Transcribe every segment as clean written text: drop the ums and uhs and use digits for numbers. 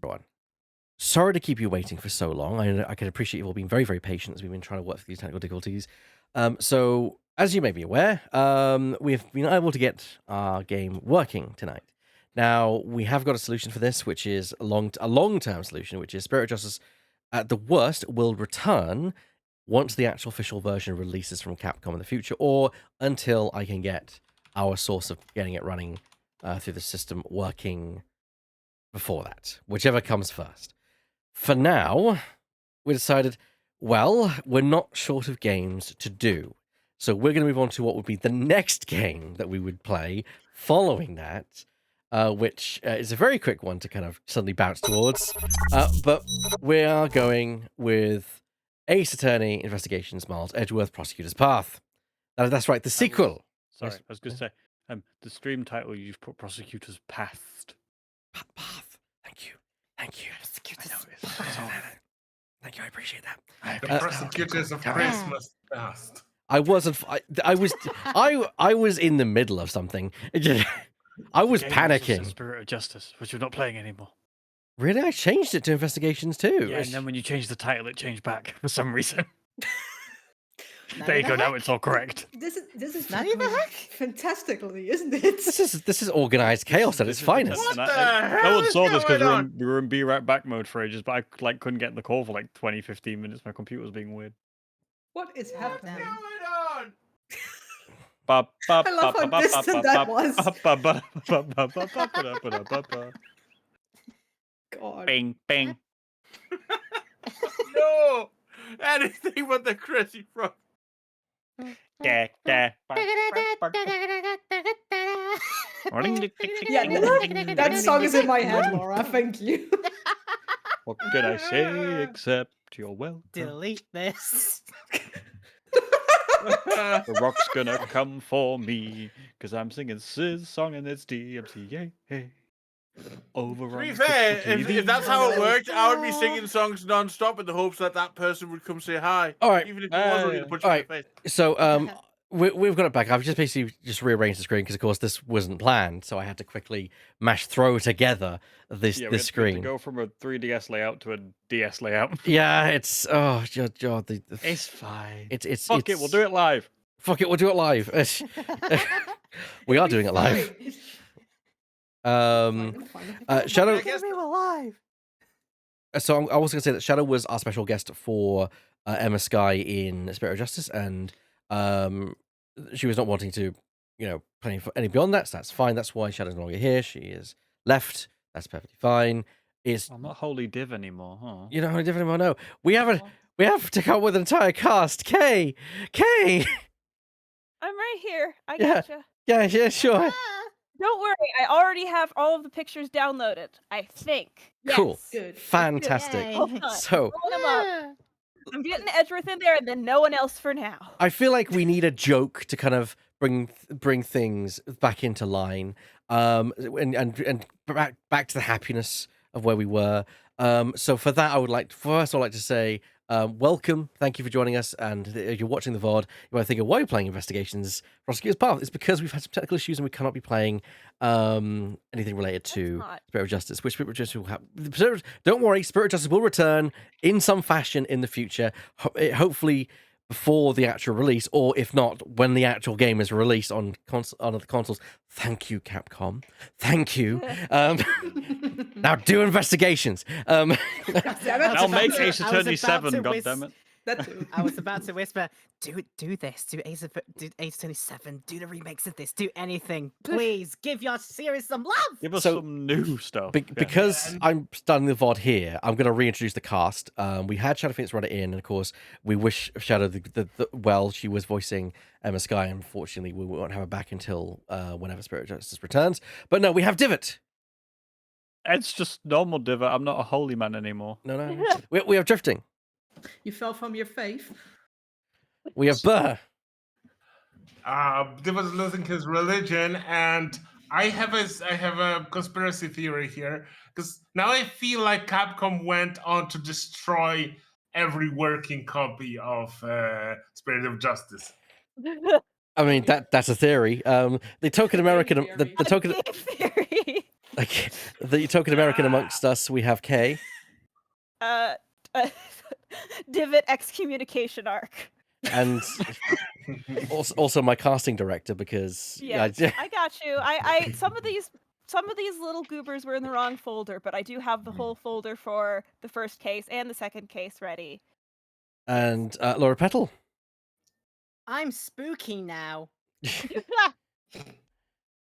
everyone. Sorry to keep you waiting for so long. I can appreciate you've all been very, very patient as we've been trying to work through these technical difficulties. So, as you may be aware, we've been able to get our game working tonight. Now, we have got a solution for this, which is a long-term solution, which is Spirit of Justice, at the worst, will return once the actual official version releases from Capcom in the future, or until I can get our source of getting it running through the system working before that, whichever comes first. For now, we decided, well, we're not short of games to do. So we're going to move on to what would be the next game that we would play following that, which is a very quick one to kind of suddenly bounce towards. But we are going with Ace Attorney Investigations Miles Edgeworth Prosecutor's Path. That's right, the sequel. Sorry, I was going to say, the stream title you've put Prosecutors Past. Path. Thank you. Prosecutors. Thank you, I appreciate that. The Prosecutors of Christmas Past. I wasn't. I was in the middle of something. I was panicking. Spirit of Justice, which we're not playing anymore. Really, I changed it to Investigations too. Yeah, and then when you changed the title, it changed back for some reason. There you go. Now it's all correct. This is fantastically, isn't it? This is organized chaos at its finest. What the hell No one is saw this because going we were in Be Right Back mode for ages, but I couldn't get in the call for like 20, 15 minutes. My computer was being weird. What is happening? on? I love how distant that was. God. Bing, bing. No! Anything but the crazy frog. Yeah, That song is in my head, Laura. Thank you. What can I say except you're welcome? Delete this. The rock's gonna come for me because I'm singing Siz's song and it's DMCA. Hey. Over To be fair, if that's how it worked, I would be singing songs non-stop in the hopes that that person would come say hi. All right. Even if it was only to punch you in the face. So we've got it back. I've just basically rearranged the screen because, of course, this wasn't planned. So I had to quickly throw together this we had screen. to go from a 3DS layout to a DS layout. Yeah, it's It's fine. Fuck it, we'll do it live. Fuck it, we'll do it live. We are doing it live. Shadow. We were live. So I was going to say that Shadow was our special guest for Emma Sky in Spirit of Justice, and she was not wanting to, play any beyond that. So that's fine. That's why Shadow's no longer here. She is left. That's perfectly fine. I'm not Holy Div anymore, huh? You know how different anymore? No, we have to come with an entire cast. Kay. I'm right here. I gotcha. Yeah, sure. Don't worry, I already have all of the pictures downloaded, I think. Cool. Yes. Good. Fantastic. Yay. Hold on. So Pulling them up. I'm getting Edgeworth in there and then no one else for now. I feel like we need a joke to kind of bring things back into line, and back to the happiness of where we were. So for that, I would like to say welcome, thank you for joining us. And if you're watching the VOD, you might think, why are you playing Investigations Prosecutor's Path? It's because we've had some technical issues and we cannot be playing anything related to Spirit of Justice, which Spirit of Justice will have. Don't worry, Spirit of Justice will return in some fashion in the future, hopefully before the actual release, or if not, when the actual game is released on other consoles. Thank you, Capcom. Thank you. Now do Investigations. I'll make Ace Attorney 7, goddammit. I was about to whisper, do this, do Ace Attorney 7, do the remakes of this, do anything. Please, give your series some love! Give us some new stuff. Because I'm starting the VOD here, I'm going to reintroduce the cast. We had Shadow Phoenix run it in, and of course, we wish Shadow well. She was voicing Emma Sky. Unfortunately, we won't have her back until whenever Spirit of Justice returns. But no, we have Divot. It's just normal Divot. I'm not a holy man anymore. No. we have Drifting. You fell from your faith. We have Burr. Diva's losing his religion, and I have a conspiracy theory here, because now I feel like Capcom went on to destroy every working copy of Spirit of Justice. I mean, that's a theory. The token American, the token. Theory. Okay, the token American amongst us, we have Kay. Uh, Divot excommunication arc. And also my casting director, because Yes, I got you. I some of these little goobers were in the wrong folder, but I do have the whole folder for the first case and the second case ready. and Laura Petal. I'm spooky now.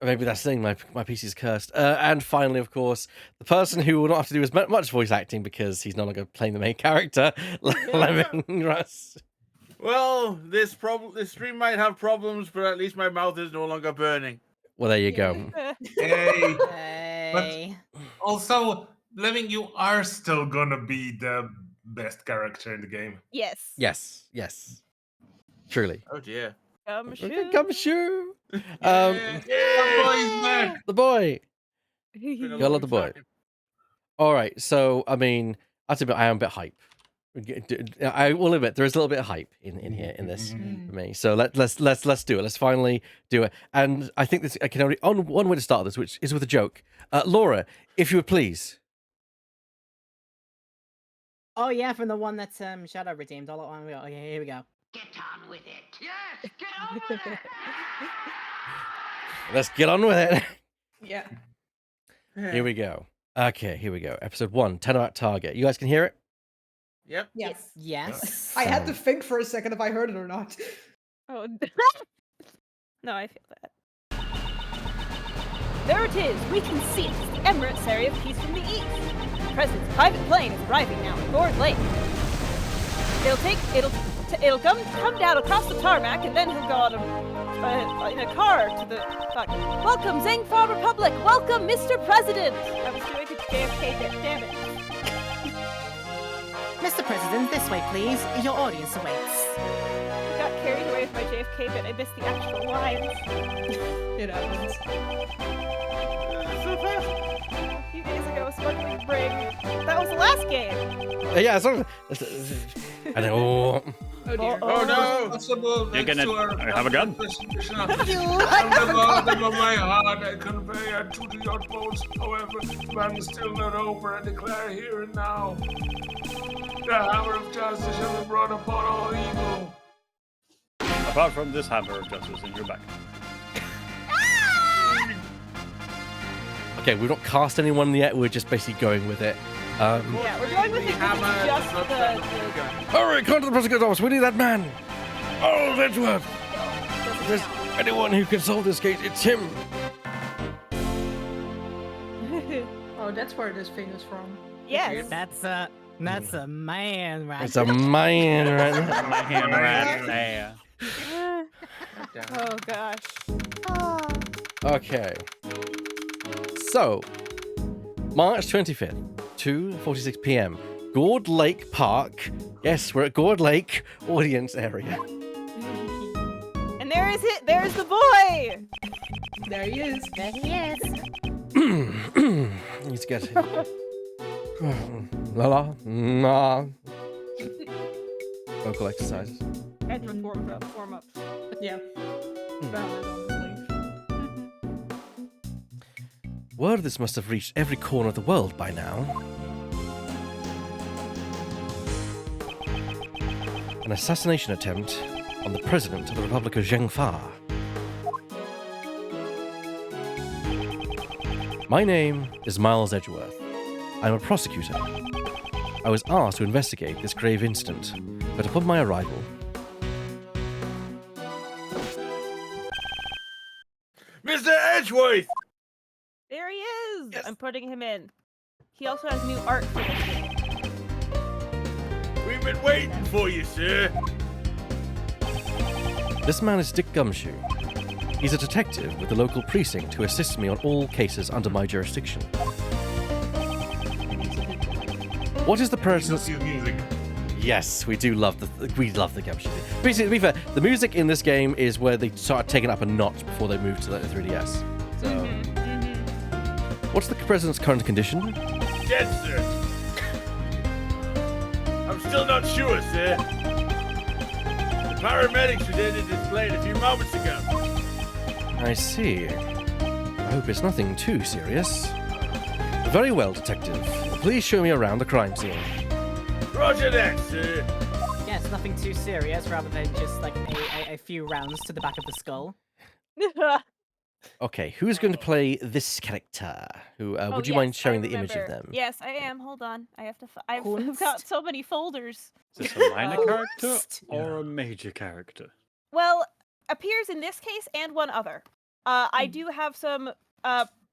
Maybe that's the thing, my PC is cursed. And finally, of course, the person who will not have to do as much voice acting because he's no longer playing the main character, Lemon Russ. Well, this stream might have problems, but at least my mouth is no longer burning. Well, there you go. Hey. Hey. Also, Lemming, you are still gonna be the best character in the game. Yes. Yes. Truly. Oh dear. Gumshoe. Yeah. The boy. Been a Gotta love long the boy. time. All right, so I mean, I am a bit hype. I will admit there is a little bit of hype in here in this for me. So let's do it. Let's finally do it. And I think this I can only on one way to start this, which is with a joke. Laura, if you would please. Oh yeah, from the one that's Shadow redeemed. All at one. Oh yeah, here we go. Get on with it. Yes, get on with it. Let's get on with it. Yeah. Here we go. Okay, here we go. Episode 1, 10 at target. You guys can hear it? Yep. Yes. Yes. I had to think for a second if I heard it or not. Oh. No, I feel that. There it is. We can see it. It's the emissary of peace from the east. The president's private plane is arriving now at Lord Lake. It'll come down across the tarmac, and then he'll go on in a car to the. Welcome, Zangfar Republic. Welcome, Mr. President. I was doing a JFK bit. Damn it. Mr. President, this way, please. Your audience awaits. I got carried away with my JFK bit. I missed the actual lines. It happens. So fast. A few days ago, smuggling brig. That was the last game. Yeah, so I know. Oh dear. Oh no! Possible You're gonna have a gun. From the bottom of my heart, I convey it to the utmost. However, man is still not over. I declare here and now, the hammer of justice shall be brought upon all evil. Apart from this hammer of justice in your back. Okay, we've not cast anyone yet. We're just basically going with it. Yeah, we're going with it. Hammer, Just not the. Hurry, come to the prosecutor's office. We need that man. Oh, Edgeworth. If there's anyone who can solve this case, it's him. Oh, that's where this thing is from. Yes. That's a man right It's a man right now. My hand right there. Oh gosh. Okay. So, March 25th, 2:46 p.m. Gourd Lake Park. Yes, we're at Gourd Lake audience area. And there is it. There's the boy. There he is. There he is. Need to get la la. Vocal exercises. Edward warm up. Yeah. Found it on the link. Word of this must have reached every corner of the world by now. An assassination attempt on the president of the Republic of Zhengfa. My name is Miles Edgeworth. I'm a prosecutor. I was asked to investigate this grave incident, but upon my arrival, Mr. Edgeworth! There he is. Yes. I'm putting him in. He also has new art for this game. We've been waiting for you, sir. this man is Dick Gumshoe. He's a detective with the local precinct who assists me on all cases under my jurisdiction. What is the president's... His music. Yes, we love the Gumshoe. Basically, to be fair, the music in this game is where they started taking up a notch before they moved to the 3DS. So, what's the president's current condition? Dead, sir. I'm still not sure, sir. The paramedics were there to display it a few moments ago. I see. I hope it's nothing too serious. Very well, Detective. Please show me around the crime scene. Roger that, sir. Yeah, it's nothing too serious, rather than just like a few rounds to the back of the skull. Okay, who's going to play this character? Who? Oh, Would you yes, mind I showing the image of remember. them? Yes, I am. Hold on. I have to. I've Kunst? got so many folders. Is this a minor Oh. character or a major character? Well, appears in this case and one other. I do have some.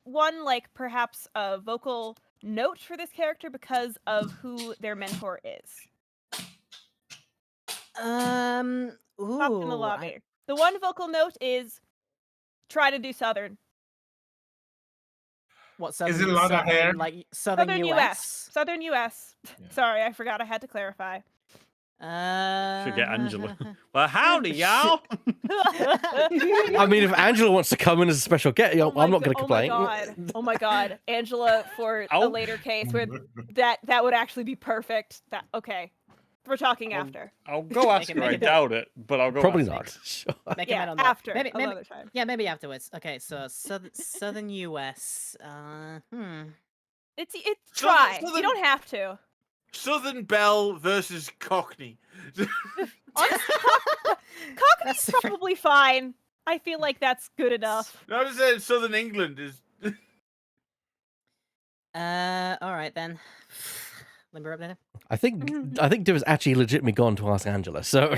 One like perhaps a vocal note for this character because of who their mentor is. Popped in the Ooh, lobby. The one vocal note is try to do Southern. What Is southern? it a lot of hair? Southern, like southern US. Southern US. Yeah. Sorry, I forgot I had to clarify. Should get Angela. Well, howdy, y'all. I mean, if Angela wants to come in as a special guest, I'm not going to complain. Oh my god, Angela for a Oh. later case where that would actually be perfect. That okay. We're talking after. I'll go ask Make it- her. I make it- doubt it, but I'll go. Probably ask her. not. Sure. Make a Yeah, mental note. after Maybe, another time. yeah, maybe afterwards. Okay, so southern US. It's Southern- try. You Southern- don't have to. Southern Belle versus Cockney. Honestly, Cockney's That's different. probably fine. I feel like that's good enough. No, I'm just saying Southern England is. All right then. Limber up there. I think Div has actually legitimately gone to ask Angela. So,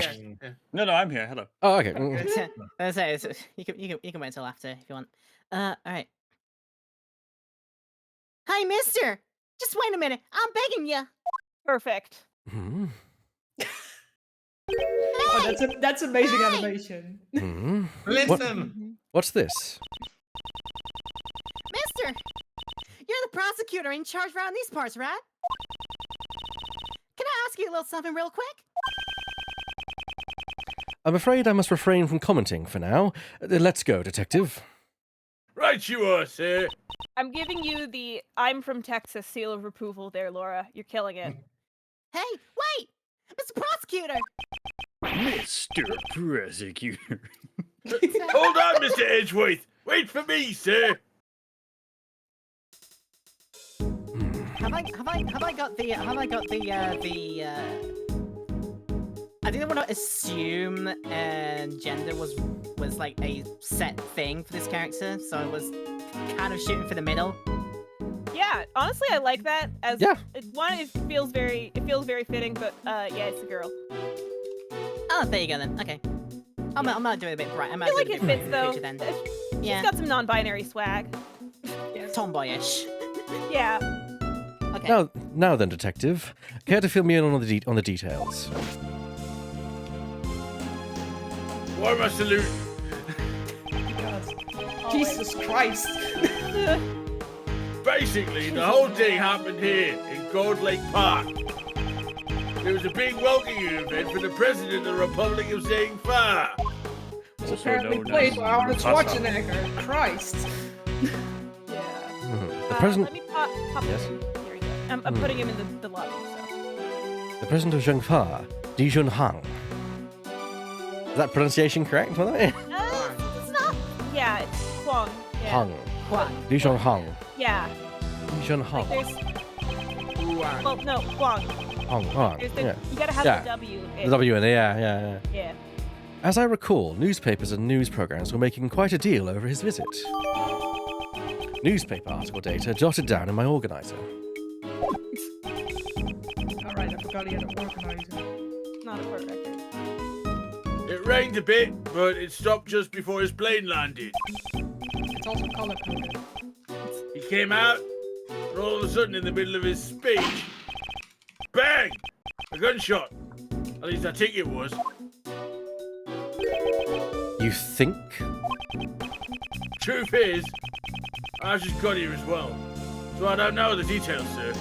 No, I'm here. Hello. oh, okay. You can wait until after if you want. All right. Hi, Mister. Just wait a minute. I'm begging you. Perfect. Hmm. Oh, that's amazing animation. Hmm. Listen. What's this? Mister, you're the prosecutor in charge around these parts, right? Can I ask you a little something real quick? I'm afraid I must refrain from commenting for now. Let's go, Detective. Right, you are, sir. I'm giving you the I'm from Texas seal of approval there, Laura. You're killing it. Hey, wait! Mr. Prosecutor! Mr. Prosecutor. Hold on, Mr. Edgeworth. Wait for me, sir. Have I got the I didn't want to assume gender was like a set thing for this character, so I was kind of shooting for the middle. Yeah, honestly, I like that. As Yeah. It feels very fitting, but yeah, it's a girl. Oh, there you go then. Okay. I'm not doing a bit bright. I feel like it fits though. Picture then. She's Yeah, got some non-binary swag. tomboyish. Yeah. Okay. Now then, Detective, care to fill me in on the details? Why must salute? Jesus Christ. Basically, the whole thing happened here in Gold Lake Park. There was a big welcoming event for the President of the Republic of Zane Far. Also Apparently known played as by Arnold Mufasa. Schwarzenegger. Christ. Yeah. The president. Let me pop Yes? him in. Here we go. I'm putting him in the lobby. So. The president of Zhengfa, Di Junhang. Is that pronunciation correct? By the way? It's not. Yeah, it's Huang. Yeah. Hang. Huang. Di Junhang. Yeah. Di Like Junhang. there's. Well, no, Huang. Hang. Hang. There's the, Yeah. You gotta have Yeah. the W. The W in there, yeah. Yeah. As I recall, newspapers and news programs were making quite a deal over his visit. Newspaper article data jotted down in my organizer. Alright, I forgot he had an organizer. Not a court record. It rained a bit, but it stopped just before his plane landed. It's also color coded. He came out, and all of a sudden, in the middle of his speech, bang! A gunshot. At least I think it was. You think? Truth is, I just got here as well, so I don't know the details, sir.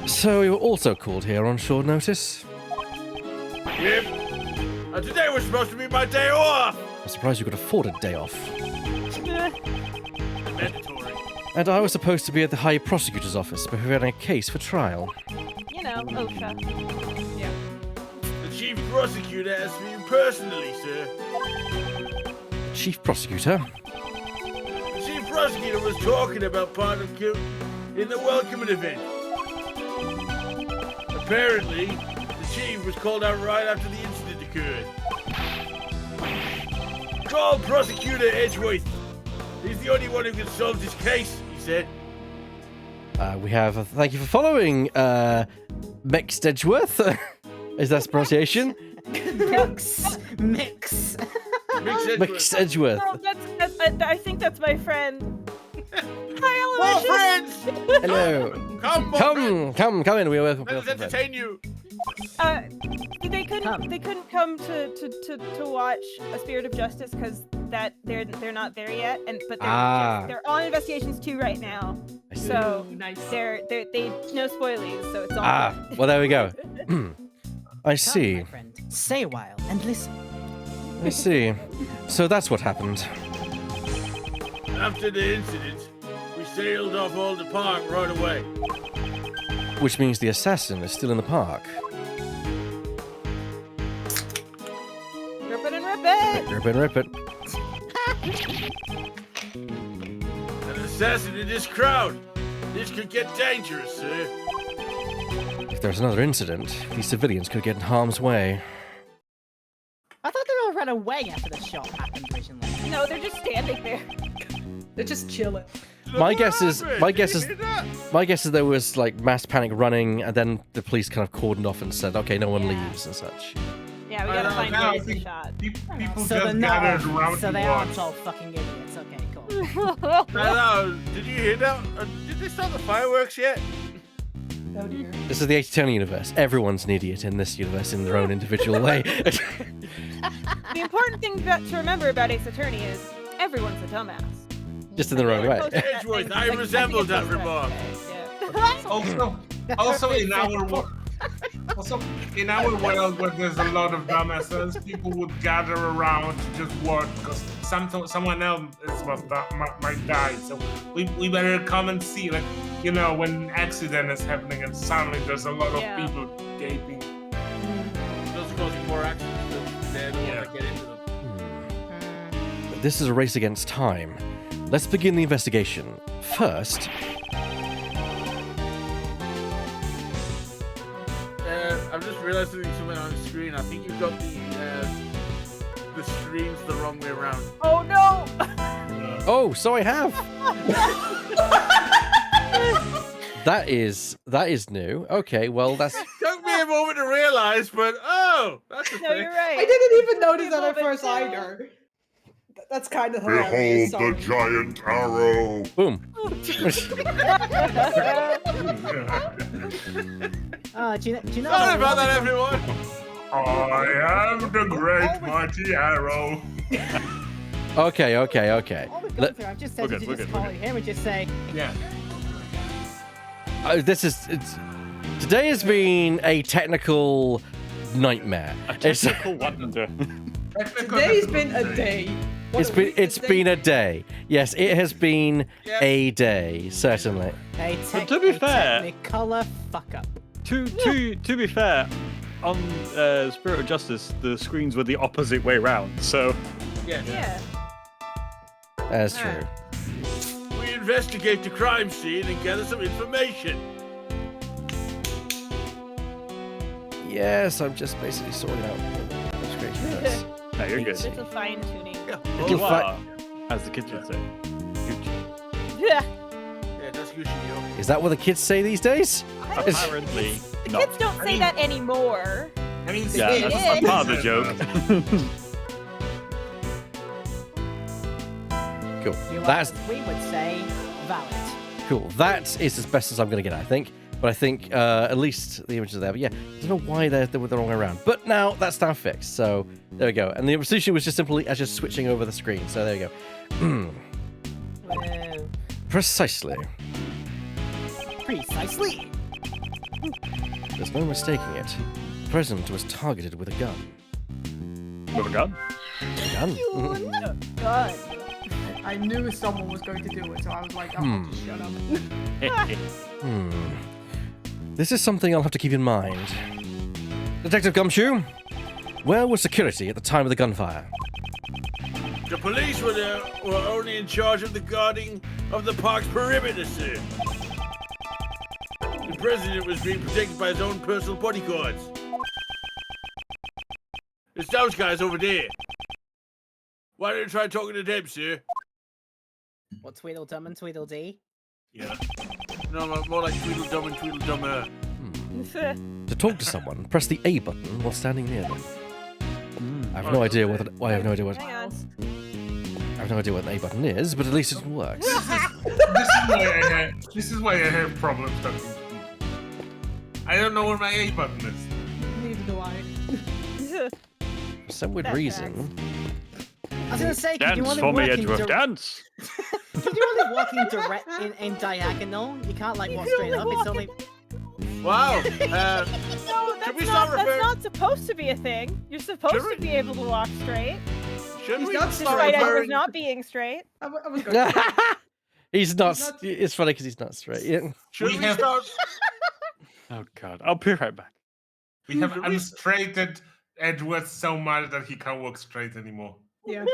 So you were also called here on short notice? Yep. And today was supposed to be my day off. I'm surprised you could afford a day off. Mandatory. And I was supposed to be at the High Prosecutor's office preparing a case for trial. You know, OSHA. Yeah. The chief prosecutor asked me personally, sir. Chief Prosecutor? The chief prosecutor was talking about part of in the welcoming event. Apparently, the chief was called out right after the incident occurred. Call Prosecutor Edgeworth. He's the only one who can solve this case, he said. We have a thank you for following, Mixed Edgeworth. Is that the pronunciation? Mix. Mix Edgeworth. Mixed Edgeworth. Oh, I think that's my friend. Hi, More Aloysius. friends! Hello. Come, more friends. Come in. We are welcome. Let us entertain you. They couldn't come to watch A Spirit of Justice because they're not there yet, but they're on Investigations 2 right now. So nice. they no spoilies, so it's all good. Well, there we go. I Come, see. my friend. Stay a while and listen. I see. So that's what happened. After the incident, we sailed off Old the Park right away. Which means the assassin is still in the park. Rip it and rip it. Rip it, rip it. An assassin in this crowd. This could get dangerous, sir. If there's another incident, these civilians could get in harm's way. I thought they all ran away after the shot happened originally. No, they're just standing there. They're just chilling. My guess is there was like mass panic running, and then the police kind of cordoned off and said, "Okay, no one leaves" and such. Yeah, we gotta find now I ways to think shot. people So they're just not. gathered around So to they watch. aren't all fucking idiots. Okay, cool. Hello, did you hear that? Did they start the fireworks yet? Oh dear. This is the 80-10 universe. Everyone's an idiot in this universe in their own individual way. The important thing to remember about Ace Attorney is everyone's a dumbass. Just in their own way. Edgeworth, I resembled that remark. Also in our world, where there's a lot of dumbasses, people would gather around to just watch because someone else might die. So we better come and see, like, you know, when an accident is happening and suddenly there's a lot of people gaping. Those are causing more accidents than they're the ones that get into them. This is a race against time. Let's begin the investigation. First, I've just realized something on the screen. I think you've got the streams the wrong way around. Oh no! oh, so I have. That is new. Okay, well that's Took me a moment to realize, but that's the No, thing. you're right. I didn't even notice that at People first that either. That's kind of hilarious. Behold the giant arrow. boom. Do you know? Sorry about that, everyone. I am the great mighty arrow. Okay. All we're going through, I've just said We're you good, just we're call good. it here and just say, Yeah. Today has been a technical nightmare. A technical wonder. Today's been a day. It's been a day. Yes, it has been Yep. a day, certainly. But to be fair- Technicolor fuck up. To be fair, on Spirit of Justice, the screens were the opposite way round. So Yeah. That's true. We investigate the crime scene and gather some information. Yes, I'm just basically sorting out the screenshots. no, you're good. It's a fine tuning. Little You fi- are, as the kids would say. Gucci. Yeah. Yeah, that's Gucci, yo. Is that what the kids say these days? Apparently The not. kids don't say that anymore. I mean, Yeah, still, that's part of the joke. Cool. You are, That's as we would say, valid. cool. That is as best as I'm going to get, I think. But I think at least the images are there. But yeah, I don't know why they were the wrong way around. But now that's now fixed. So there we go. And the solution was just simply as just switching over the screen. So there you go. Whoa. Precisely. Precisely. There's no mistaking it. The president was targeted with a gun. With a gun? A gun? God. I knew someone was going to do it, so I was like, oh, I'll just shut up. This is something I'll have to keep in mind. Detective Gumshoe, where was security at the time of the gunfire? The police were only in charge of the guarding of the park's perimeter, sir. president was being protected by his own personal bodyguards. It's those guys over there. Why don't you try talking to them, sir? What, Tweedledum and Tweedledee? Yeah. No, more like Tweedledum and Tweedledummer. To talk to someone, press the A button while standing near them. I have no idea what. I have no idea what. Hang on. I have no idea what an A button is, but at least it works. This is why I have problems talking to people. I don't know where my A button is. Neither do I. For some weird That's reason. I was gonna say, could you Dance only for me, walk in Edgeworth, dance! Could you only walk in direct in diagonal? You can't like walk straight up. It's only. Wow. No, Should that's we start not, that's referring? not supposed to be a thing. You're supposed Should we? to be able to walk straight. Shouldn't we not start Despite Edward referring? not being strght. I was going to He's not. not- It's funny because he's not straight. Yeah. Should We we have- start? Oh god, I'll be right back. We have unstraighted Edward so much that he can't walk straight anymore. Yeah.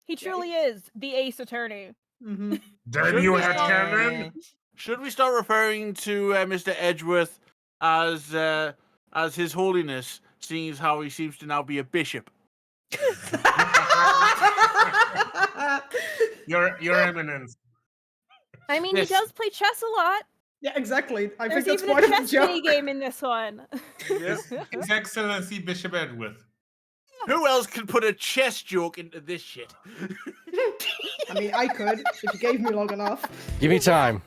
He truly is the ace attorney. Mm-hmm. Damn Should you, we- headcanon! Should we start referring to Mr. Edgeworth as His Holiness, seeing as how he seems to now be a bishop? Your Eminence. I mean, Yes. he does play chess a lot. Yeah, exactly. I There's think that's even part a of the chess joke. mini game in this one. His Excellency Bishop Edward. Who else can put a chess joke into this shit? I mean, I could if you gave me long enough. Give me time.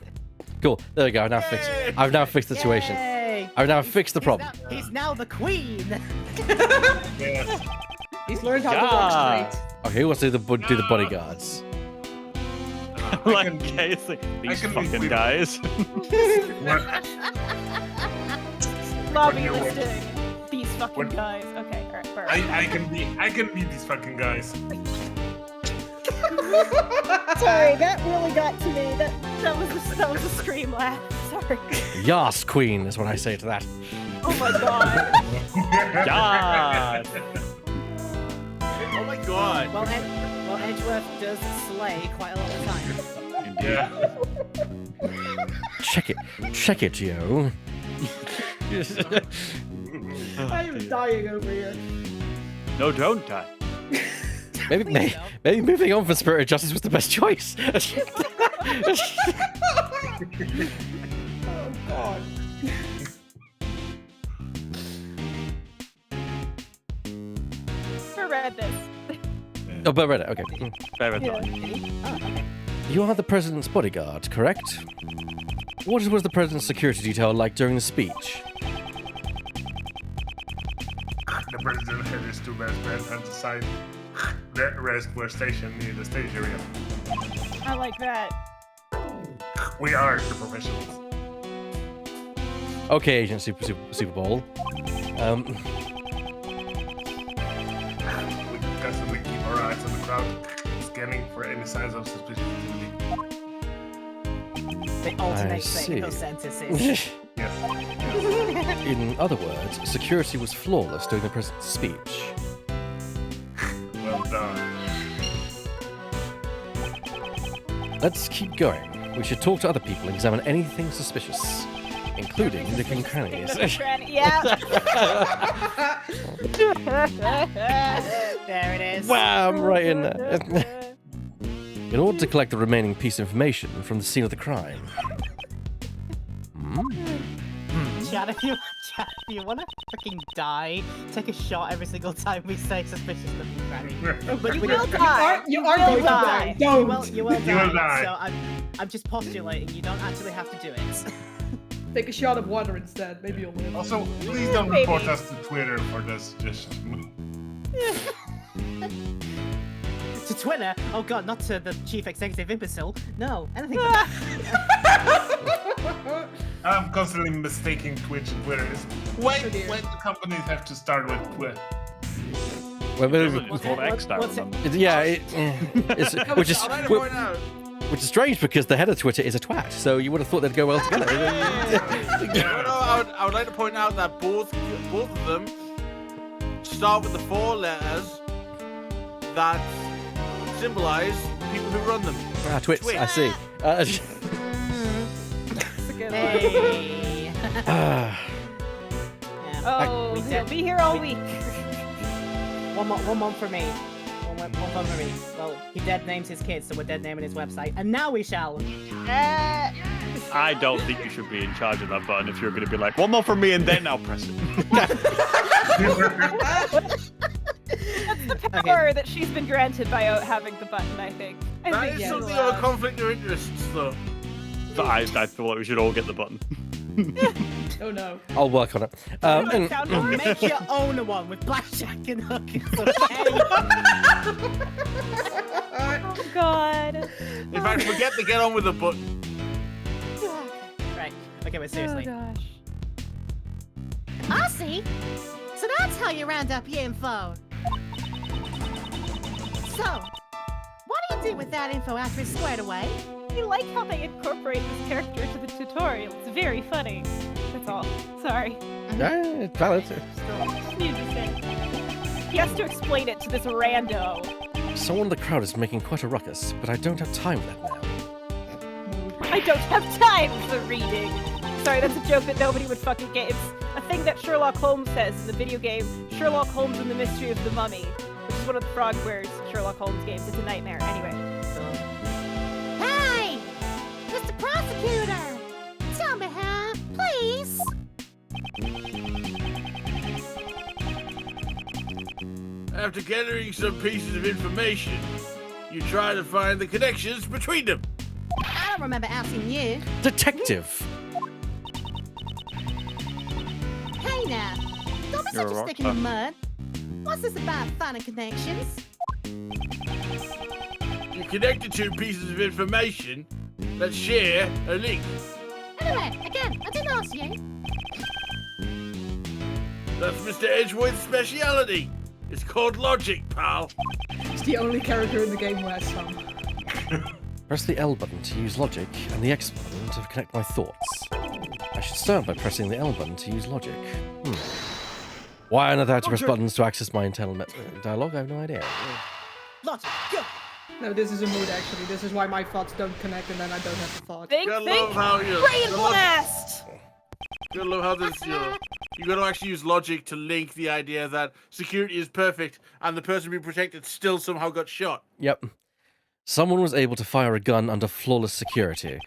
Cool. There we go. I've now fixed it. I've now fixed the situation. Yay! I've now fixed the problem. He's now the queen. Yes. He's learned how to Yeah. walk straight. Okay, who wants to do the bodyguards? Like, can be- Casey, these can be fucking with- guys. Lobby you're- listing. These fucking when- guys. Okay, alright, fair. I can be these fucking guys. Sorry, that really got to me. That was a scream laugh. Sorry. Yas, queen, is what I say to that. Oh my god. God. Oh my god. Well, Edgeworth does slay quite a lot of the time. Yeah. Check it, yo. I am dying over here. No, don't die. Maybe moving on from Spirit of Justice was the best choice. Oh god. I read this. Oh, but Reddit, okay. Fair Yeah. enough. You are the president's bodyguard, correct? What was the president's security detail like during the speech? The president had his two best men at the side. The rest were stationed near the stage area. I like that. We are the professionals. Okay, Agent Super Bowl. We constantly keep our eyes on the crowd, scanning for any signs of suspicious activity. They alternate see. saying those sentences. Yes. In other words, security was flawless during the president's speech. Well done. Let's keep going. We should talk to other people and examine anything suspicious, including the king crannies. Yeah. There it is. Wow, I'm right in there. In order to collect the remaining piece of information from the scene of the crime. Chad, if you want to freaking die, take a shot every single time we say suspicious looking granny. But you we will don't- die. You are going to die. Don't. You will You will die. So I'm just postulating. You don't actually have to do it. Take a shot of water instead. Maybe you'll live. Also, please don't Maybe. report us to Twitter for this suggestion. To Twitter? Oh god, not to the chief executive imbecile. No, anything but that. I'm constantly mistaking Twitch and Twitter. Why Oh dear. do companies have to start with Twitter? It's called X now, what's it- remember? It's, which is I'd like to point out. which is strange because the head of Twitter is a twat, so you would have thought they'd go well together. I would like to point out that both of them start with the 4 letters that symbolize people who run them. Twits, I see. That's a good one. Hey. Yeah. Oh, he'll be here all week. One month for me. One month for me. Well, he dead names his kids, so we're dead naming his website. And now we shall. I don't think you should be in charge of that button if you're going to be like, one more from me and then I'll press it. That's the power that she's been granted by having the button, I think. That is something of a conflict of interests, though. But I feel like we should all get the button. Oh no. I'll work on it. Make your own one with blackjack and hookers, okay? Oh god. In fact, forget the get on with the button. Right. Okay, but seriously. Oh gosh. I see. So that's how you round up your info. So, what do you do with that info after it's squared away? I like how they incorporate this character to the tutorial. It's very funny. That's all. Sorry. Yeah, it's valid. Still, just needed to say. He has to explain it to this rando. Someone in the crowd is making quite a ruckus, but I don't have time for that now. I don't have time for reading. Sorry, that's a joke that nobody would fucking get. It's a thing that Sherlock Holmes says in the video game Sherlock Holmes and the Mystery of the Mummy, which is one of the Frogwares Sherlock Holmes games. It's a nightmare. Anyway. Hey! Mr. Prosecutor! Tell me how, please! After gathering some pieces of information, you try to find the connections between them. I don't remember asking you. Detective! Hey now, don't be You're such a a rock stick in the star. mud. What's this about finding connections? You connected two pieces of information that share a link. Anyway, again, I didn't ask you. That's Mr. Edgeworth's speciality. It's called logic, pal. It's the only character in the game who has some. Press the L button to use logic, and the X button to connect my thoughts. I should start by pressing the L button to use logic. Why on earth I have to press buttons to access my internal dialogue? I have no idea. Logic, go! No, this is a mood actually. This is why my thoughts don't connect and then I don't have the thought. Think, Gotta love how you. brain blast! Gotta love how this. You gotta actually use logic to link the idea that security is perfect and the person being protected still somehow got shot. Yep. Someone was able to fire a gun under flawless security.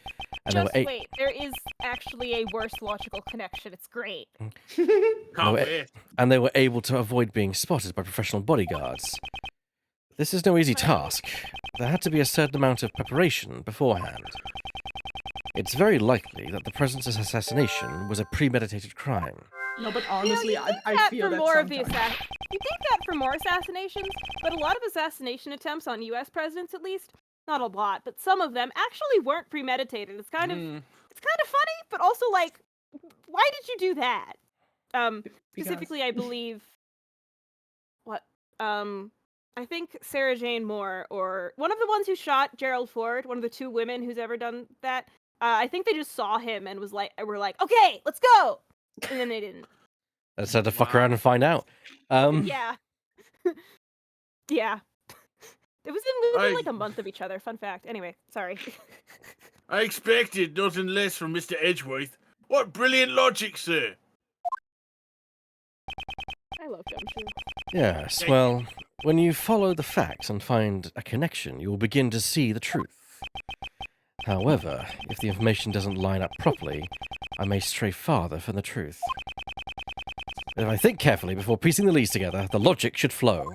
And there Just were wait, there is actually a worse logical connection. It's great. Can't wait. wait. and they were able to avoid being spotted by professional bodyguards. This is no easy task. There had to be a certain amount of preparation beforehand. It's very likely that the president's assassination was a premeditated crime. No, but honestly, you think I that feel for that more of the sometimes. You think that for more assassinations, but a lot of assassination attempts on U.S. presidents, at least, not a lot, but some of them actually weren't premeditated. It's kind of funny, but also like, why did you do that? Specifically, I believe I think Sarah Jane Moore, or one of the ones who shot Gerald Ford, one of the two women who's ever done that. I think they just saw him and were like, okay, let's go, and then they didn't. I just had to fuck around and find out. Yeah. Yeah. It was within like a month of each other. Fun fact. Anyway, sorry. I expected nothing less from Mr. Edgeworth. What brilliant logic, sir. I love Gumshoe. Yes, well, when you follow the facts and find a connection, you will begin to see the truth. However, if the information doesn't line up properly, I may stray farther from the truth. If I think carefully before piecing the leads together, the logic should flow.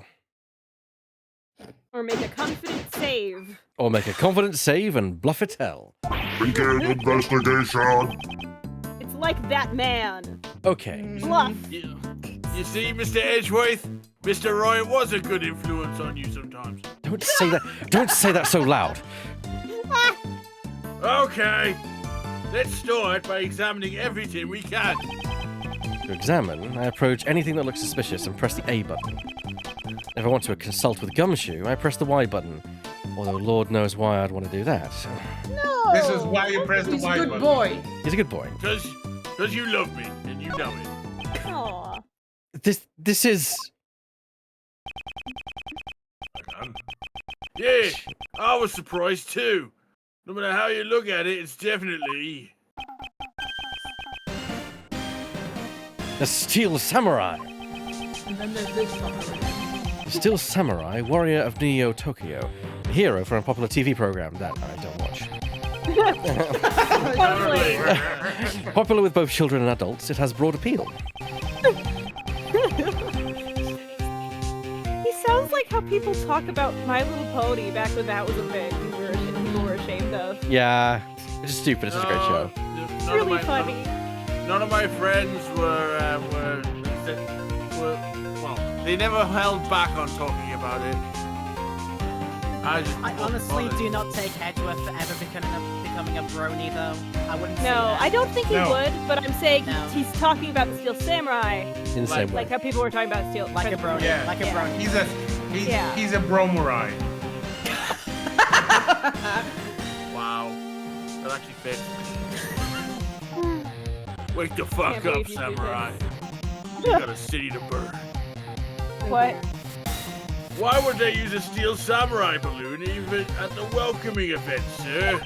Or make a confident save. Or make a confident save and bluff it hell. Begin investigation. It's like that man. Okay. Bluff. You see, Mr. Edgeworth, Mr. Roy was a good influence on you sometimes. Don't say that. Don't say that so loud. Okay, let's start by examining everything we can. To examine, I approach anything that looks suspicious and press the A button. If I want to consult with Gumshoe, I press the Y button. Although Lord knows why I'd want to do that. No. This is why you press the He's a Y good button. boy. He's a good boy. Because you love me, and you know it. Aw. This is... Yeah, I was surprised too. No matter how you look at it, it's definitely... The Steel Samurai. And then there's this sucker. The Steel Samurai, warrior of Neo Tokyo. A hero from a popular TV program that I don't watch. Totally. Popular with both children and adults, it has broad appeal. He sounds like how people talk about My Little Pony back when that was a thing people were ashamed of. Yeah, it's just stupid. It's such a great show. It's really funny. None of my friends were well, they never held back on talking about it. I honestly do not take Edgeworth for ever becoming a brony, though. I wouldn't say No, that. I don't think he would, but I'm saying No. he's talking about the Steel Samurai. In the same way. Like how people were talking about Steel. Like a brony. Yeah. Like a brony. He's a bromurai. Wow. That actually fits. Wake the fuck Can't up, believe you did Samurai. You got a city to burn. What? Why would they use a Steel Samurai balloon even at the welcoming event, sir?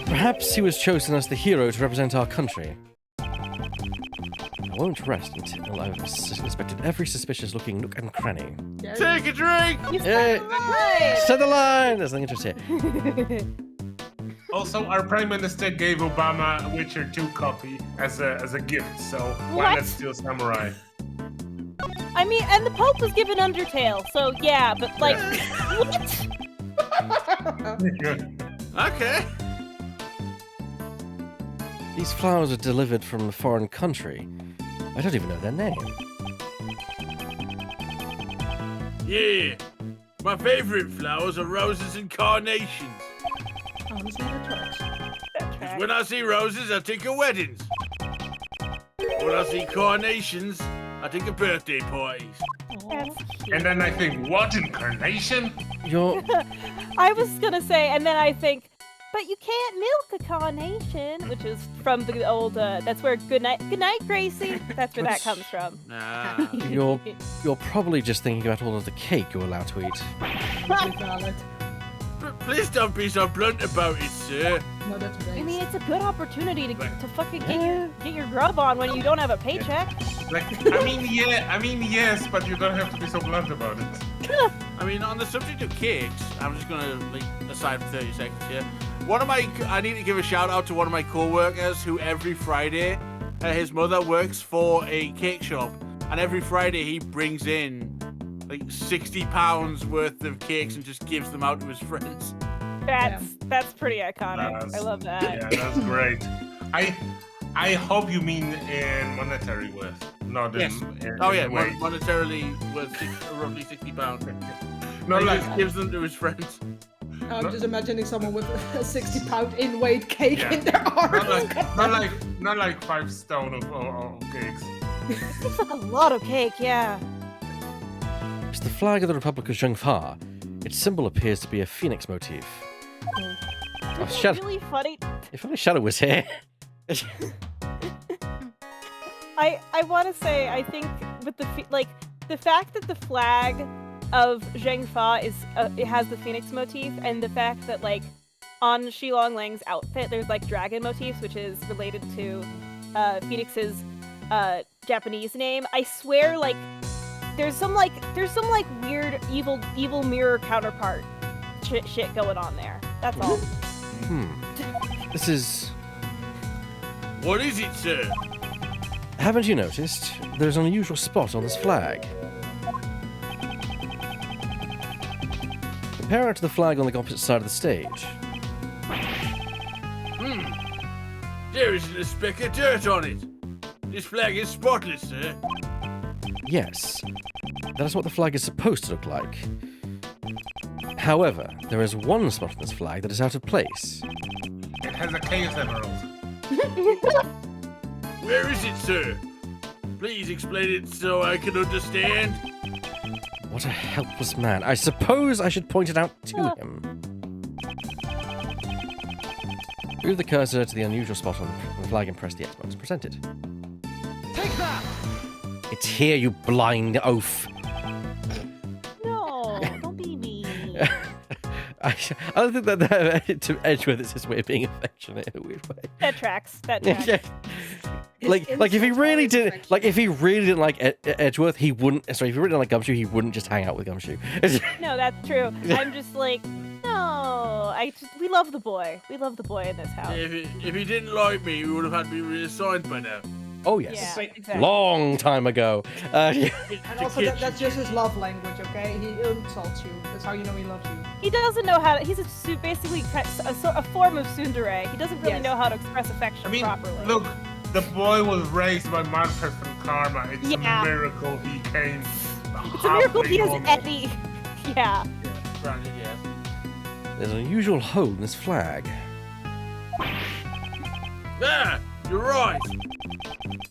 Perhaps he was chosen as the hero to represent our country. I won't rest until I've inspected every suspicious-looking nook and cranny. Take a drink! You Hey, set the line! There's nothing interesting here. Also, our Prime Minister gave Obama a Witcher 2 copy as a gift, so why What? not Steel Samurai? I mean, and the Pope was given Undertale, so yeah, but like, what? Okay. These flowers are delivered from a foreign country. I don't even know their name. Yeah. My favorite flowers are roses and carnations. Honestly, that tracks. That track. When I see roses, I think of weddings. When I see carnations, I think of birthday parties. That's cute. And then I think, what incarnation? You're... I was gonna say, and then I think, but you can't milk a carnation, which is from the old. That's where good night, Gracie. That's where that comes from. Nah. You're probably just thinking about all of the cake you're allowed to eat. Valid. Please don't be so blunt about it, sir. No, that's right. I mean, it's a good opportunity to fucking get your grub on when you don't have a paycheck. Like, I mean, yes, but you don't have to be so blunt about it. I mean, on the subject of cakes, I'm just gonna like aside for 30 seconds here. I need to give a shout out to one of my co-workers who every Friday, his mother works for a cake shop, and every Friday he brings in like £60 worth of cakes and just gives them out to his friends. That's pretty iconic. I love that. Yeah, that's great. I hope you mean in monetary worth, not Yes. in Oh yeah, in weight. monetarily worth roughly £60. Not He like just gives them to his friends. I'm just imagining someone with a 60-pound in weight cake Yeah. in their arms. not like 5 stone of cakes. It's like a lot of cake, yeah. It's the flag of the Republic of Zhengfa. Its symbol appears to be a phoenix motif. Oh, It's Shadow. really funny. If only Shadow was here. I want to say, I think with the fact that the flag of Zhengfa is it has the phoenix motif, and the fact that like on Xilong Lang's outfit there's like dragon motifs, which is related to Phoenix's Japanese name. I swear, like there's some weird evil mirror counterpart shit going on there. That's all. This is... What is it, sir? Haven't you noticed? There's an unusual spot on this flag. Compare it to the flag on the opposite side of the stage. There isn't a speck of dirt on it. This flag is spotless, sir. Yes, that is what the flag is supposed to look like. However, there is one spot on this flag that is out of place. It has a chaos emerald. Where is it, sir? Please explain it so I can understand. What a helpless man. I suppose I should point it out to him. Move the cursor to the unusual spot on the flag and press the X button to present it. Take that! It's here, you blind oaf. No, don't be mean. I don't think that to Edgeworth is his way of being affectionate in a weird way. That tracks. That tracks. Yeah. Like if he really did, like if he really didn't like Edgeworth, he wouldn't. Sorry, if he really didn't like Gumshoe, he wouldn't just hang out with Gumshoe. No, that's true. I'm just like, no. We love the boy. We love the boy in this house. If he didn't like me, he would have had to be reassigned by now. Oh yes, Yeah, exactly. long time ago. Yeah. And also, that's just his love language, okay? He insults you. That's how you know he loves you. He doesn't know how to. He's basically a form of tsundere. He doesn't really Yes. know how to express affection I mean, properly. look, the boy was raised by Manfred from Karma. It's Yeah. a miracle he came. It's a miracle he has any. Yeah. Granted, yes. There's an unusual hole in this flag. There! You're right!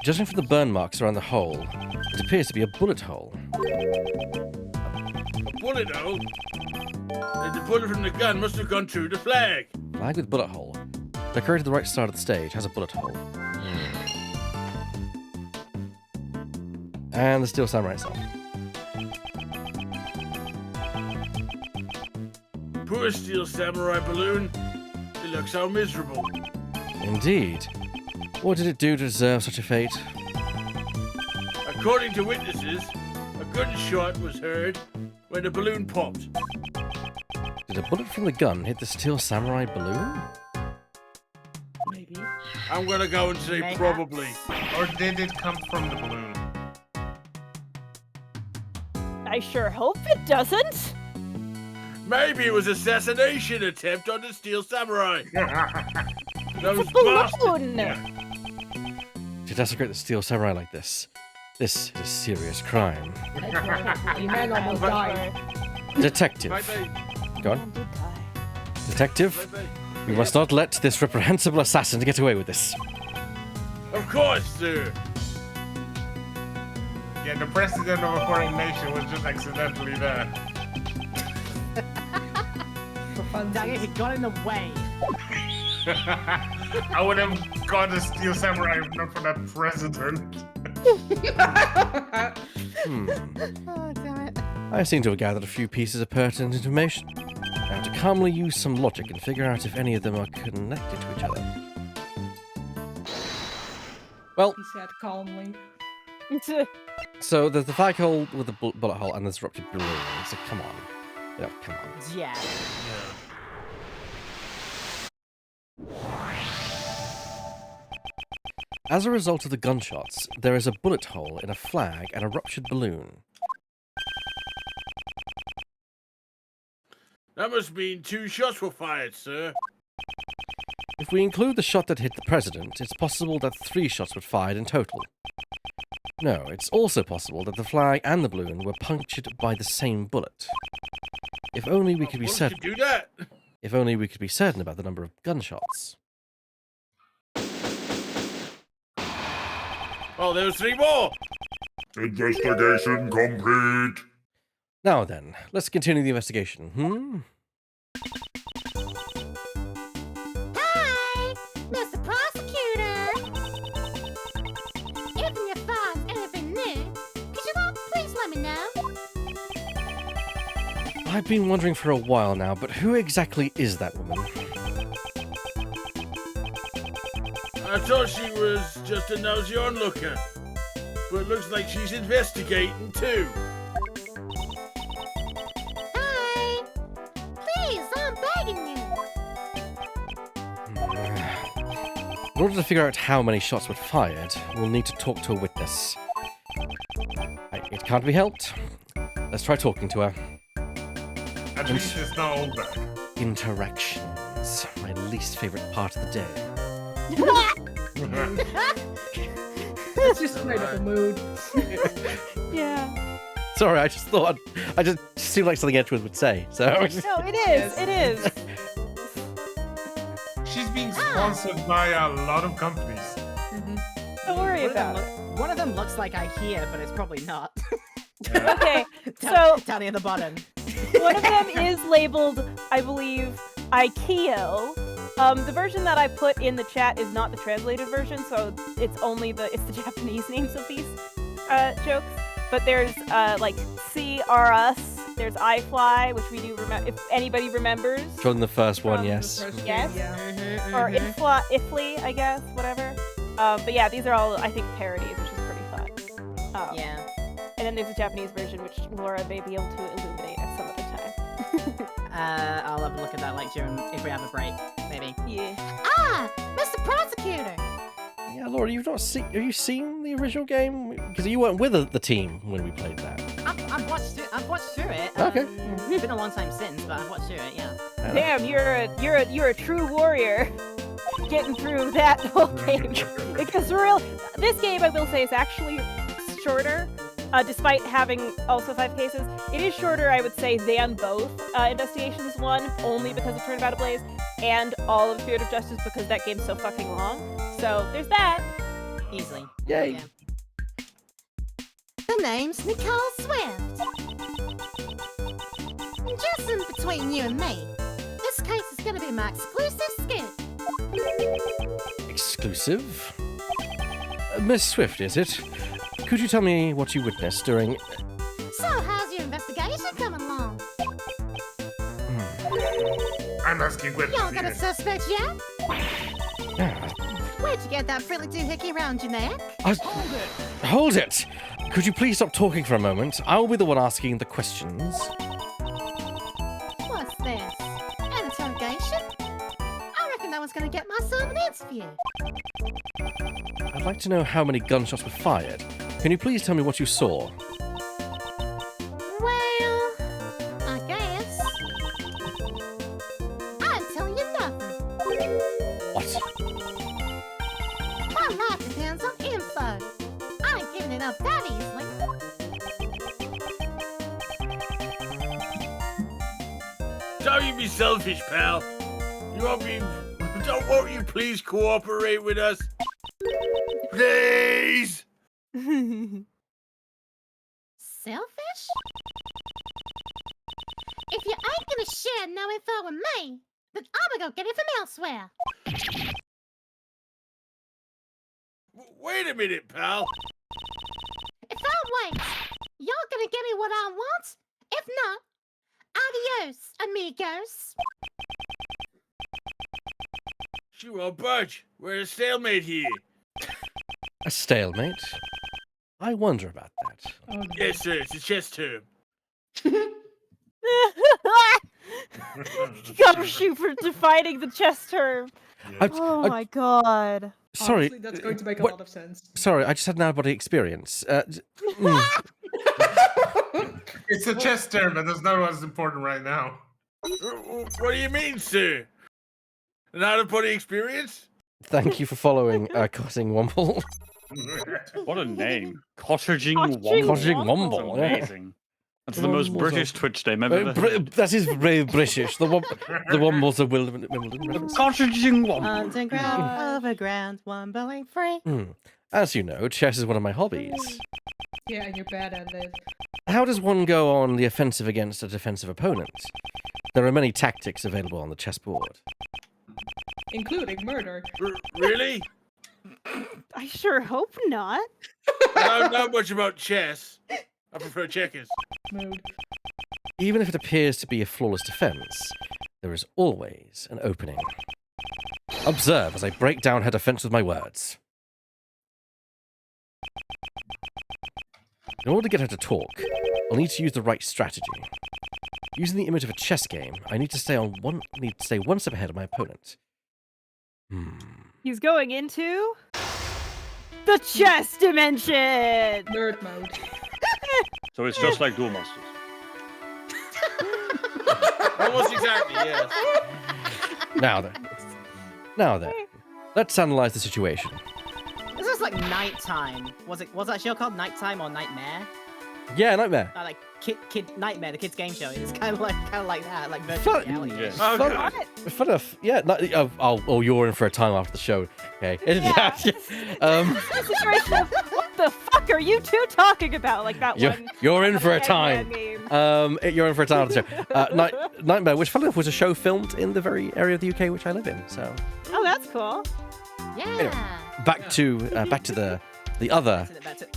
Judging from the burn marks around the hole, it appears to be a bullet hole. A bullet hole? And the bullet from the gun must have gone through the flag. Flag with bullet hole. Decorated the right side of the stage has a bullet hole. And the Steel Samurai song. Poor Steel Samurai balloon. It looks so miserable. Indeed. What did it do to deserve such a fate? According to witnesses, a gunshot was heard when the balloon popped. Did a bullet from the gun hit the Steel Samurai balloon? Maybe. I'm gonna go and say Mayhaps. probably. Or did it come from the balloon? I sure hope it doesn't. Maybe it was assassination attempt on the Steel Samurai. Those It's a bastards. balloon. To desecrate the Steel Samurai like this is a serious crime. The man almost died. Detective. Might they? Go on. Detective, we must not let this reprehensible assassin get away with this. Of course, sir. Yeah, the president of a foreign nation was just accidentally there. For fun. Dang it, he got in the way. I would have got a Steel Samurai if not for that president. Oh, damn it. I seem to have gathered a few pieces of pertinent information. Now to calmly use some logic and figure out if any of them are connected to each other. Well, He said calmly. so there's the flag hole with the bullet hole and there's ruptured balloon. So come on. Yeah, come on. Yeah. As a result of the gunshots, there is a bullet hole in a flag and a ruptured balloon. That must mean 2 shots were fired, sir. If we include the shot that hit the president, it's possible that 3 shots were fired in total. No, it's also possible that the flag and the balloon were punctured by the same bullet. If only we could be Bullets certain. could do that. If only we could be certain about the number of gunshots. Oh, there was 3 more. Investigation complete. Now then, let's continue the investigation. Hi, Mr. Prosecutor. If you find anything new, could you please let me know? I've been wondering for a while now, but who exactly is that woman? I thought she was just a nosy onlooker. But it looks like she's investigating too. Hi. Please, I'm begging you. In order to figure out how many shots were fired, we'll need to talk to a witness. It can't be helped. Let's try talking to her. At least it's not all back. Interactions. My least favorite part of the day. It's just straight up a mood. Yeah. Sorry, I just seemed like something Edgeworth would say. So No, it is. It is. She's being sponsored by a lot of companies. Don't worry about it. One of them looks like IKEA, but it's probably not. Okay, so Down near the bottom. one of them is labeled, I believe, Ikeo. The version that I put in the chat is not the translated version, so it's the Japanese names of these jokes. But there's like CRUS, there's iFly, which we do remember if anybody remembers. from the first one, From the yes. Yes. Yeah. Or Ifly, I guess, whatever. But yeah, these are all, I think, parodies, which is pretty fun. Yeah. And then there's a Japanese version, which Laura may be able to illuminate at some other time. I'll have a look at that like during if we have a break, maybe. Yeah. Ah, Mr. Prosecutor. Yeah, Laura, you've not seen. Have you seen the original game? Because you weren't with the team when we played that. I've watched through it. Okay. It's been a long time since, but I've watched through it. Yeah. Damn, you're a true warrior. Getting through that whole game. Because this game, I will say, is actually shorter. Despite having also 5 cases, it is shorter, I would say, than both Investigations 1, only because of Turnabout Ablaze, and all of Spirit of Justice because that game's so fucking long. So there's that. Easily. Yay. Yeah. The name's Nicole Swift. Just in between you and me, this case is going to be my exclusive scoop. Exclusive? Miss Swift, is it? Could you tell me what you witnessed during... So, how's your investigation coming along? I'm asking questions. Y'all got a suspect yet? Ah, Where'd you get that frilly doohickey around your neck? hold it! Could you please stop talking for a moment? I'll be the one asking the questions. What's this? An interrogation? I reckon that one's gonna get my son an interview. I'd like to know how many gunshots were fired. Can you please tell me what you saw? Well, I guess. I'm telling you nothing. What? My life depends on info. I ain't giving it up that easily. Don't you be selfish, pal. Won't you please cooperate with us? Please! Selfish? If you ain't gonna share no info with me, then I'm gonna go get it from elsewhere. Wait a minute, pal. If I wait, y'all gonna give me what I want? If not, adios, amigos. She won't budge. We're at a stalemate here. A stalemate? I wonder about that. Yes, sir. It's a chess term. Gotta shoot for defining the chess term. Oh my god. Sorry. Honestly, that's going to make a what- lot of sense. Sorry, I just had an out-of-body experience. It's a chess term, but that's not what's important right now. What do you mean, sir? An out-of-body experience? Thank you for following Cutting Womble. What a name. Cottaging Cottaging Womble. Cottaging Womble. Womble, That's yeah. amazing. That's the most Womble's British awesome. Twitch name I've ever heard. That is very British. The Wombles of Wimbledon reference. Cottaging Womble. Underground, overground, wombling free. As you know, chess is one of my hobbies. Yeah, and you're bad at it. How does one go on the offensive against a defensive opponent? There are many tactics available on the chessboard. Including murder. Really? I sure hope not. I don't know much about chess. I prefer checkers. Mood. Even if it appears to be a flawless defense, there is always an opening. Observe as I break down her defense with my words. In order to get her to talk, I'll need to use the right strategy. Using the image of a chess game, I need to stay one step ahead of my opponent. He's going into the chess dimension. Nerd mode. So it's just like Duel Monsters. Almost exactly, yes. Now then, let's analyze the situation. This is like nighttime. Was that show called Nighttime or Nightmare? Yeah, Nightmare. Like Kid Nightmare, the kids' game show. It's kind of like that, like virtual reality. Yeah. Fun enough. Yeah. You're in for a time after the show. Okay. Yeah. Situation of, what the fuck are you two talking about? Like that one. You're in for a Eggman time. meme. You're in for a time after the show. Nightmare, which funny enough was a show filmed in the very area of the UK which I live in. So. Oh, that's cool. Yeah. Anyway, back to the other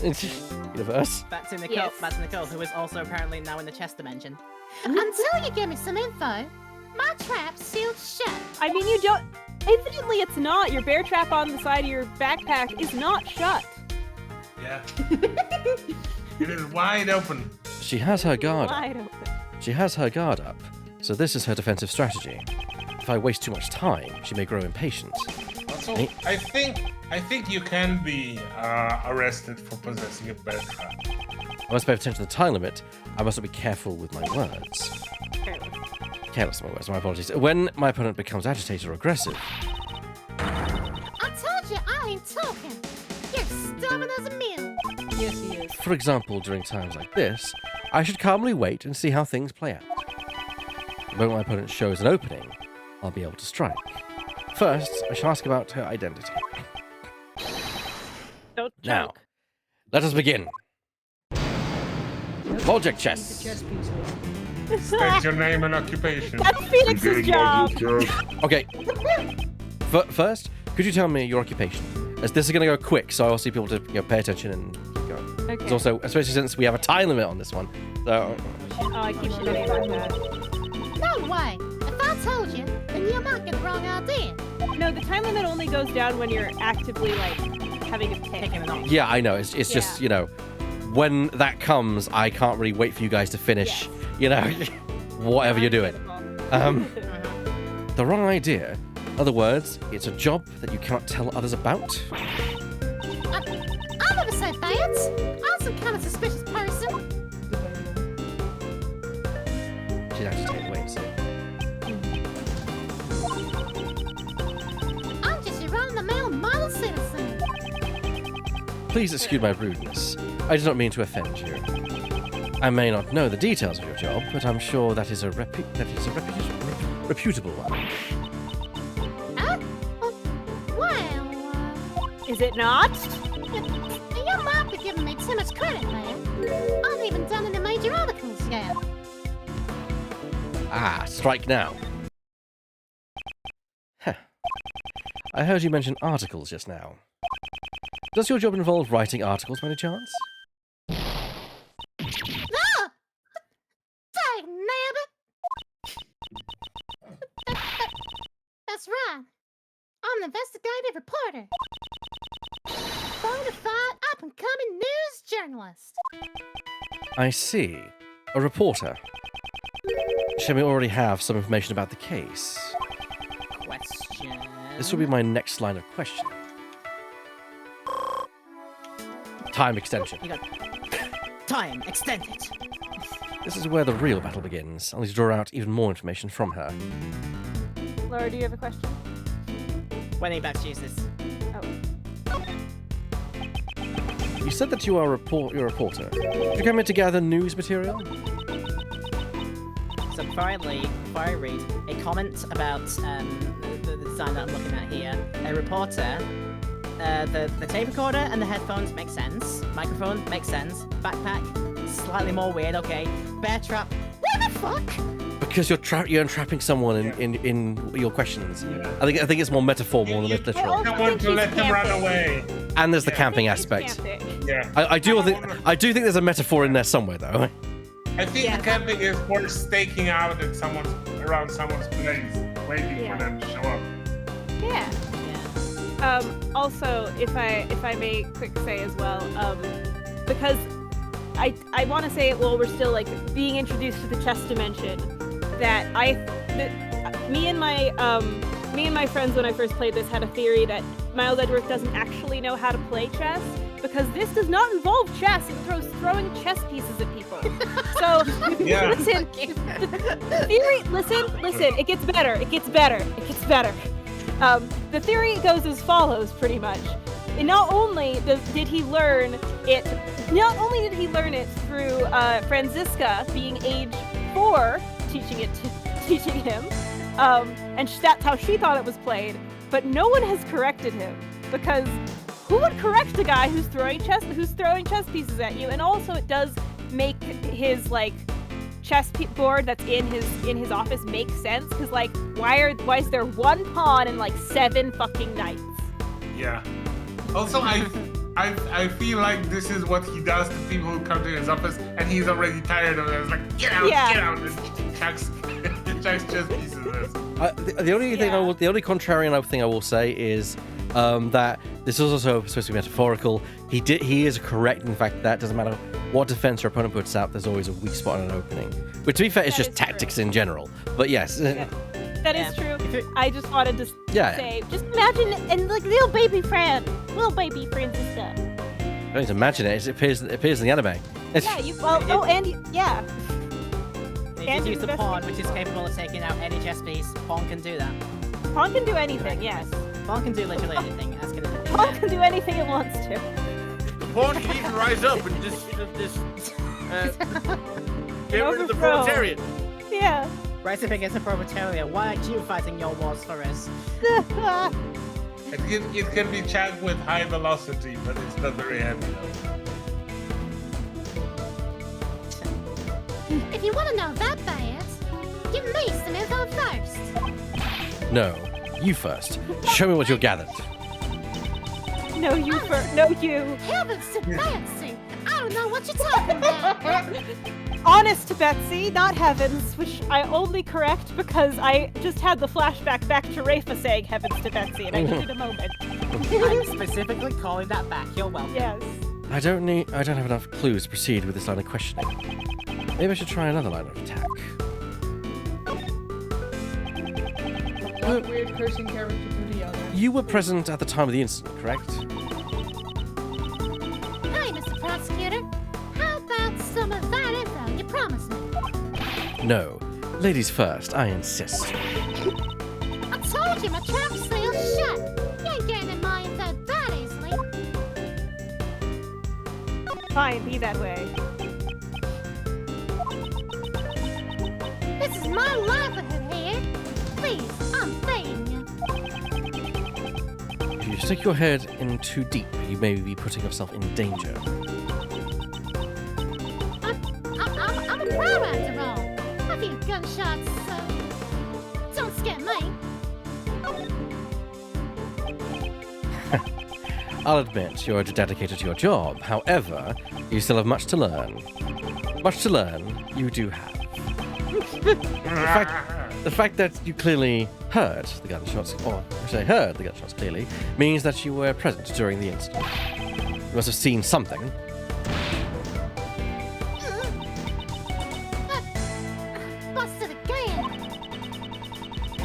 universe. Back to Nicole. Yes. Back to Nicole, who is also apparently now in the chess dimension. Until you give me some info, my trap's sealed shut. I mean, you don't. Evidently, it's not. Your bear trap on the side of your backpack is not shut. Yeah. It is wide open. She has her guard up. Wide open. She has her guard up, so this is her defensive strategy. If I waste too much time, she may grow impatient. Also, I think you can be arrested for possessing a bear trap. I must pay attention to the time limit. I must be careful with my words. Careless with my words, my apologies. When my opponent becomes agitated or aggressive, I told you I ain't talking. You're stubborn as a mule. Yes, he is. for example, during times like this, I should calmly wait and see how things play out. The moment my opponent shows an opening, I'll be able to strike. First, I shall ask about her identity. Don't Now, choke. let us begin. Project chess. State your name and occupation. That's Phoenix's job. Okay. First, could you tell me your occupation? As this is going to go quick, so I want people to pay attention and keep going. Okay. It's also, especially since we have a time limit on this one. So, Oh, I keep forgetting about that. No way. If I told you, then you might get the wrong idea. No, the time limit only goes down when you're actively, like, having to pick. yeah, I know. It's just, when that comes, I can't really wait for you guys to finish, whatever you're doing. The wrong idea. In other words, it's a job that you cannot tell others about. I never said that. I'm some kind of suspicious person. She's agitated. Wait a second. I'm just your run-of-the-mill model citizen. Please excuse my rudeness. I did not mean to offend you. I may not know the details of your job, but I'm sure that is a reputable one. Is it not? You might be giving me too much credit, man. I haven't even done any major articles yet. Ah, strike now. Huh. I heard you mention articles just now. Does your job involve writing articles by any chance? Ah! Dang nabbit! That's right. I'm an investigative reporter. Bona fide up-and-coming news journalist. I see. A reporter. Shall we already have some information about the case? Question. This will be my next line of questioning. Time extension. You got time extended. This is where the real battle begins. I'll need to draw out even more information from her. Laura, do you have a question? When are you about to use this? Oh. You said that you're a reporter. Did you come here to gather news material? So before I read a comment about the design that I'm looking at here. A reporter, the tape recorder and the headphones make sense. Microphone makes sense. Backpack, slightly more weird. Okay. Bear trap. What the fuck? Because you're entrapping someone in your questions. Yeah. I think it's more metaphor more than literal. You don't want to let them run away. And there's the camping aspect. Yeah. I do think there's a metaphor in there somewhere though. I think the camping is more staking out at around someone's place, waiting for them to show up. Yeah. Also, if I may quick say as well, because I want to say while we're still like being introduced to the chess dimension, that me and my friends when I first played this had a theory that Miles Edgeworth doesn't actually know how to play chess because this does not involve chess. It throws throwing chess pieces at people. So listen, the theory. Listen. It gets better. The theory goes as follows, pretty much. And not only did he learn it through Franziska being age 4 teaching him, and that's how she thought it was played. But no one has corrected him because who would correct a guy who's throwing chess pieces at you? And also, it does make his chess board that's in his office make sense because why is there one pawn and 7 fucking knights? Yeah. Also, I feel like this is what he does to people who come to his office, and he's already tired of it. It's like, get out, and chucks. chess pieces. The only thing the only contrarian thing I will say is that this is also supposed to be metaphorical. He is correct in the fact that doesn't matter what defense your opponent puts out, there's always a weak spot and an opening. Which, to be fair, it's just tactics in general. But yes. Yeah. That is true. I just wanted to say, just imagine and like little baby friends and stuff. I don't need to imagine it. It appears in the anime. Yeah, you yeah. They did use the pawn, which is capable of taking out any chess piece. Pawn can do that. Pawn can do anything, yes. Pawn can do literally anything. Pawn can do anything it wants to. The pawn can even rise up and just get rid of the proletariat. Yeah. Rise up against the proletariat. Why aren't you fighting your wars for us? It can be charged with high velocity, but it's not very heavy though. If you want to know that bad, give me some info first. No, you first. Show me what you gathered. No, you first. No, you. Heavens to Betsy! I don't know what you're talking about. Honest Betsy, not heavens, which I only correct because I just had the flashback back to Rafa saying heavens to Betsy, and I needed a moment. I'm specifically calling that back. You're welcome. Yes. I don't have enough clues to proceed with this line of questioning. Maybe I should try another line of attack. What weird cursing character to the other. You were present at the time of the incident, correct? Hey, Mr. Prosecutor. How about some of that info you promised me? No. Ladies first, I insist. I told you my trap's sealed shut. You ain't getting in my info that easily. Fine, be that way. This is my livelihood here. Please, I'm begging you. If you stick your head in too deep, you may be putting yourself in danger. I'm a pro after all. A few gunshots, so don't scare me. I'll admit you're dedicated to your job. However, you still have much to learn. Much to learn, you do have. The fact that you clearly heard the gunshots, or I say heard the gunshots clearly, means that you were present during the incident. You must have seen something. Busted again.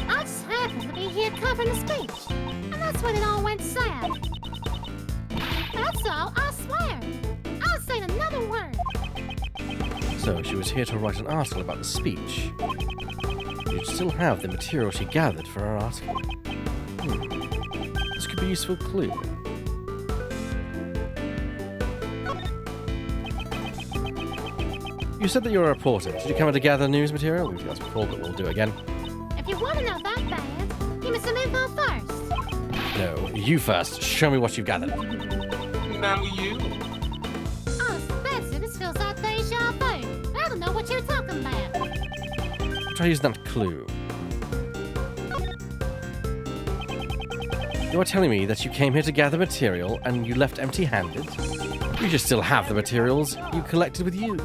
I just happened to be here covering a speech, and that's when it all went south. That's all, I swear. I'll say another word. So she was here to write an article about the speech. You still have the material she gathered for her article. This could be a useful clue. You said that you're a reporter. Did you come to gather news material? We've done this before, but we'll do it again. If you want to know that bad, give me some info first. No, you first. Show me what you've gathered. Now you. Honest Betsy, this feels like deja vu. I don't know what you're talking about. Try using that clue. You're telling me that you came here to gather material and you left empty-handed? You just still have the materials you collected with you.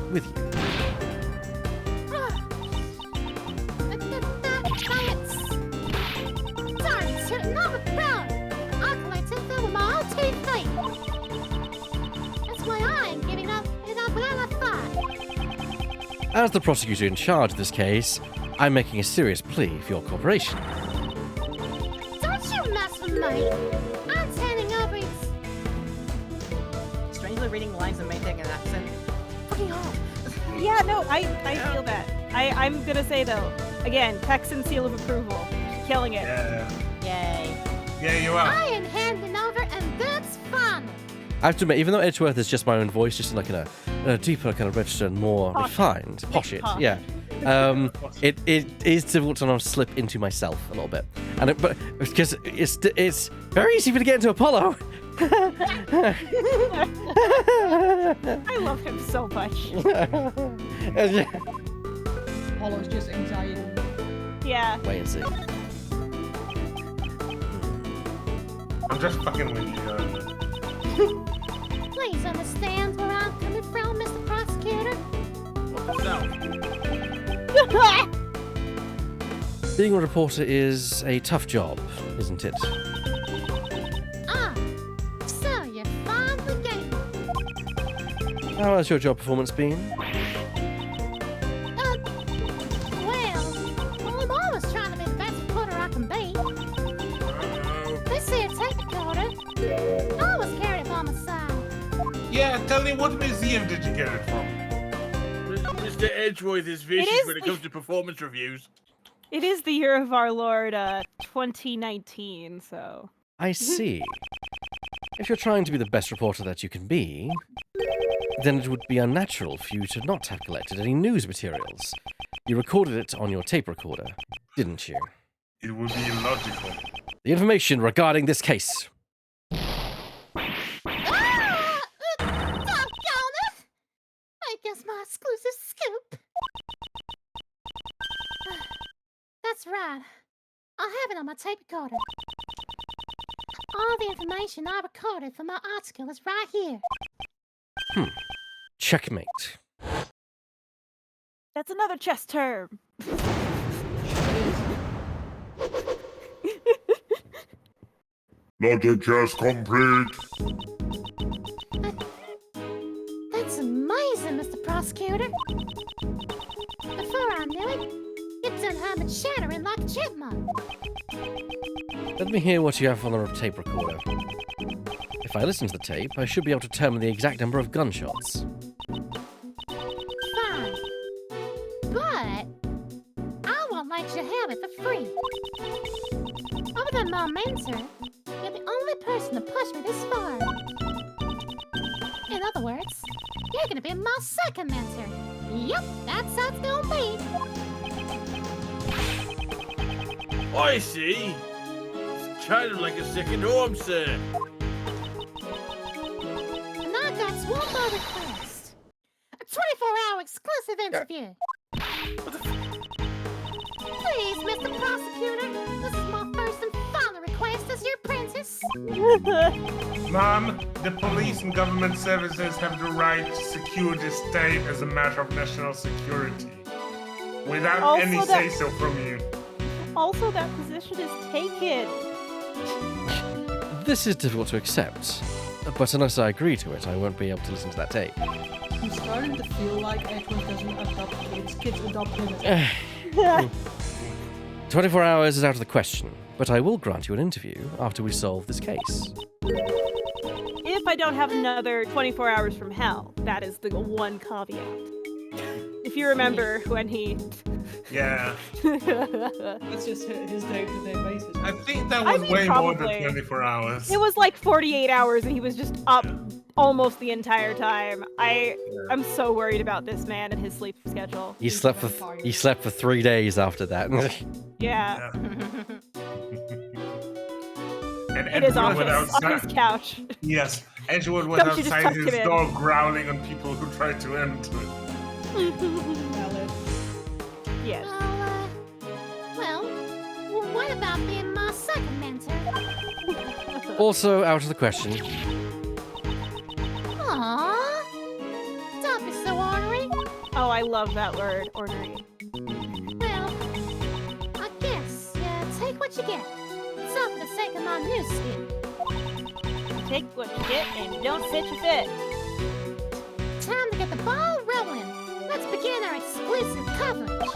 As the prosecutor in charge of this case, I'm making a serious plea for your cooperation. Don't you mess with me! I'm turning over its... Strangely reading lines and maintaining an accent. Fucking hard. Yeah, no, I feel that. I'm gonna say though, again, Texan seal of approval. Killing it. Yeah. Yay. Yeah, you are. I am handing over, and that's fun! I have to admit, even though Edgeworth is just my own voice, just in like in a deeper kind of register and more refined, posh it, yeah. It is difficult to slip into myself a little bit, and but because it's very easy for me to get into Apollo. I love him so much. Apollo's just anxiety. Yeah. Wait and see. I'm just fucking with you. Please understand where I'm coming from, Mr. Prosecutor. No. Being a reporter is a tough job, isn't it? Ah, so you finally gave me. How has your job performance been? Well, I'm always trying to be the best reporter I can be. This here tape recorder, I always carry it by my side. Yeah, tell me, what museum did you get it from? Mr. Edgeworth is vicious is when it comes to performance reviews. It is the year of our Lord 2019, so. I see. If you're trying to be the best reporter that you can be, then it would be unnatural for you to not have collected any news materials. You recorded it on your tape recorder, didn't you? It would be illogical. The information regarding this case. Doggone it! I guess my exclusive scoop. That's right. I have it on my tape recorder. All the information I recorded for my article is right here. Checkmate. That's another chess term. Logic chess complete. That's amazing, Mr. Prosecutor. Before I knew it, it done had me shattering like a chipmunk. Let me hear what you have on the tape recorder. If I listen to the tape, I should be able to determine the exact number of gunshots. Fine. But I won't let you have it for free. Other than my mentor, you're the only person to push me this far. In other words, you're gonna be my second mentor. Yep, that's how it's gonna be. I see. It's kind of like a second home, sir. And I got one more request. A 24-hour exclusive interview. Please, Mr. Prosecutor, this is my first and final request as your apprentice. Mom, the police and government services have the right to secure this tape as a matter of national security. Without Also any that- say-so from you. Also, that position is taken. This is difficult to accept, but unless I agree to it, I won't be able to listen to that tape. I'm starting to feel like Edgeworth doesn't adopt kids. Kids adopt him. 24 hours is out of the question, but I will grant you an interview after we solve this case. If I don't have another 24 hours from hell, that is the one caveat. If you remember when he... Yeah. That's just his day-to-day basis. I think that was mean, way more than probably. 24 hours. It was like 48 hours and he was just up almost the entire time. I'm so worried about this man and his sleep schedule. He slept for 3 days after that. Yeah. And In his Edgewood office, on his couch. Yes, Edgewood was Don't you just outside tuck his him in? door growling on people who tried to enter. Yes. Well, what about being my second mentor? Also out of the question. Aww. Don't be so ornery. Oh, I love that word, ornery. Well, I guess, take what you get. It's all for the sake of my news scoop. Take what you get and don't sit your fit. Time to get the ball rolling. Let's begin our exclusive coverage.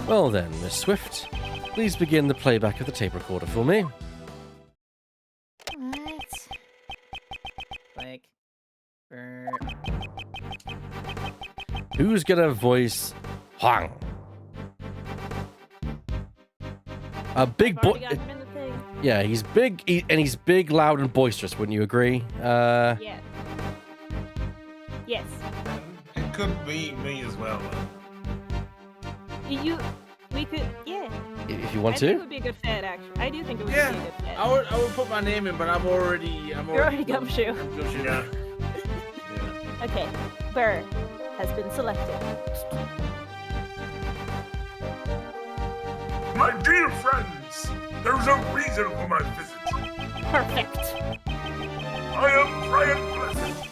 Well then, Miss Swift, please begin the playback of the tape recorder for me. Right. Like, Who's gonna voice Huang? A big boy. Already got him in the thing. Yeah, he's big, and he's big, loud, and boisterous. Wouldn't you agree? Yeah. Yes. It could be me as well. We could, yeah. If you want I think it to. would be a good fit, actually. I do think it would Yeah, be a good fit. I would put my name in, but I'm already. You're already Gumshoe. I'm Gumshoe. Yeah. Okay, Burr has been selected. My dear friends, there's a reason for my visit. Perfect. I am Brian Blessed.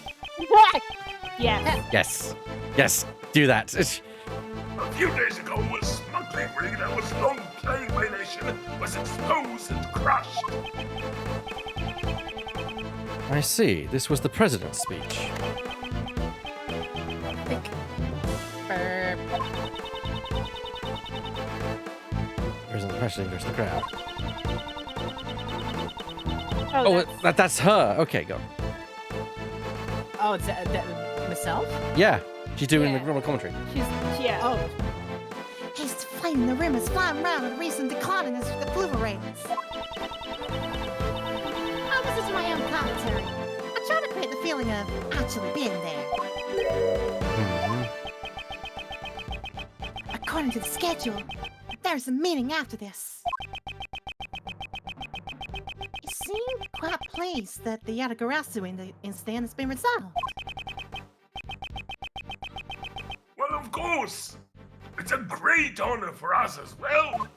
Yes. Yes. Yes. Do that. A few days ago was Smug gambling ring that was long playing my nation was exposed and crushed. I see. This was the president's speech. President Presley addressed the crowd. Oh, that's her. Okay, go. Oh, it's myself? Yeah, she's doing the normal commentary. Yeah. Oh. He's deflating the rumors flying around with recent declining of the approval ratings. Oh, this is my own commentary. I try to create the feeling of actually being there. According to the schedule, there's a meeting after this. He seemed quite pleased that the Yatagarasu incident has been resolved. Well, of course. It's a great honor for us as well.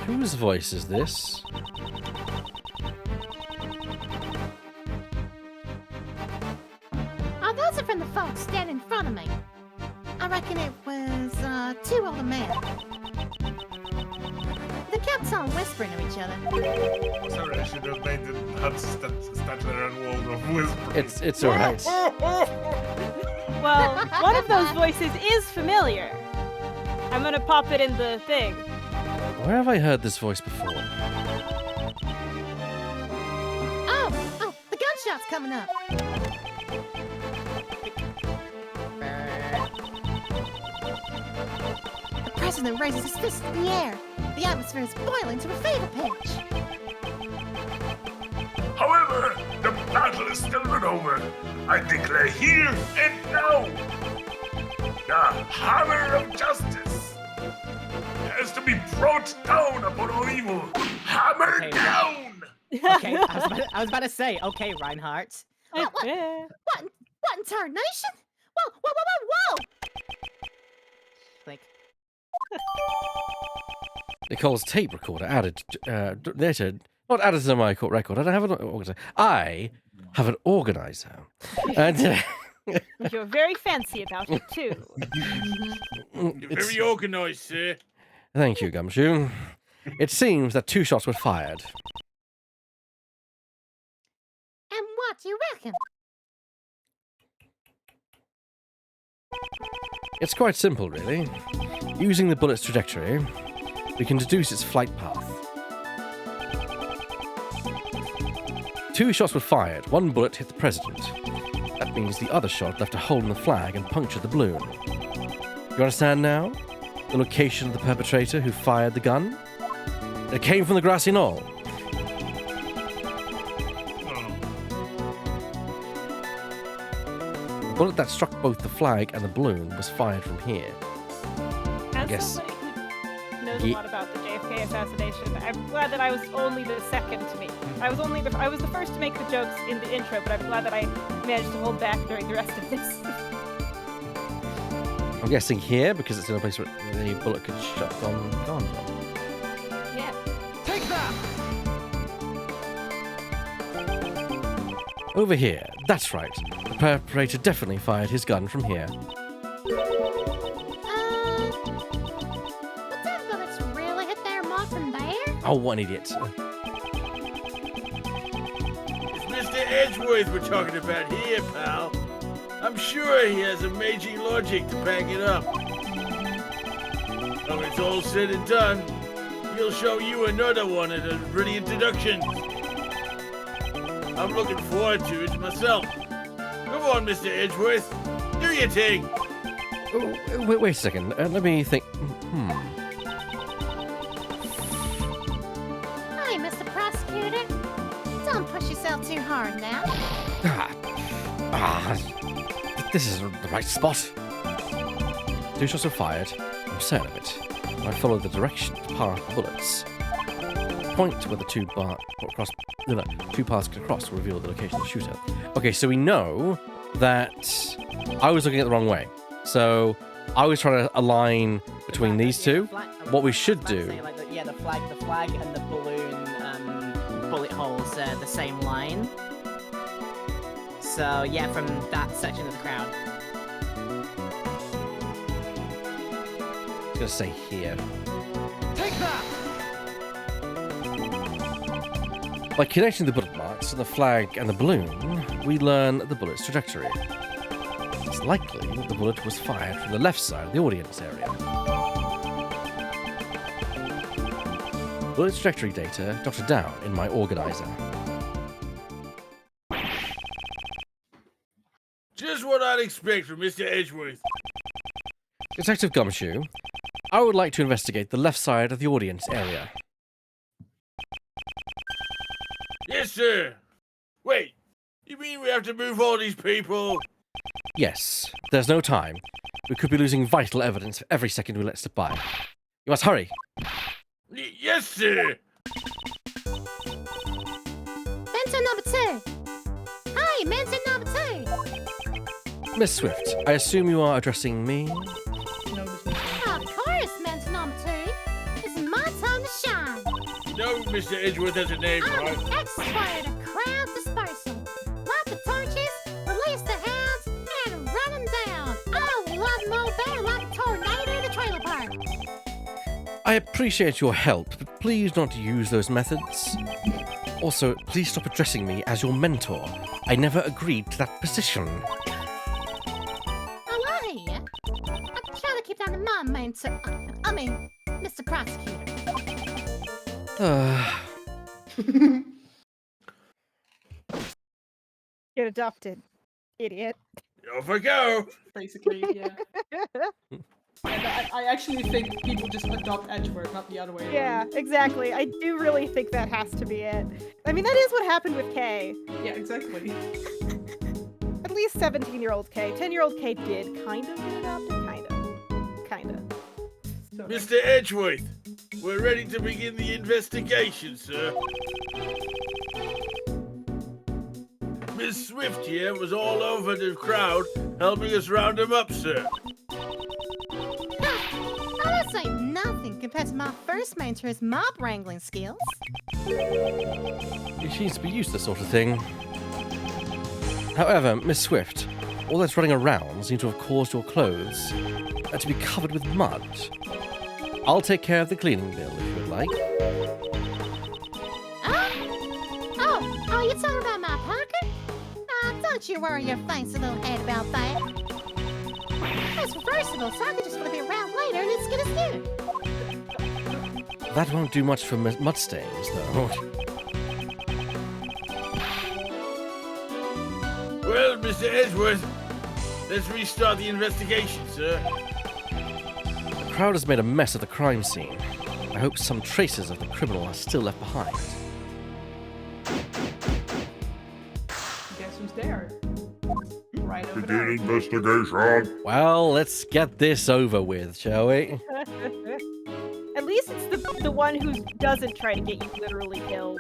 Whose voice is this? Oh, those are from the folks standing in front of me. I reckon it was two older men. They kept on whispering to each other. Sorry, I should have made the hut statue and wall of whispering. It's alright. Well, one of those voices is familiar. I'm gonna pop it in the thing. Where have I heard this voice before? Oh, the gunshot's coming up. The president raises his fist in the air. The atmosphere is boiling to a fever pitch. However, the battle is still not over. I declare here and now, the hammer of justice has to be brought down upon all evil. Hammer down! Okay, I was about to say, okay, Reinhardt. What in tarnation? Whoa! Like, Nicole's tape recorder added later. Not added to my court record. I have an organizer. I have an organizer. And You're very fancy about it, too. You're very organized, sir. Thank you, Gumshoe. It seems that 2 shots were fired. And what do you reckon? It's quite simple, really. Using the bullet's trajectory, we can deduce its flight path. 2 shots were fired. 1 bullet hit the president. That means the other shot left a hole in the flag and punctured the balloon. You understand now? The location of the perpetrator who fired the gun? It came from the grassy knoll. The bullet that struck both the flag and the balloon was fired from here. As Yes. somebody who knows a lot about the JFK assassination, I'm glad that I was only the second to make. I was the first to make the jokes in the intro, but I'm glad that I managed to hold back during the rest of this. I'm guessing here because it's the only place where the bullet could gone from. Yeah. Take that! Over here. That's right. The perpetrator definitely fired his gun from here. But them bullets really hit their mark from there? Oh, what an idiot. It's Mr. Edgeworth we're talking about here, pal. I'm sure he has amazing logic to back it up. When it's all said and done, he'll show you another one at a brilliant introduction. I'm looking forward to it myself. Come on, Mr. Edgeworth. Do your thing. Oh, wait a second. Let me think. Hey, Mr. Prosecutor. Don't push yourself too hard now. This is the right spot. 2 shots were fired. I'm certain of it. I followed the direction path of the bullets. Point to where the 2 paths could cross will reveal the location of the shooter. Okay, so we know that I was looking at the wrong way. So I was trying to align between these two. What we should do. the flag and the balloon bullet holes are the same line. So yeah, from that section of the crowd. gonna say here. Take that! By connecting the bullet marks to the flag and the balloon, we learn the bullet's trajectory. It's likely that the bullet was fired from the left side of the audience area. Bullet trajectory data jotted down in my organizer. Just what I'd expect from Mr. Edgeworth. Detective Gumshoe, I would like to investigate the left side of the audience area. Yes, sir. Wait, you mean we have to move all these people? Yes, there's no time. We could be losing vital evidence every second we let slip by. You must hurry. Yes, sir. Mentor number 2. Hi, mentor number 2. Miss Swift, I assume you are addressing me? No, this is Of course, mentor number 2. It's my time to shine. You know Mr. Edgeworth has a name, I'm right? an expert at crowd dispersal. Light the torches, release the hounds, and run them down. I'll love them all better like a tornado in a trailer park. I appreciate your help, but please not use those methods. Also, please stop addressing me as your mentor. I never agreed to that position. Oh, I hear. I'm trying to keep that in mind, mentor. I mean, Mr. Prosecutor. Get adopted, idiot. Off I go. basically, yeah. And I actually think people just adopt Edgeworth, not the other way around. Yeah, exactly. I do really think that has to be it. I mean, that is what happened with Kay. Yeah, exactly. At least 17-year-old Kay. 10-year-old Kay did kind of get adopted. Kind of. So, Mr. Edgeworth, we're ready to begin the investigation, sir. Miss Swift here was all over the crowd, helping us round them up, sir. Oh, that's ain't nothing compared to my first mentor's mob wrangling skills. He seems to be used to this sort of thing. However, Miss Swift, all that's running around seems to have caused your clothes to be covered with mud. I'll take care of the cleaning bill if you would like. Oh, you talking about my pocket? Don't you worry your fancy little head about that. It's reversible, so I can just flip it around later and it's gonna do. That won't do much for mud stains, though. Well, Mr. Edgeworth, let's restart the investigation, sir. The crowd has made a mess of the crime scene. I hope some traces of the criminal are still left behind. guess who's there? Right over Begin there. investigation. Well, let's get this over with, shall we? At least it's the one who doesn't try to get you literally killed.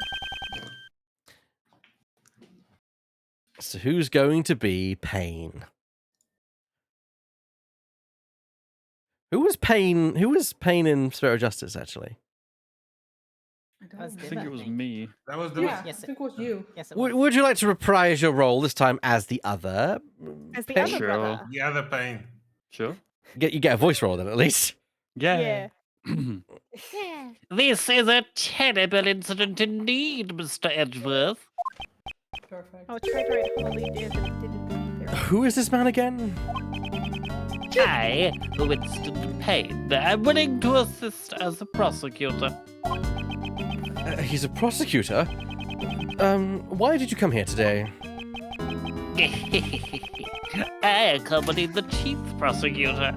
So who's going to be Pain? Who was Pain in Spirit of Justice, actually? I don't Was know. I think it was me. That was the Yeah, Yes, I think it was you. Yes, it was. Would you like to reprise your role this time as the other? As the Pain? other Sure. brother. the other pain. Sure. You get a voice role then, at least. Yeah. Yeah. This is a terrible incident indeed, Mr. Edgeworth. Perfect. Oh, Treasure Holy didn't. Who is this man again? I, Winston Payne, am willing to assist as a prosecutor. He's a prosecutor? Why did you come here today? I accompanied the chief prosecutor.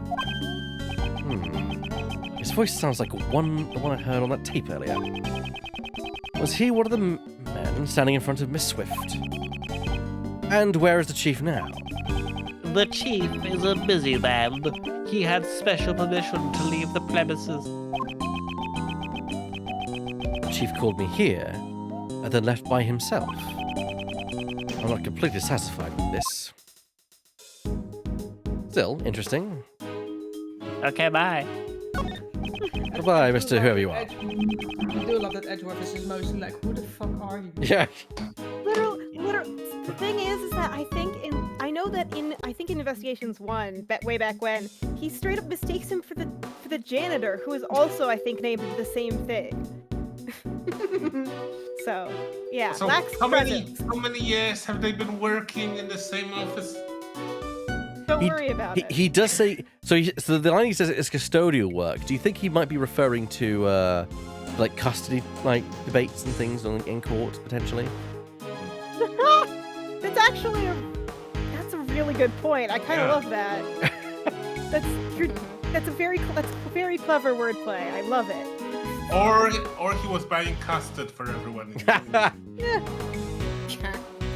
His voice sounds like the one I heard on that tape earlier. Was he one of the men standing in front of Miss Swift? And where is the chief now? The chief is a busy man. He had special permission to leave the premises. The chief called me here, and then left by himself. I'm not completely satisfied with this. Still, interesting. Okay, bye. Goodbye, Mr. Whoever you are. I do love that Edgeworth is just mostly like, who the fuck are you? Yeah. Literal, The thing is that I think in Investigations 1, way back when, he straight up mistakes him for the janitor, who is also, I think, named the same thing. So, yeah, So lacks how presence. many years have they been working in the same office? Don't worry about it. He does say so. So the line he says is custodial work. Do you think he might be referring to like custody, like debates and things in court potentially? That's actually that's a really good point. I kind of love that. That's very clever wordplay. I love it. Or he was buying custard for everyone. Yeah.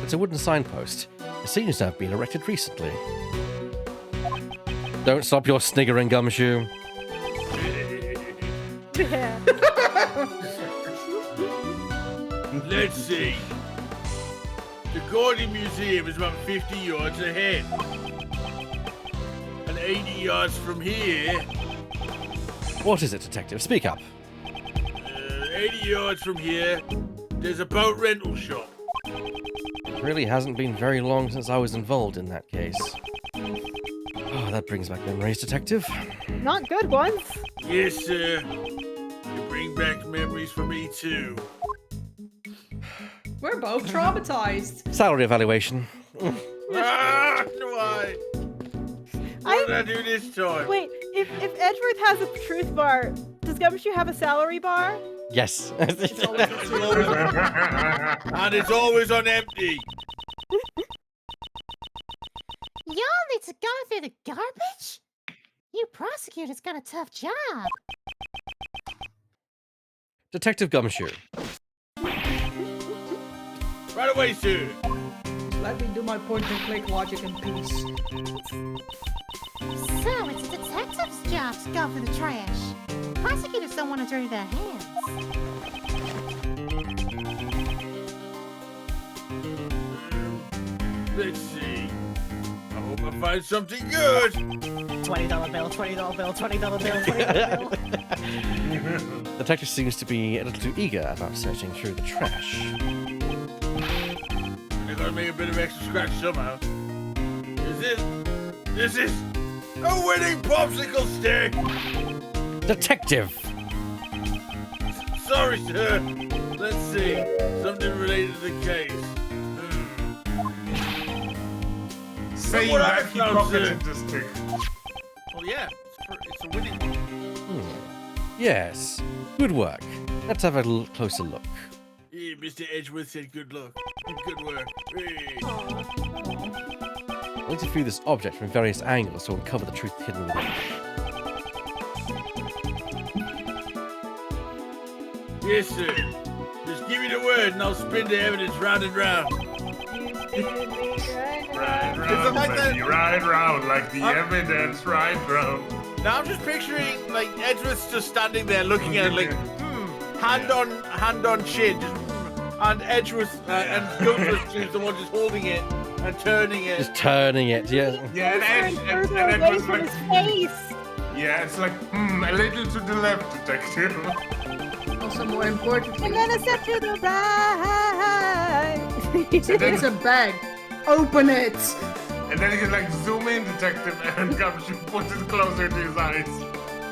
It's a wooden signpost. It seems to have been erected recently. Don't stop your sniggering, Gumshoe. Yeah. Let's see. The Gordon Museum is about 50 yards ahead. And 80 yards from here, What is it, Detective? Speak up. 80 yards from here, there's a boat rental shop. It really hasn't been very long since I was involved in that case. Oh, that brings back memories, Detective. Not good ones. Yes, sir. You bring back memories for me, too. We're both traumatized. Salary evaluation. Ah, why? What did I do this time? Wait, if Edgeworth has a truth bar, does Gumshoe have a salary bar? Yes. And it's always on empty. Y'all need to go through the garbage? You prosecutors got a tough job. Detective Gumshoe. Right away, sir. Let me do my point-and-click logic in peace. So it's a detective's job to go through the trash. Prosecutors don't want to dirty their hands. Let's see. I hope I find something good. $20 bill, $20 bill, $20 bill, $20 bill. The detective seems to be a little too eager about searching through the trash. I gotta make a bit of extra scratch somehow. This is a winning popsicle stick! Detective! Sorry, sir. Let's see. Something related to the case. Saying What that I he found, pocketed the stick. Well, yeah. It's a winning one. Yes. Good work. Let's have a little closer look. Yeah, Mr. Edgeworth said good luck. Good work. Hey. Let's view this object from various angles to uncover the truth hidden within it. Yes, sir. Just give me the word and I'll spin the evidence round and round. Right Is it round, like that? baby, right round, like the evidence, right round. Now I'm just picturing like Edgeworth's just standing there looking at it like, hand on chin, just, and Edgeworth and Gumshoe is the one just holding it and turning it. Just turning it, yeah. Yeah, and Further Ed away was from like, his face. yeah, it's like, a little to the left, detective. Also, more importantly, I'm gonna step to the right. it's a bag. Open it. And then he can like zoom in, detective, and Gumshoe puts it closer to his eyes.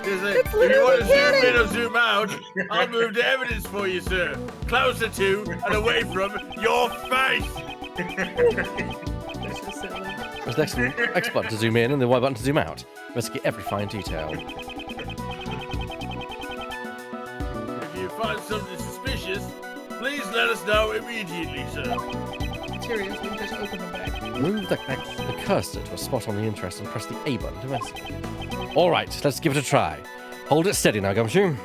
If you want to zoom in or zoom out, I'll move the evidence for you, sir. Closer to and away from your face. This is silly. There's the X button to zoom in and the Y button to zoom out. Investigate every fine detail. If you find something suspicious, please let us know immediately, sir. Seriously, just open the bag. Move the cursor to a spot on the interest and press the A button to investigate. All right, let's give it a try. Hold it steady now, Gumshoe.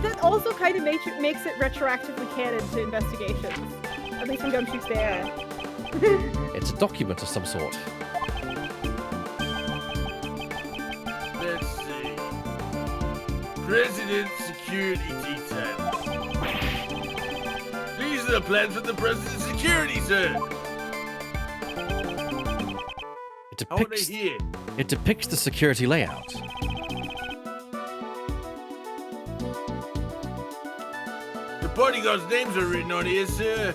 That also kind of makes it retroactively canon to investigations. At least when Gumshoe's there. It's a document of some sort. Let's see. President Security Detail. These are the plans for the President's security, sir. It depicts the security layout. The bodyguards' names are written on here, sir.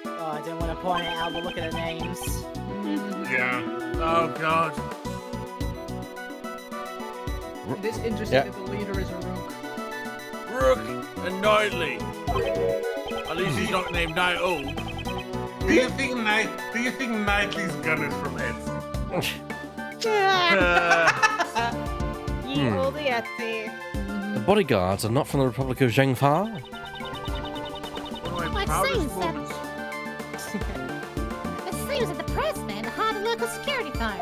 Oh, I didn't want to point it out, but look at the names. Yeah. Oh, God. It is interesting that the leader is a rook. Rook and Knightley. At least he's not named Knight-O. Do you think Knightley's gun is from Etsy? Ye olde Etsy. The bodyguards are not from the Republic of Zhengfa. It seems that the president hired a local security firm.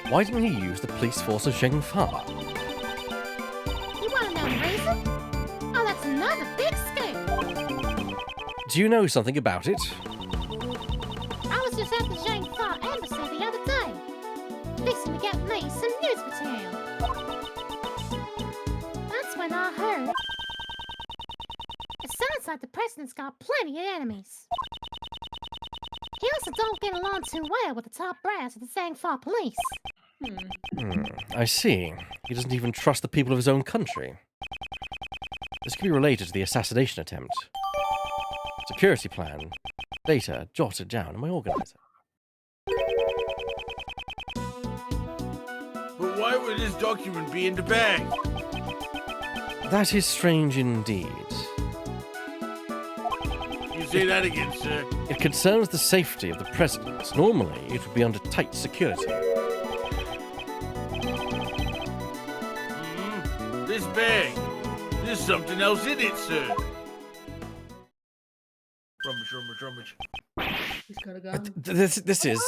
Why didn't he use the police force of Zhengfa? You want to know the reason? Oh, that's another big scoop. Do you know something about it? I was just at the Zhangfa embassy the other day, fixing to get me some news material. That's when I heard. It sounds like the president's got plenty of enemies. He also don't get along too well with the top brass of the Zhangfa police. I see. He doesn't even trust the people of his own country. This could be related to the assassination attempt. Security plan. Data jotted down in my organizer. But why would this document be in the bag? That is strange indeed. You say that again, sir. It concerns the safety of the president. Normally, it would be under tight security. This bag. There's something else in it, sir. Rummage. He's got a gun. This is...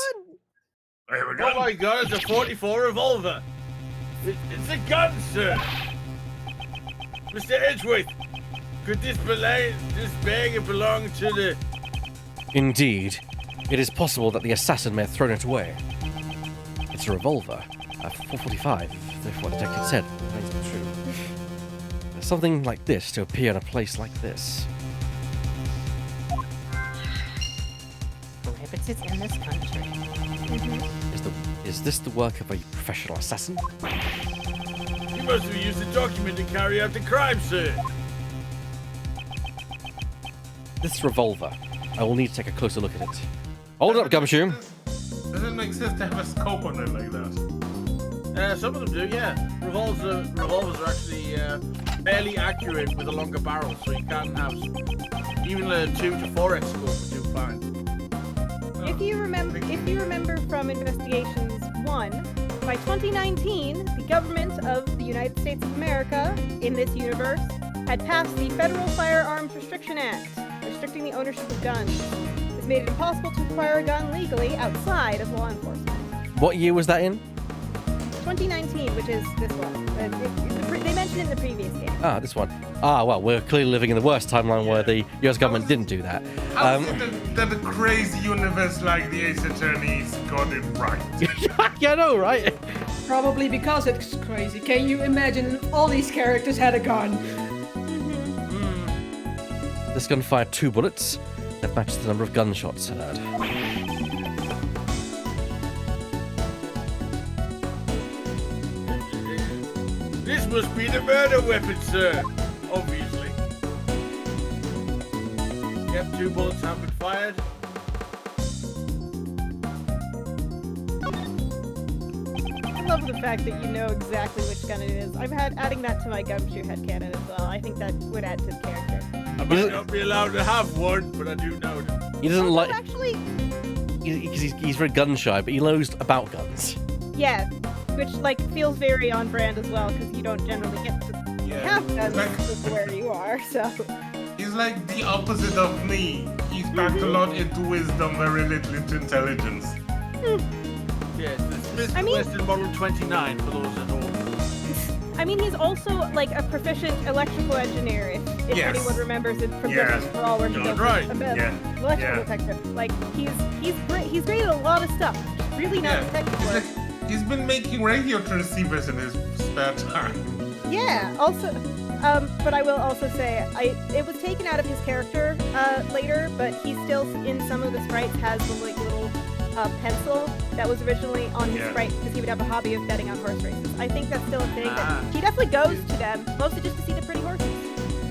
I have a Oh gun. my God, it's a 44 revolver. It's a gun, sir. Mr. Edgeworth, could this bag belong to the... Indeed. It is possible that the assassin may have thrown it away. It's a revolver. A 445, if what the detective said remains true. There's something like this to appear in a place like this. Prohibited in this country. Is this the work of a professional assassin? You must have used the document to carry out the crime, sir. This revolver. I will need to take a closer look at it. Hold up, Gumshoe. Does it make sense to have a scope on it like that? Some of them do, yeah. Revolvers are actually fairly accurate with a longer barrel, so you can have even a 2 to 4x scope will do fine. If you remember from Investigations 1, by 2019, the government of the United States of America, in this universe, had passed the Federal Firearms Restriction Act, restricting the ownership of guns. This made it impossible to acquire a gun legally outside of law enforcement. What year was that in? 2019, which is this one. They mentioned it in the previous game. Ah, this one. Ah, well, we're clearly living in the worst timeline where the US government didn't do that. How is it that a crazy universe like the Ace Attorneys got it right? Yeah, I know, right? Probably because it's crazy. Can you imagine if all these characters had a gun? This gun fired 2 bullets. That matches the number of gunshots heard. This must be the murder weapon, sir. Obviously. Yep, 2 bullets have been fired. I love the fact that you know exactly which gun it is. I'm adding that to my Gumshoe headcanon as well. I think that would add to the character. I might not be allowed to have one, but I do know them. He doesn't like... Actually, Because he's very gun shy, but he knows about guns. yeah, which like feels very on brand as well because you don't generally get to have guns where you are. So He's like the opposite of me. He's packed a lot into wisdom, very little into intelligence. Yes, this is Western Model 29 for those at home. I mean, he's also like a proficient electrical engineer. If Yes. anyone remembers his Yeah. proficiency for all work You're right. electrical Yeah. detector. Like he's great. He's great at a lot of stuff. Really not technical work. He's been making radio transceivers in his spare time. Yeah. Also, but I will also say, it was taken out of his character later, but he still in some of the sprites has the like little pencil that was originally on his sprite because he would have a hobby of betting on horse races. I think that's still a thing. He definitely goes to them, mostly just to see the pretty horses.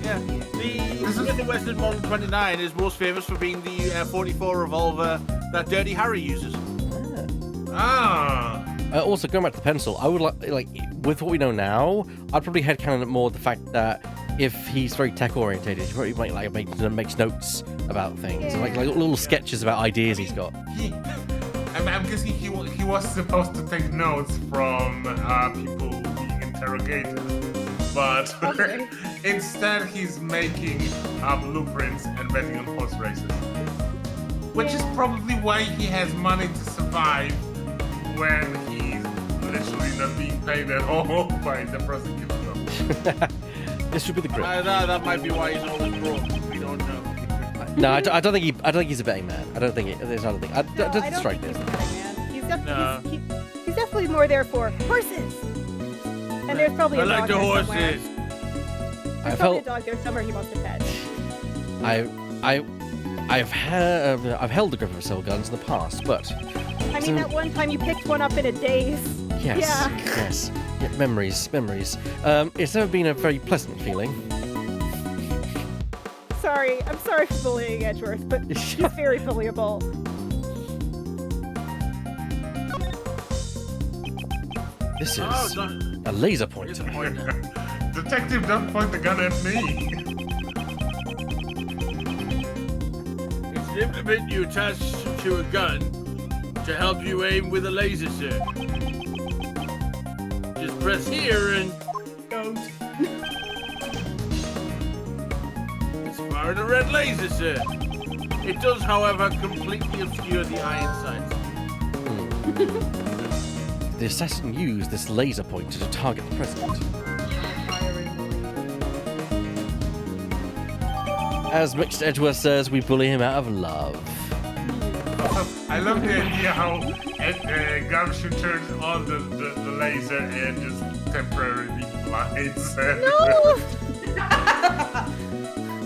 Yeah. The Smith & Wesson Model 29 is most famous for being the 44 revolver that Dirty Harry uses. Ah. Also, going back to the pencil, I would like with what we know now, I'd probably headcanon it more the fact that if he's very tech orientated, he probably might like makes notes about things, and like little sketches about ideas he's got. I'm guessing he was supposed to take notes from people being interrogated, but instead he's making blueprints and betting on horse races, which is probably why he has money to survive when he's literally not being paid at all by the prosecutor. This should be the grip. That might be why he's always broke. We don't know. No, I don't think he's a betting man. I don't think there's another thing. That doesn't strike me. He's definitely more there for horses. And there's probably a I like dog the there horses. somewhere. There's probably a dog there somewhere he wants to pet. I've held the grip of silver guns in the past, but I mean, that one time you picked one up in a daze. yes, yeah, memories. It's never been a very pleasant feeling. I'm sorry for bullying Edgeworth, but he's very bullyable. This is a laser pointer. Detective, don't point the gun at me. It's an implement you attach to a gun to help you aim with a laser, sir. Just press here and... Don't. It's firing a red laser, sir. It does, however, completely obscure the eye inside. The assassin used this laser pointer to target the president. As Mixed Edgeworth says, we bully him out of love. I love the idea how Gumshoe turns on the laser and just temporarily lights. No!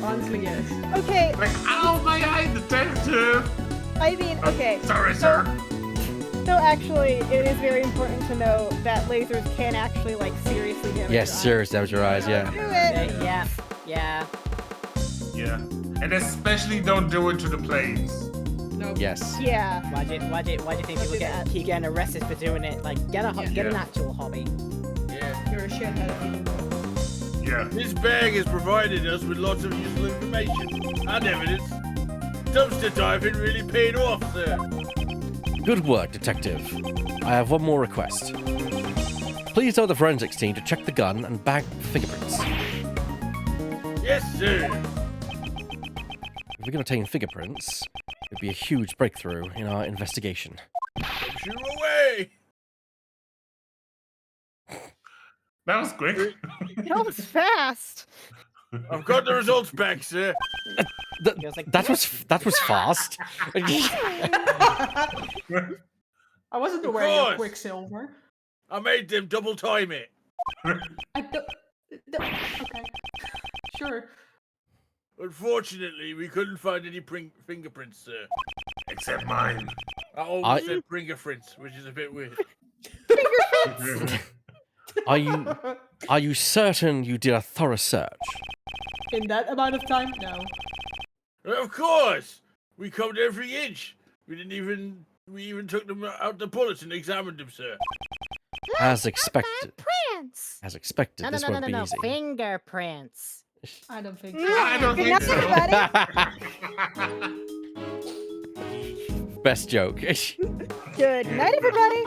Honestly, yes. Okay. Like, ow, my eye, detective! I mean, okay. Sorry, sir. So actually, it is very important to know that lasers can actually, like, seriously damage your eyes. Serious damage your eyes, yeah. Do it! Yeah. Yeah. And especially don't do it to the planes. Nope. Yes. Yeah. Why do you think people keep getting arrested for doing it? Like, get an actual hobby. Yeah. You're a shithead. Yeah. This bag has provided us with lots of useful information and evidence. Dumpster diving really paid off, sir. Good work, Detective. I have one more request. Please tell the forensics team to check the gun and bag fingerprints. Yes, sir. If we can obtain fingerprints, it'd be a huge breakthrough in our investigation. Shoot away. That was quick. That was fast. I've got the results back, sir. That was fast. I wasn't aware of Quicksilver. I made them double time it. Okay. Sure. Unfortunately, we couldn't find any fingerprints, sir. Except mine. I almost said fingerprints, which is a bit weird. Are you certain you did a thorough search? In that amount of time? No. Of course! We covered every inch. We even took them out the bullets and examined them, sir. As expected. Prints. As expected, this won't be easy. Fingerprints. I don't think so. I don't Good think night, so. Best joke. Good night, everybody.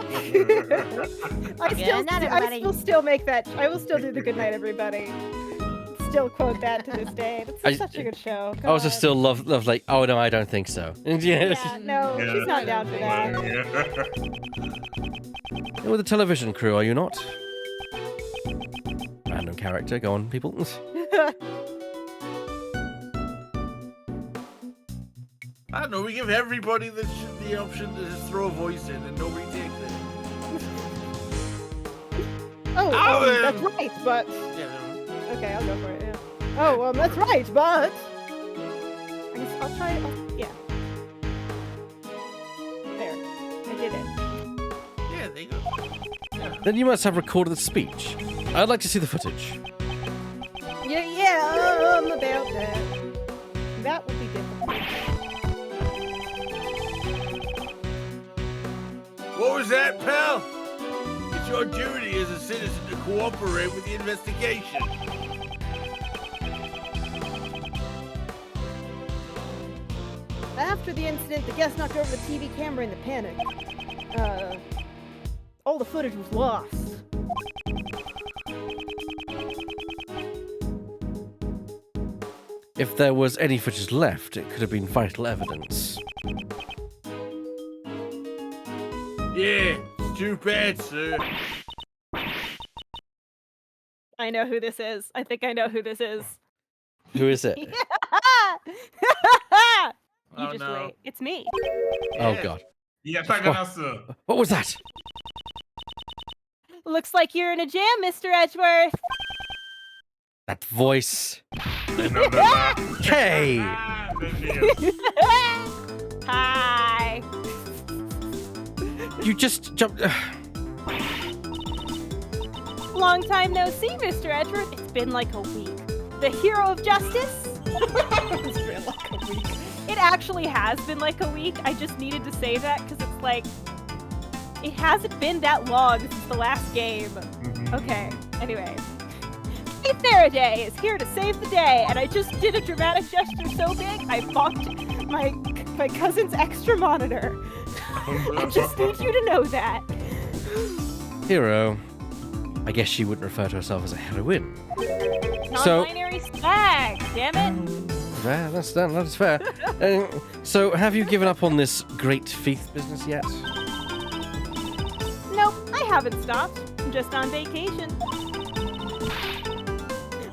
I will still make that. I will still do the good night, everybody. Still quote that to this day. That's such a good show. I also still love like, oh no, I don't think so. Yeah, no, she's not down for that. You're with the television crew, are you not? Random character, go on, people. I don't know, we give everybody the option to just throw a voice in and nobody takes it. That's right, but... Yeah, okay, I'll go for it, yeah. Oh, that's right, but... I guess I'll try it. Yeah. There. I did it. Yeah, there you go. Yeah. Then you must have recorded the speech. I'd like to see the footage. about that. That would be difficult. What was that, pal? It's your duty as a citizen to cooperate with the investigation. After the incident, the guest knocked over the TV camera in the panic. All the footage was lost. If there was any footage left, it could have been vital evidence. Yeah, it's too bad, sir. I know who this is. I think I know who this is. Who is it? You Oh, just no. wait. It's me. Oh god. What was that? Looks like you're in a jam, Mr. Edgeworth. That voice. Remember that? Kay! There she is. Hi. You just jumped. Long time no see, Mr. Edgeworth. It's been like a week. The hero of justice? It's been like a week. It actually has been like a week. I just needed to say that because it's like, it hasn't been that long since the last game. Okay, anyway. Faith Faraday is here to save the day, and I just did a dramatic gesture so big, I bonked my cousin's extra monitor. I just need you to know that. Hero. I guess she wouldn't refer to herself as a heroine. Non-binary swag, damn it. Yeah, that's fair. So, have you given up on this great thief business yet? Nope, I haven't stopped. I'm just on vacation.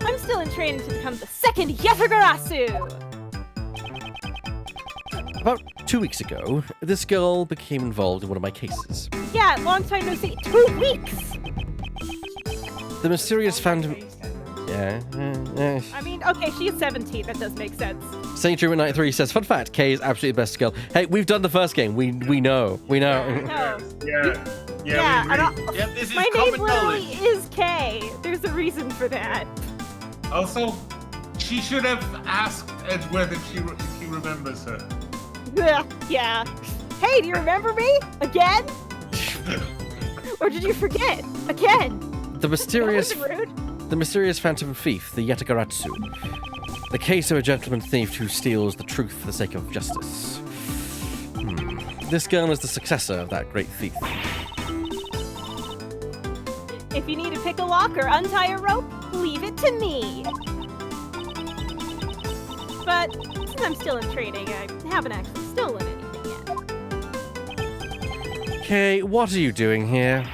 I'm still in training to become the second Yatagarasu! About 2 weeks ago, this girl became involved in one of my cases. Yeah, long time no see. 2 weeks! The mysterious phantom... Yeah. I mean, okay, she's 17. That does make sense. Saint Truman 93 says, fun fact, Kay is absolutely the best girl. Hey, we've done the first game. We know. We know. No. Yeah, I don't, Yep, this is my name common literally knowledge. is Kay. There's a reason for that. Also, she should have asked Edgeworth if he remembers her. Yeah. Hey, do you remember me? Again? Or did you forget? Again? The mysterious... That was rude. The mysterious phantom thief, the Yatagaratsu. The case of a gentleman thief who steals the truth for the sake of justice. This girl is the successor of that great thief. If you need to pick a lock or untie a rope, leave it to me. But since I'm still in training, I haven't actually stolen anything yet. Kay, what are you doing here?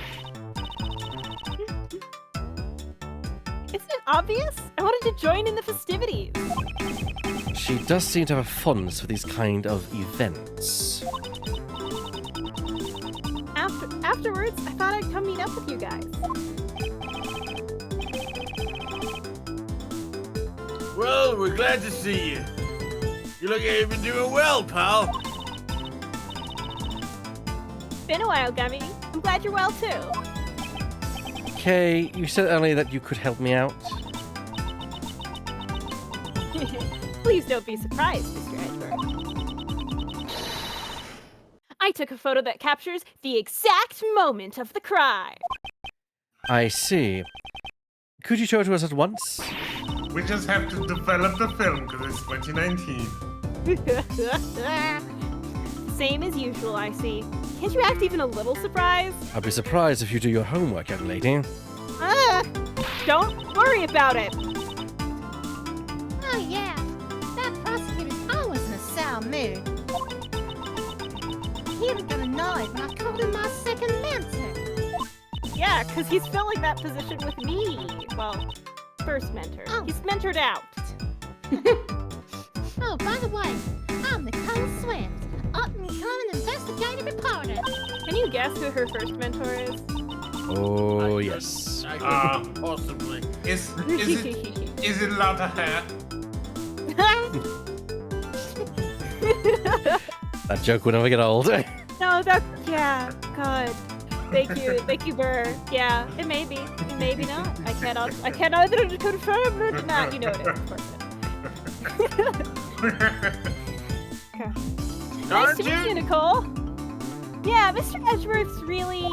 Isn't it obvious? I wanted to join in the festivities. She does seem to have a fondness for these kind of events. Afterwards, I thought I'd come meet up with you guys. Well, we're glad to see you. You look like you've been doing well, pal. Been a while, Gummy. I'm glad you're well, too. Kay, you said earlier that you could help me out. Please don't be surprised, Mr. Edgeworth. I took a photo that captures the exact moment of the crime. I see. Could you show it to us at once? We just have to develop the film because it's 2019. Same as usual, I see. Can't you act even a little surprised? I'd be surprised if you do your homework, young lady. Don't worry about it. Oh yeah, that prosecutor's always in a sour mood. He was gonna nod when I called him my second mentor. Yeah, because he's filling that position with me. Well, first mentor. Oh. He's mentored out. Oh, by the way, I'm Nicole Swift, up-and-coming investigative reporter. Can you guess who her first mentor is? Oh, yes. I could possibly. Is it a lot of hair? That joke will never get old. No, yeah, God. Thank you, Burr. Yeah, it may be not. I cannot either confirm nor deny. You know it is, of course. Nice to meet you, Nicole. Yeah, Mr. Edgeworth's really...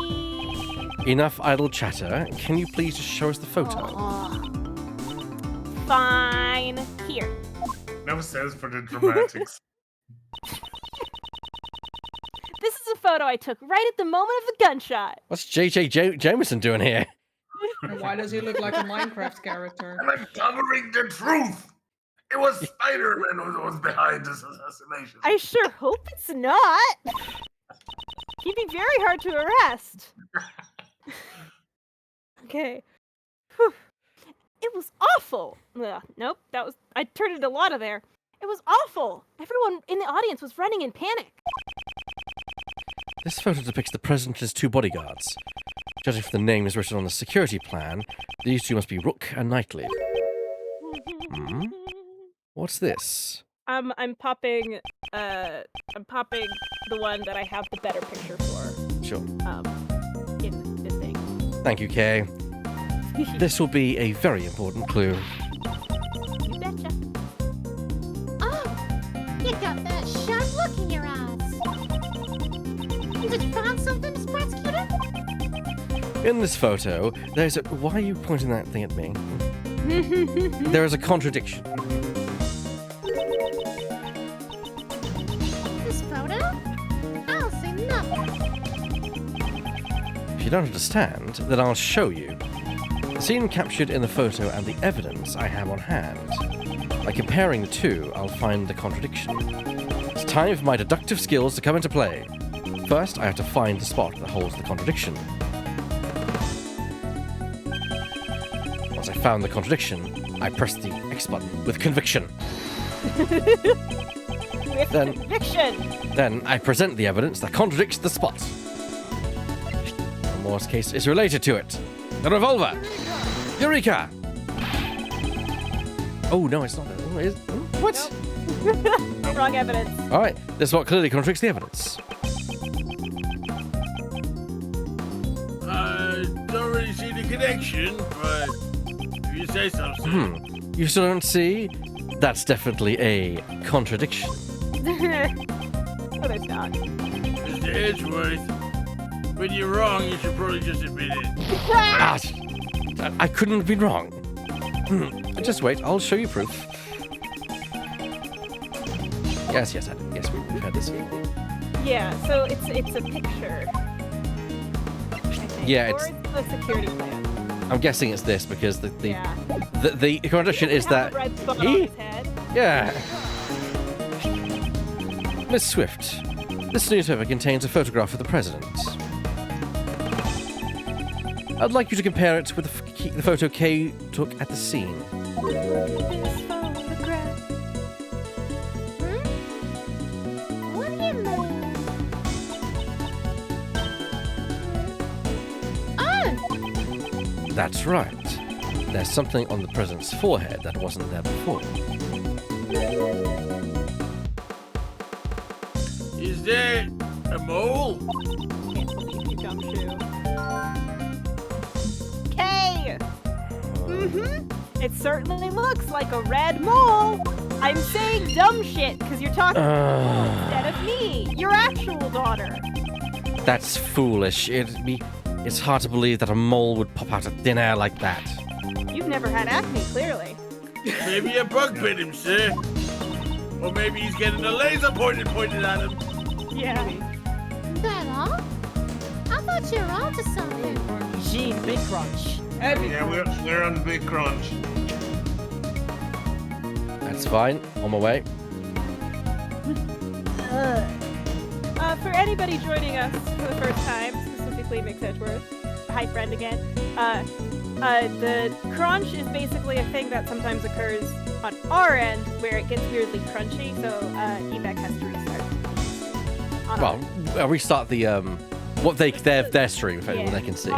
Enough idle chatter. Can you please just show us the photo? Fine. Here. No sense for the dramatics. This is a photo I took right at the moment of the gunshot. What's J.J. Jameson doing here? And why does he look like a Minecraft character? I'm uncovering the truth. It was Spider-Man who was behind this assassination. I sure hope it's not. He'd be very hard to arrest. Okay. Whew. It was awful. Ugh, nope, I turned it a lot of there. It was awful. Everyone in the audience was running in panic. This photo depicts the president and his 2 bodyguards. Judging from the names written on the security plan, these 2 must be Rook and Knightley. What's this? I'm popping the one that I have the better picture for. Sure. In this thing. Thank you, Kay. This will be a very important clue. You betcha. Oh, you got that sharp look in your eyes. Did you find something, Miss Prosecutor? In this photo, there's a... Why are you pointing that thing at me? There is a contradiction. This photo? I don't see nothing. If you don't understand, then I'll show you. The scene captured in the photo and the evidence I have on hand. By comparing the 2, I'll find the contradiction. It's time for my deductive skills to come into play. First, I have to find the spot that holds the contradiction. Once I found the contradiction, I press the X button with conviction. With conviction. Then I present the evidence that contradicts the spot. In Moore's case, is related to it. The revolver! Eureka! Oh, no, it's not. What? Nope. Wrong evidence. Alright, this what clearly contradicts the evidence. Don't really see the connection, but if you say so, sir. You still don't see? That's definitely a contradiction. No, there's not. Mr. Edgeworth, when you're wrong, you should probably just admit it. I couldn't have been wrong. Just wait, I'll show you proof. Yes, I did. Yes, we've had this. Yeah, so it's a picture. Yeah, or it's the security plan. I'm guessing it's this because the contradiction is that red spot on his head. Yeah. Miss Swift, this newspaper contains a photograph of the president. I'd like you to compare it with the photo Kay took at the scene. This photograph. What do you mean? Oh! That's right. There's something on the president's forehead that wasn't there before. Is there a mole? Can't believe you jumped through. K! It certainly looks like a red mole. I'm saying dumb shit because you're talking to Nicole instead of me, your actual daughter. That's foolish. It's hard to believe that a mole would pop out of thin air like that. You've never had acne, clearly. Maybe a bug bit him, sir. Or maybe he's getting a laser pointed at him. Yeah. That all? I thought you were on to something. Gee, big crunch. Yeah, we're on big crunch. That's fine. On my way. For anybody joining us for the first time, specifically Mick Edgeworth, hi friend again, the crunch is basically a thing that sometimes occurs on our end where it gets weirdly crunchy, so eBay has to restart. Well, I'll restart the their stream if anyone they can see.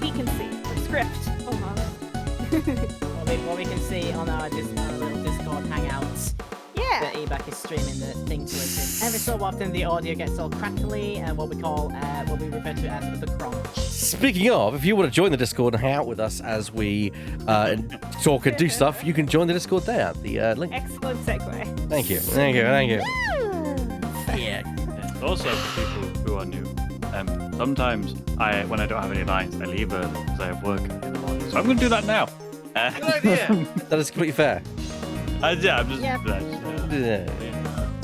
We can see. Or script, almost. What we can see on our little Discord hangouts. Yeah, Yeah. that Ebak is streaming the thing to it. Every so often the audio gets all crackly and what we refer to as the crunch. Speaking of, if you want to join the Discord and hang out with us as we talk and do stuff, you can join the Discord there. The link. Excellent segue. Thank you. Thank you. Thank you. Yeah. Also, for people who are new, sometimes when I don't have any lines, I leave early because I have work in the morning. So I'm going to do that now. Good idea. That is completely fair. Yeah, I'm just. Yeah.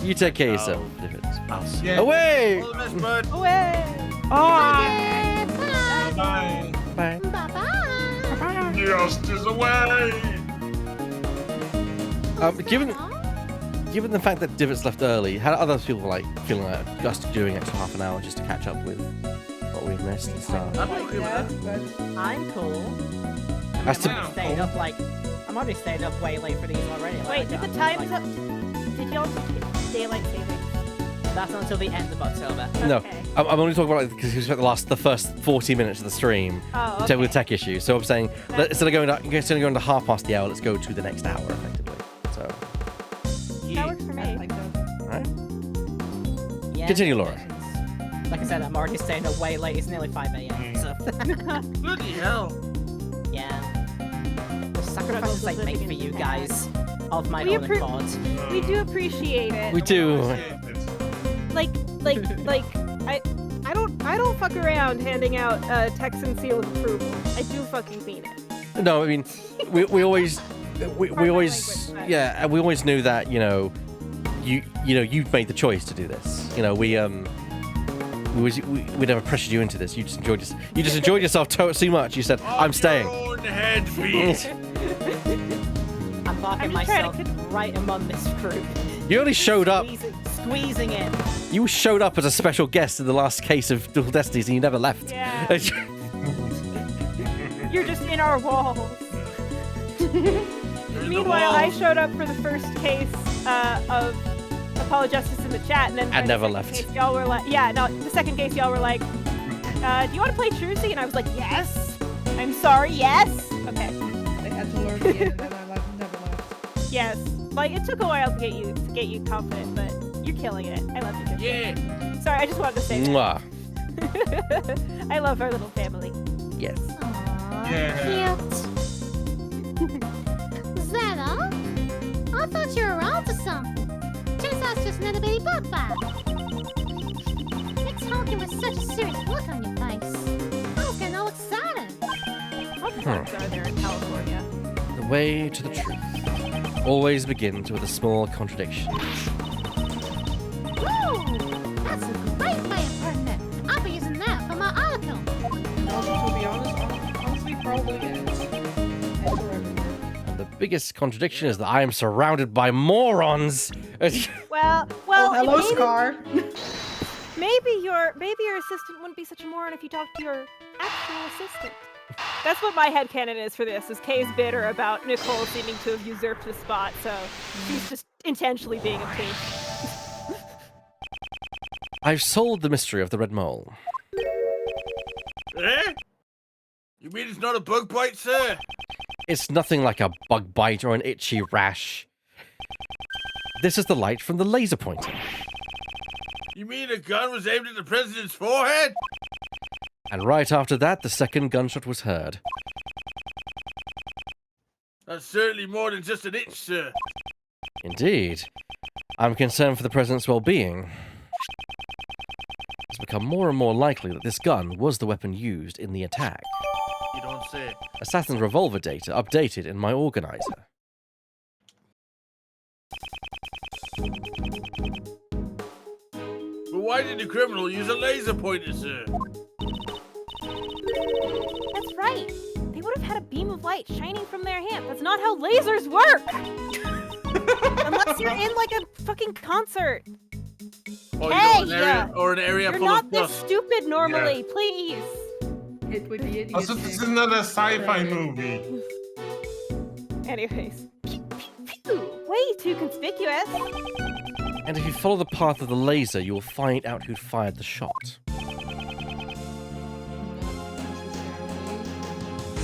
You take care of yourself. I'll see. Yeah. Away! All the best, bud. Away. Bye. Bye. Bye-bye. Justice away. Given the fact that Divots left early, how do other people like feeling like just doing extra half an hour just to catch up with what we've missed and stuff? I'm okay with that. I'm cool. As to- I'm already staying up way late for these already. Wait, did the times up? Did y'all daylight savings? That's not until the end of October. No, Okay. I'm only talking about it because we spent the first 40 minutes of the stream Oh, with okay. tech issues. So I'm saying instead of going to half past the hour, let's go to the next hour effectively. So, That works for me. all right. Yeah, Continue, Laura. Like I said, I'm already staying up way late. It's nearly 5 a.m. So Bloody hell. yeah. The sacrifices I make for you guys of my We own accord. We do appreciate it. We do. Like, I don't fuck around handing out Texan seal of approval. I do fucking mean it. No, I mean, we always language, but- yeah, and we always knew that you you've made the choice to do this. We never pressured you into this. You just enjoyed yourself so much. You said, "I'm staying." Your own head, beat. I'm parking just trying to myself right among this group. You only showed up. Squeezing it. You showed up as a special guest in the last case of Dual Destinies, and you never left. Yeah. You're just in our walls. Meanwhile, I showed up for the first case of Apologists in the chat, and then And never the left. second case, y'all were like, the second case, y'all were like, do you want to play Trucy? And I was like, yes. I'm sorry, yes. Okay. They had to learn the end, and then I never left. Yes. Like it took a while to get you confident, but you're killing it. I love you. Yeah. Sorry, I just wanted to say that. Mwah. I love our little family. Yes. Aw, Yeah. cute. Zeta? I thought you were onto something. Turns out it's just another baby bug fight. You're talking with such a serious look on your face. I was getting all excited. How many bugs are there in California? The way to the truth always begins with a small contradiction. Woo! That's a great way of putting it. I'll be using that for my article. Also, to be honest, honestly, probably is. And the biggest contradiction is that I am surrounded by morons. Well, Oh, hello, maybe- Scar. Maybe your assistant wouldn't be such a moron if you talked to your actual assistant. That's what my headcanon is for this, is Kay's bitter about Nicole seeming to have usurped the spot, so she's just intentionally being obtuse. I've solved the mystery of the red mole. Eh? You mean it's not a bug bite, sir? It's nothing like a bug bite or an itchy rash. This is the light from the laser pointer. You mean a gun was aimed at the president's forehead? And right after that, the second gunshot was heard. That's certainly more than just an itch, sir. Indeed. I'm concerned for the president's well-being. It's become more and more likely that this gun was the weapon used in the attack. You don't say. Assassin's revolver data updated in my organizer. But why did the criminal use a laser pointer, sir? That's right. They would have had a beam of light shining from their hand. That's not how lasers work! Unless you're in like a fucking concert. Or, Hey, or an area You're full not of this dust. stupid normally, please. Hit with the idiot. Also, this is not a sci-fi movie. Anyways. Way too conspicuous. And if you follow the path of the laser, you will find out who fired the shot.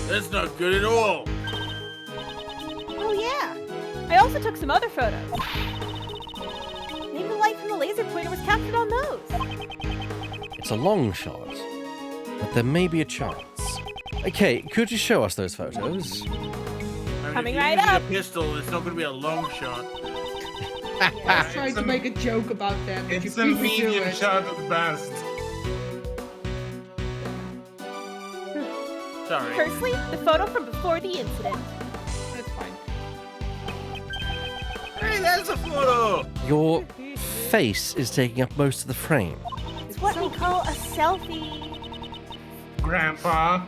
That's not good at all. Oh yeah. I also took some other photos. the laser pointer was captured on those. It's a long shot, but there may be a chance. Okay, could you show us those photos? I mean, Coming if you're right using up. a pistol, it's not going to be a long shot. I was trying to make a joke about that. But It's you a beat me to medium it. shot at best. Sorry. Firstly, the photo from before the incident. That's fine. Hey, there's a photo! Your face is taking up most of the frame. It's what we call a selfie. Grandpa.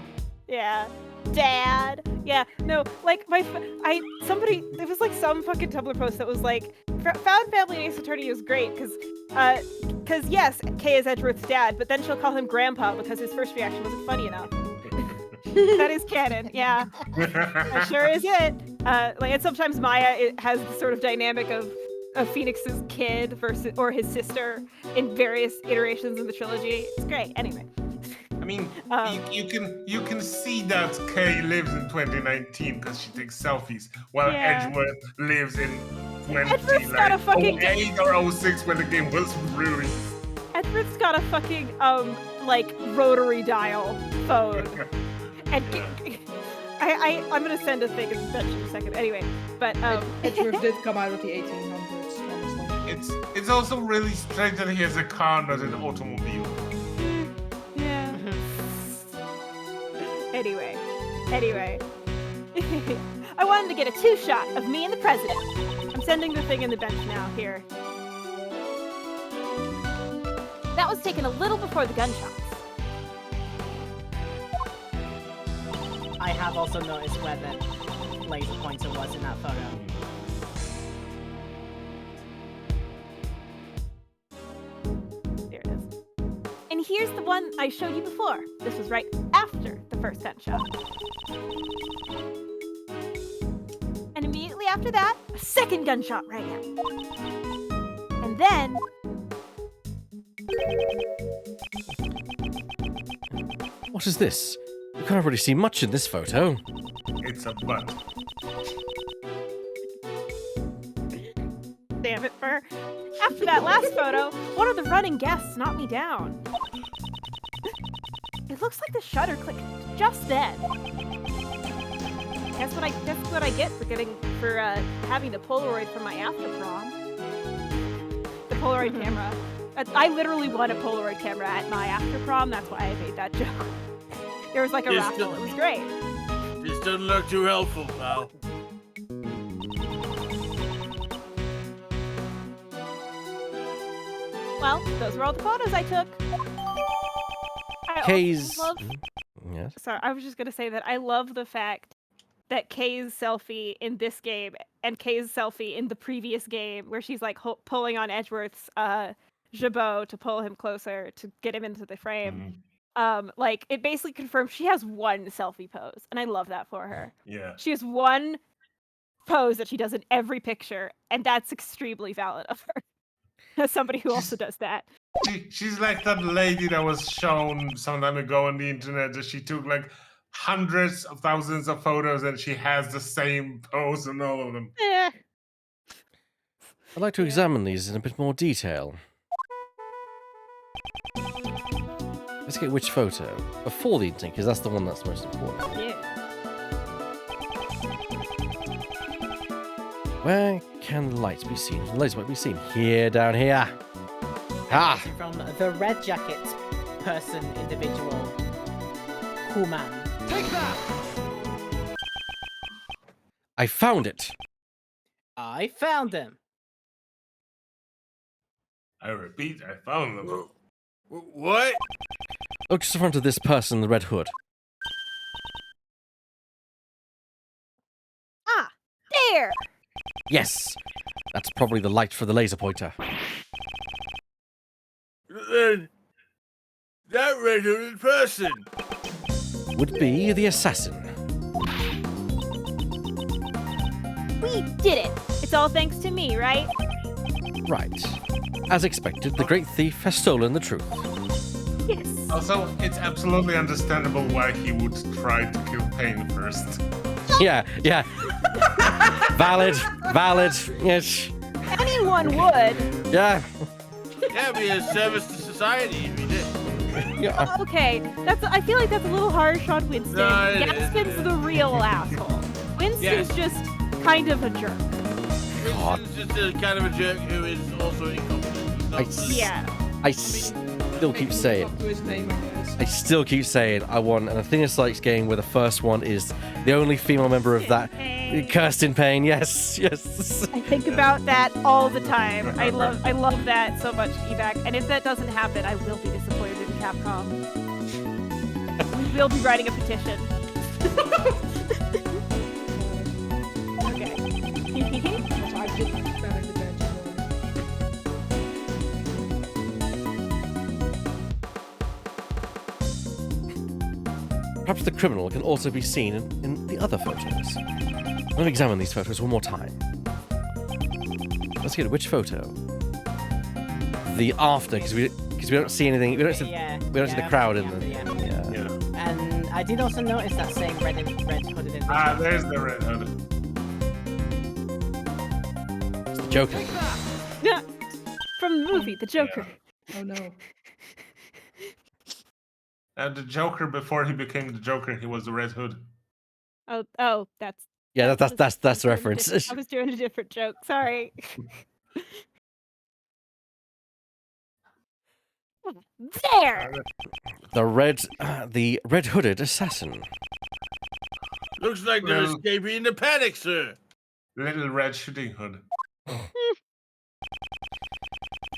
Yeah. Dad. Yeah. No, like somebody, there was like some fucking Tumblr post that was like, found family in Ace Attorney is great because yes, Kay is Edgeworth's dad, but then she'll call him Grandpa because his first reaction wasn't funny enough. That is canon, yeah. That sure is it. And sometimes Maya has the sort of dynamic of Phoenix's kid versus or his sister in various iterations of the trilogy. It's great. Anyway. I mean, you can see that Kay lives in 2019 because she takes selfies, while Yeah. Edgeworth lives in Edgeworth's got a fucking 08 or 06 when the game was released. Edward's got a fucking like rotary dial phone, and I'm gonna send a thing in a second. Anyway, but Edgeworth did come out of the 1800s, honestly. It's also really strange that he has a car, not an automobile. yeah. Anyway, I wanted to get a 2-shot of me and the president. I'm sending the thing in the bench now. Here. That was taken a little before the gunshots. I have also noticed where the laser pointer was in that photo. There it is. And here's the one I showed you before. This was right after the first gunshot. And immediately after that, a second gunshot rang out. And then... What is this? You can't really see much in this photo. It's a butt. Damn it, Fur. After that last photo, one of the running guests knocked me down. It looks like the shutter clicked just then. Guess what I get for having the Polaroid from my after prom. The Polaroid camera. I literally won a Polaroid camera at my after prom. That's why I made that joke. There was like a raffle. It was great. This doesn't look too helpful, pal. Well, those were all the photos I took. I Kay's... love... Yes? Sorry, I was just gonna say that I love the fact that Kay's selfie in this game and Kay's selfie in the previous game, where she's like pulling on Edgeworth's jabot to pull him closer to get him into the frame. Like it basically confirms she has one selfie pose, and I love that for her. Yeah. She has one pose that she does in every picture, and that's extremely valid of her. As somebody who also does that. She's like that lady that was shown some time ago on the internet that she took like hundreds of thousands of photos and she has the same pose in all of them. Eh. I'd like to examine these in a bit more detail. Let's get which photo? Before the incident, because that's the one that's most important. Yeah. Where can the lights be seen? The lights might be seen here, down here. Ah! From the red jacket person, individual, cool man. Take that! I found it! I found him. I repeat, I found them. What? Look just in front of this person in the red hood. Ah, there! Yes! That's probably the light for the laser pointer. Then that red-hooded person. Would be the assassin. We did it! It's all thanks to me, right? Right. As expected, the great thief has stolen the truth. Yes. Also, it's absolutely understandable why he would try to kill Payne first. Yeah. Valid, yes. Anyone would. Yeah. Yeah, be a service to society if you did. Yeah. Okay, I feel like that's a little harsh on Winston. No, it Gaspin's is. the real asshole. Winston's just kind of a jerk. God. Winston's just a kind of a jerk who is also incompetent. He's not the- Yeah. I still keep saying. Up to his name, I guess. I still keep saying I want an Athena Sykes game where the first one is the only female member of that. Kirsten Payne, yes. I think about that all the time. I love that so much, Evac. And if that doesn't happen, I will be disappointed in Capcom. We will be writing a petition. Okay. I did better than that. Perhaps the criminal can also be seen in the other photos. Let me examine these photos one more time. Let's get which photo? The after, because we don't see anything. We don't see the crowd in the. Yeah. And I did also notice that same red hooded individual. Ah, there's the red hood. It's the Joker. From the movie, The Joker. Oh no. The Joker, before he became the Joker, he was the Red Hood. Oh, that's. Yeah, that's the reference. I was doing a different joke. Sorry. There. The red hooded assassin. Looks like they're escaping in the panic, sir. Little Red Shooting Hood.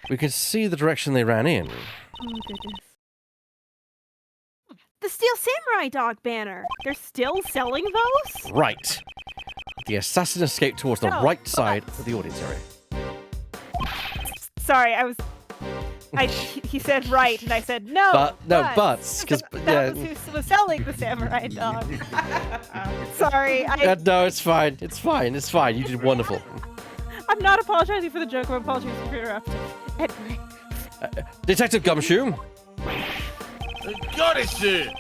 We can see the direction they ran in. Oh goodness. The Steel Samurai Dog banner. They're still selling those? Right. The assassin escaped towards the No, right side of the audience area. Sorry, he said right, and I said no. Buts, because that was who was selling the samurai dog. Sorry, no, it's fine. It's fine. You did wonderful. I'm not apologizing for the joke. I'm apologizing for interrupting. Anyway. Detective Gumshoe. Got it, sir.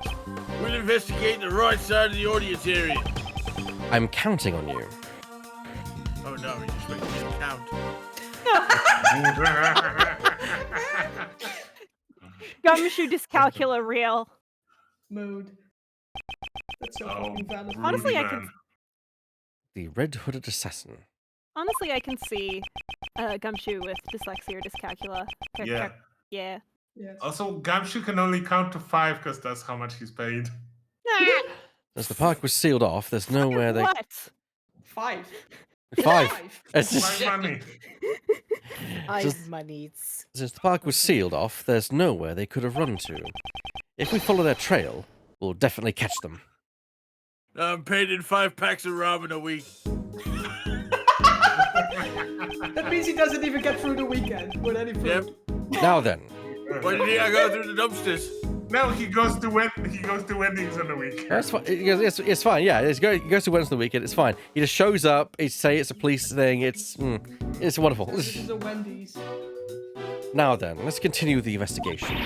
We'll investigate the right side of the audience area. I'm counting on you. Oh no, we just went to count. Gumshoe Dyscalcula real. Mood. That's so fucking valid. Honestly, I can. The red hooded assassin. Honestly, I can see Gumshoe with dyslexia or dyscalculia. Yeah. Yeah. Yes. Also, Gumshoe can only count to 5 because that's how much he's paid. As the park was sealed off, there's nowhere they. What? 5. 5. It's just... 5 money. My needs. Since the park was sealed off, there's nowhere they could have run to. If we follow their trail, we'll definitely catch them. I'm paid in 5 packs of ramen a week. That means he doesn't even get through the weekend with any food. Yep. Now then. Why did I go through the dumpsters? No, he goes to Wendy's on the weekend. That's fine. It's fine. Yeah, he goes to Wednesday on the weekend. It's fine. He just shows up. He say it's a police thing. It's wonderful. This is a Wendy's. Now then, let's continue the investigation.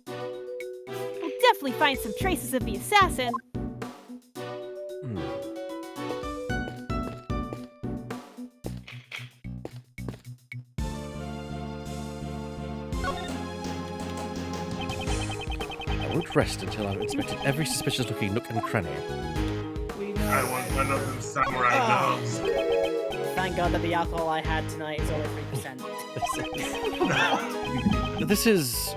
We'll definitely find some traces of the assassin. I won't rest until I've inspected every suspicious-looking nook and cranny. I want one of them samurai dogs. Thank God that the alcohol I had tonight is only 3%. This is...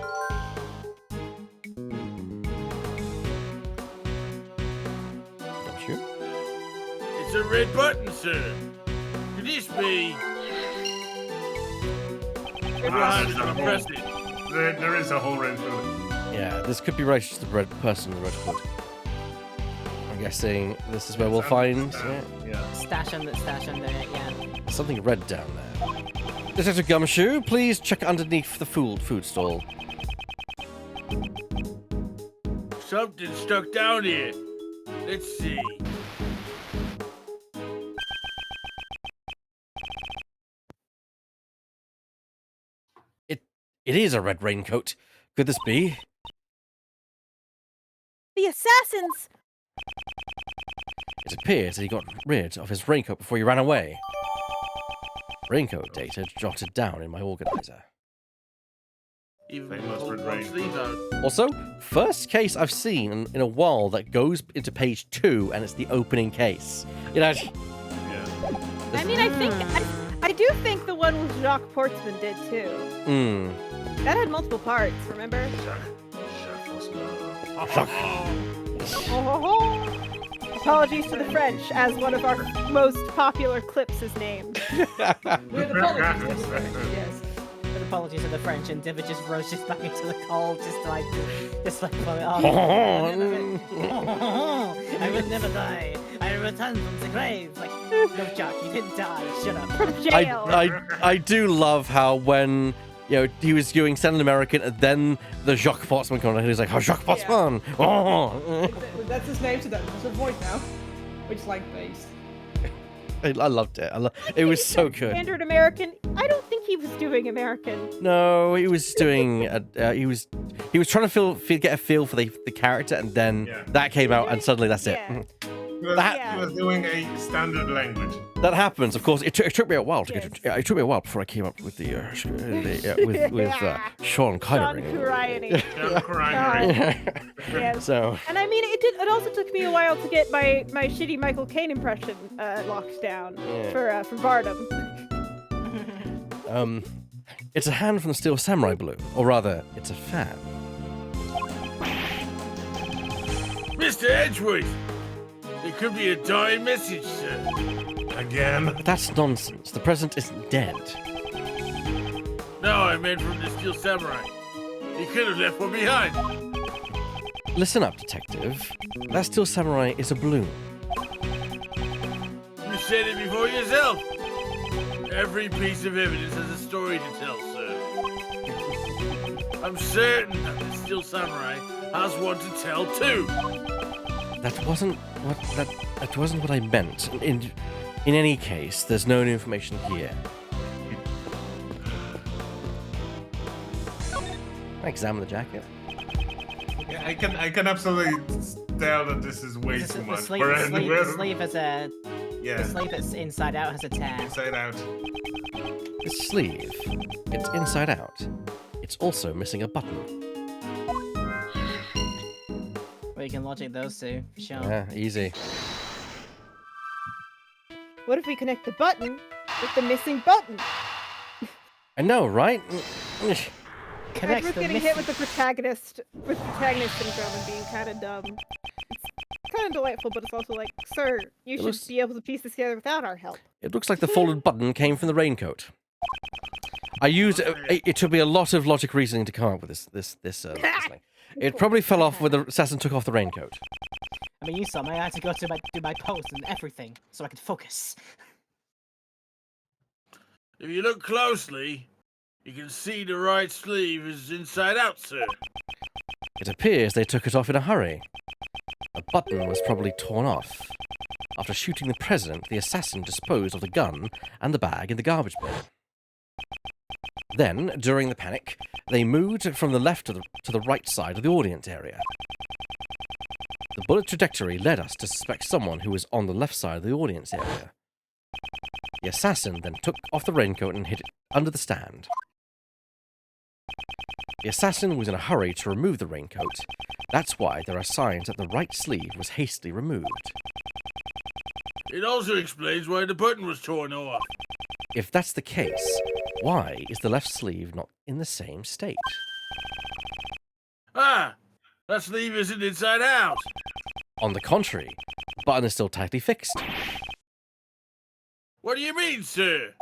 It's a red button, sir. Could this be? Press it. There is a whole red hood. Yeah, this could be right to the red person in the red hood. I'm guessing this is where we'll find Stash under it, yeah. something red down there. Detective Gumshoe, please check underneath the food stall. Something stuck down here. Let's see. It is a red raincoat. Could this be? The assassins! It appears that he got rid of his raincoat before he ran away. Raincoat data jotted down in my organizer. Even Famous pulled Red one Rain. sleeve out. Also, first case I've seen in a while that goes into page 2, and it's the opening case. You know, I mean, I do think the one with Jacques Portsman did too. That had multiple parts, remember? Apologies to the French, as one of our most popular clips is named. With apologies, yes. With apologies to the French, and Diva just rushes back into the cold, just like I will never die. I return from the grave. Like, no, Jack, you didn't die. Shut up. From jail. I do love how when he was doing Stand American, and then the Jacques Portsman comes, and he's like, "Oh, Jacques Portsman!" Oh. That's his name to them. It's a voice now, which is like based. I loved it. It was so good. Standard American. I don't think he was doing American. No, he was doing. He was trying to get a feel for the character, and then that came out, and suddenly that's it. He was doing a standard language. That happens, of course. It took me a while to get. It took me a while before I came up with the with Sean Connery. Sean Connery. Yes. So. And I mean, it also took me a while to get my shitty Michael Caine impression locked down for Bardem. It's a hand from the Steel Samurai Blue, or rather, it's a fan. Mr. Edgeworth, it could be a dying message, sir. Again? That's nonsense. The president isn't dead. No, I meant from the Steel Samurai. He could have left one behind. Listen up, detective. That Steel Samurai is a balloon. You said it before yourself. Every piece of evidence has a story to tell, sir. I'm certain that the Steel Samurai has one to tell too. That wasn't what I meant. In any case, there's no new information here. I examine the jacket. Yeah, I can absolutely tell that this is way too much. The sleeve has a. Yeah. The sleeve that's inside out has a tear. Inside out. The sleeve. It's inside out. It's also missing a button. Well, you can logic those two, for sure. Yeah, easy. What if we connect the button with the missing button? I know, right? Edward's getting hit with the protagonist syndrome and being kind of dumb. It's kind of delightful, but it's also like, sir, you should be able to piece this together without our help. It looks like the folded button came from the raincoat. I used it took me a lot of logic reasoning to come up with this thing. It probably fell off when the assassin took off the raincoat. I mean, you saw me. I had to go to do my post and everything so I could focus. If you look closely, you can see the right sleeve is inside out, sir. It appears they took it off in a hurry. A button was probably torn off. After shooting the president, the assassin disposed of the gun and the bag in the garbage bin. Then, during the panic, they moved from the left to the right side of the audience area. The bullet trajectory led us to suspect someone who was on the left side of the audience area. The assassin then took off the raincoat and hid it under the stand. The assassin was in a hurry to remove the raincoat. That's why there are signs that the right sleeve was hastily removed. It also explains why the button was torn off. If that's the case, why is the left sleeve not in the same state? Ah, that sleeve isn't inside out. On the contrary, the button is still tightly fixed. What do you mean, sir?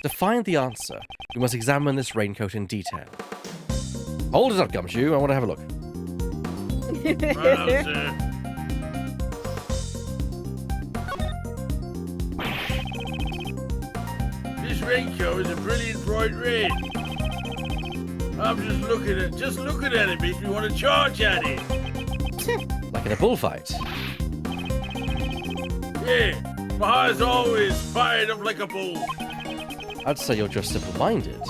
To find the answer, we must examine this raincoat in detail. Hold it up, Gumshoe. I want to have a look. Right on, sir. This raincoat is a brilliant bright red. I'm just looking at it makes me want to charge at it. Like in a bullfight. Yeah, my heart's always fired up like a bull. I'd say you're just simple-minded.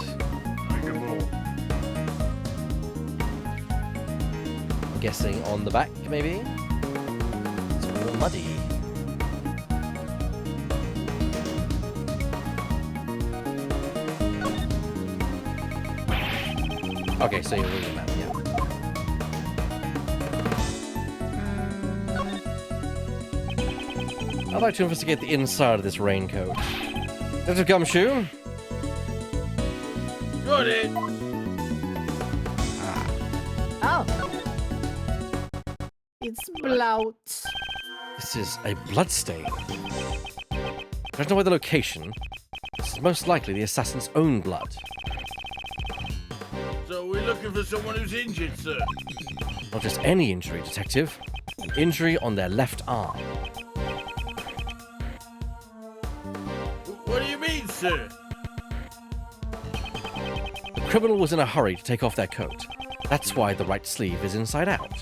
I'm guessing on the back, maybe? It's a little muddy. Okay, so you're reading the map, yeah. I'd like to investigate the inside of this raincoat. Detective Gumshoe? Got it. Oh. It's blood. This is a bloodstain. Judging by the location, this is most likely the assassin's own blood. So we're looking for someone who's injured, sir. Not just any injury, Detective. An injury on their left arm. What do you mean, sir? The criminal was in a hurry to take off their coat. That's why the right sleeve is inside out.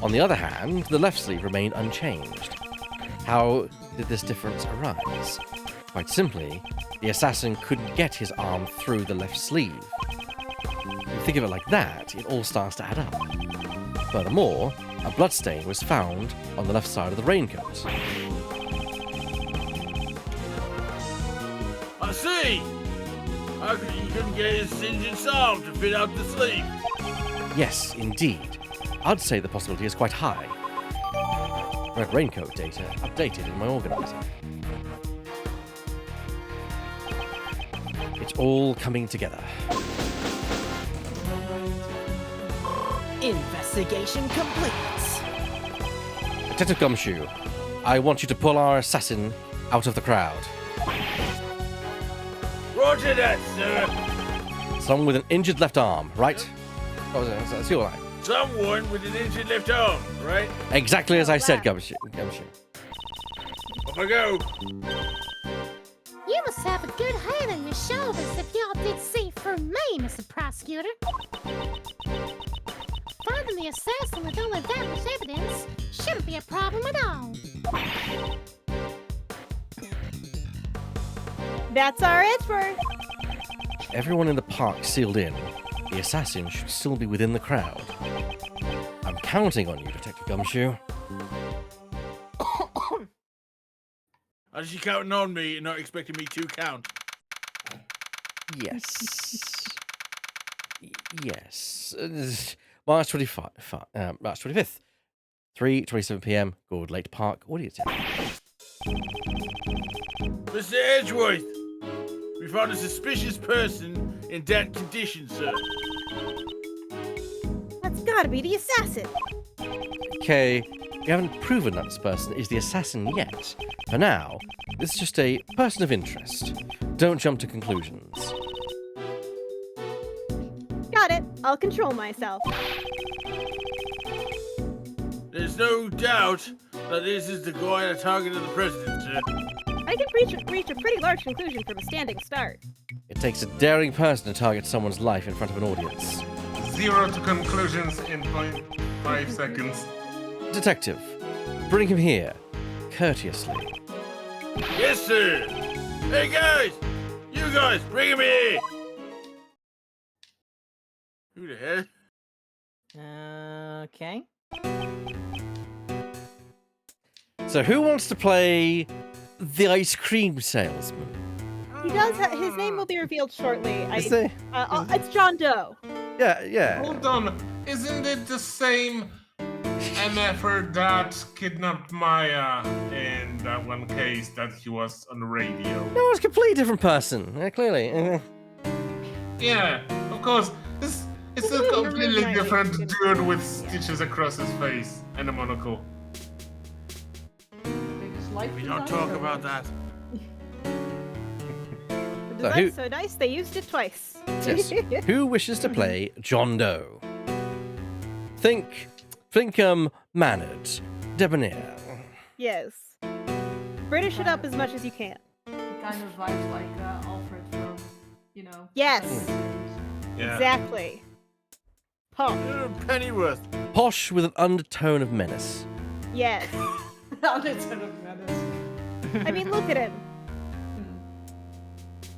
On the other hand, the left sleeve remained unchanged. How did this difference arise? Quite simply, the assassin couldn't get his arm through the left sleeve. If you think of it like that, it all starts to add up. Furthermore, a bloodstain was found on the left side of the raincoat. I see. How could he couldn't get his injured arm to fit out the sleeve? Yes, indeed. I'd say the possibility is quite high. Red raincoat data updated in my organizer. It's all coming together. Investigation complete. Detective Gumshoe, I want you to pull our assassin out of the crowd. Roger that, sir. Someone with an injured left arm, right? Oh, that's your line. Someone with an injured left arm, right? Exactly as I said, Gumshoe. Off I go. You must have a good head on your shoulders if y'all did see for me, Mr. Prosecutor. Finding the assassin with only that much evidence shouldn't be a problem at all. That's our answer. Everyone in the park sealed in. The assassin should still be within the crowd. I'm counting on you, Detective Gumshoe. Are you counting on me and not expecting me to count? Yes. Yes. March 25th. 3:27 p.m. Gold Lake Park Audio Center. Mr. Edgeworth, we found a suspicious person in that condition, sir. That's gotta be the assassin. Okay, we haven't proven that this person is the assassin yet. For now, this is just a person of interest. Don't jump to conclusions. Got it. I'll control myself. There's no doubt that this is the guy that targeted the president, sir. I can reach a pretty large conclusion from a standing start. It takes a daring person to target someone's life in front of an audience. 0 to conclusions in 0.5 seconds. Detective, bring him here, courteously. Yes, sir. Hey, guys. You guys, bring him here. Who the hell? Okay. So who wants to play the ice cream salesman? He does. His name will be revealed shortly. It's John Doe. Yeah. Hold on. Isn't it the same MFer that kidnapped Maya in that one case that he was on the radio? No, it's a completely different person. Clearly. Yeah, of course. It's a completely different dude with stitches across his face and a monocle. We don't talk about that. The design's so nice, they used it twice. Yes. Who wishes to play John Doe? Think, mannered, debonair. Yes. British it up as much as you can. Kind of vibes like Alfred from, Yes. Yeah. Exactly. Posh. Pennyworth. Posh with an undertone of menace. Yes. Undertone of menace. I mean, look at him.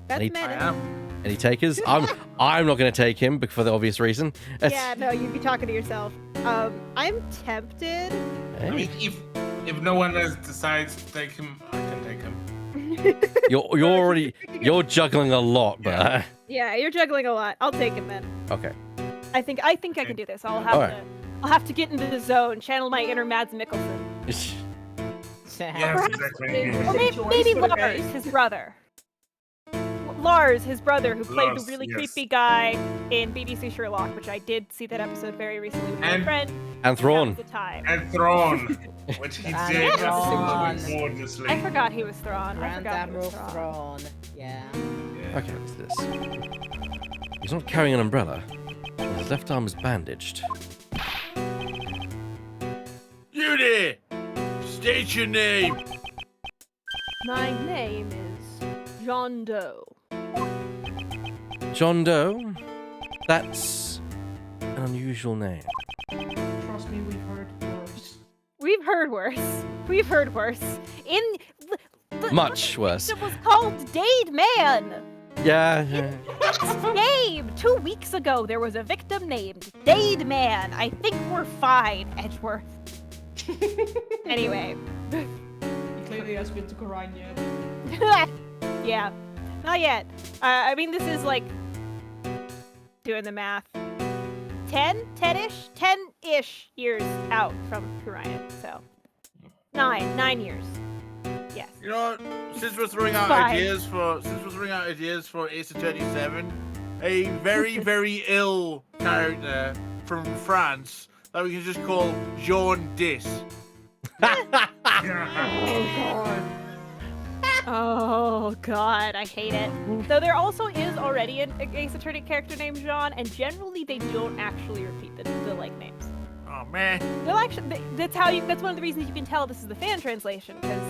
That's Any- menace. Any takers? I'm not going to take him for the obvious reason. Yeah, no, you'd be talking to yourself. I'm tempted. I mean, if no one else decides to take him, I can take him. You're juggling a lot, but Yeah, you're juggling a lot. I'll take him then. okay. I think I can do this. I'll have to get into the zone, channel my inner Mads Mikkelsen. Yes, Perhaps- exactly. Or maybe but Lars, okay. his brother. Lars, his brother, who played Lars, the really yes. creepy guy in BBC Sherlock, which I did see that episode very recently with my And- friend. And That Thrawn. was the time. And Thrawn, which he And did Thrawn. gorgeously. I forgot he was Thrawn. I Grand forgot he Admiral was Thrawn. Thrawn. Yeah. Okay, what's this? He's not carrying an umbrella. His left arm is bandaged. You there! State your name! My name is John Doe. John Doe? That's an unusual name. Trust me, we've heard worse. We've heard worse. We've heard worse. Much worse. It was called Dade Man. Yeah. Name 2 weeks ago there was a victim named Dade Man. I think we're fine, Edgeworth. Anyway. He clearly has been to Korine yet. Yeah, not yet. I mean, this is like doing the math. 10-ish years out from Orion. So 9 years. Yes. You know, since we're throwing out Fine. ideas for Ace Attorney 7, a very, very ill character from France that we can just call Jean Dis. Oh god, I hate it. Though there also is already an Ace Attorney character named Jean, and generally they don't actually repeat the like names. Oh man. Well, actually, that's one of the reasons you can tell this is the fan translation, because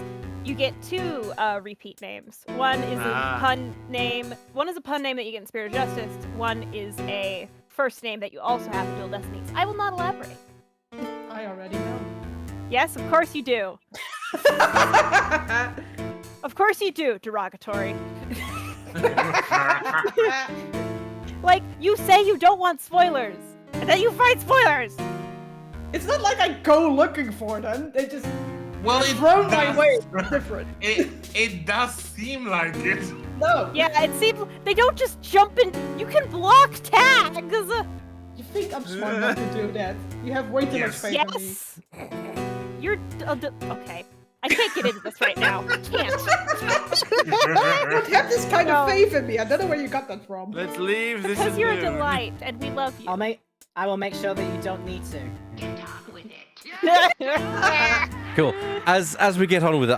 you get 2 repeat names. One is a pun name. One is a pun name that you get in Spirit of Justice. One is a first name that you also have in Dual Destinies. I will not elaborate. I already know. Yes, of course you do. Of course you do, derogatory. Like, you say you don't want spoilers, and then you find spoilers! It's not like I go looking for them. They just Well, it throw my does, way. Different. it does seem like it. No. Yeah, it seems they don't just jump in. You can block tags! You think I'm smart enough to do that? You have way too much Yes. faith in me. Yes! You're. Okay. I can't get into this right now. I can't. I don't have this kind of No. faith in me. I don't know where you got that from. Let's leave this Because in you're a noon. delight, and we love you. I will make sure that you don't need to. Cool. As we get on with it,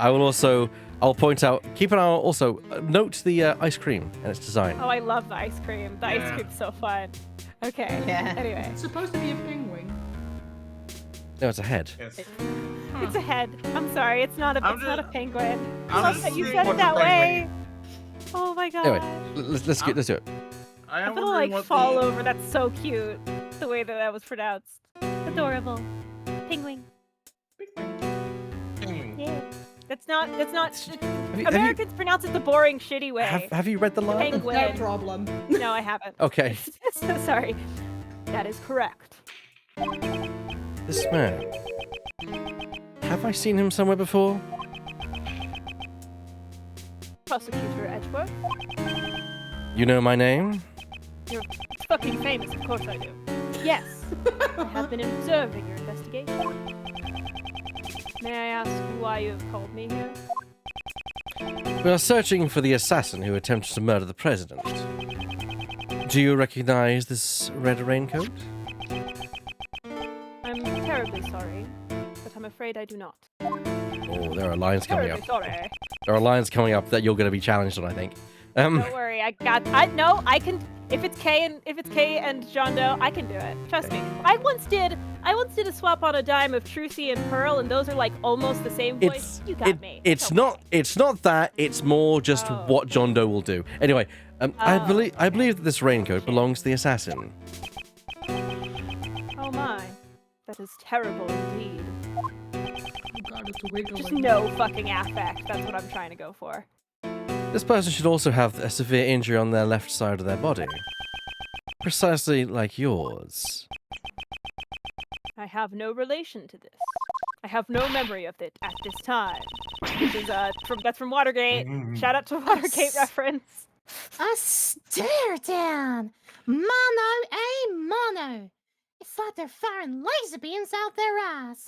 I'll point out, keep an eye on, also note the ice cream and its design. Oh, I love the ice cream. The ice Yeah. cream's so fun. Okay. Yeah. Anyway, It's supposed to be a penguin. No, it's a head. Yes. it's a head. I'm sorry, it's not a. I'm It's not a just- penguin. I I'm love just that you seeing said what it the that way. penguin- Oh my god. Anyway, let's do it. I am I'm gonna wondering like what fall the... over. That's so cute. The way that was pronounced. Adorable. Penguin. Yeah. That's not. you- Americans pronounce it the boring, shitty way. Have you read the line? No Penguin. problem. No, I haven't. Okay. So sorry. That is correct. This man. Have I seen him somewhere before? Prosecutor Edgeworth. You know my name? You're fucking famous, of course I do. Yes. I have been observing your investigation. May I ask why you have called me here? We are searching for the assassin who attempted to murder the president. Do you recognize this red raincoat? I'm terribly sorry, but I'm afraid I do not. Oh, there are lines coming Terribly up. sorry. There are lines coming up that you're going to be challenged on, I think. Don't worry, I can. If it's Kay and John Doe, I can do it. Trust me. I once did a swap on a dime of Trucy and Pearl, and those are like almost the same voice. You got me. It's Don't not. It's not that. It's more just Oh. what John Doe will do. Anyway, I Oh, believe that this raincoat belongs to the assassin. Oh my, that is terrible indeed. You got it to wiggle. Just and- no fucking affect. That's what I'm trying to go for. This person should also have a severe injury on their left side of their body, precisely like yours. I have no relation to this. I have no memory of it at this time. Which is that's from Watergate. Shout out to Watergate reference. A stare down. Mono a mono. It's like they're firing laser beams out their eyes.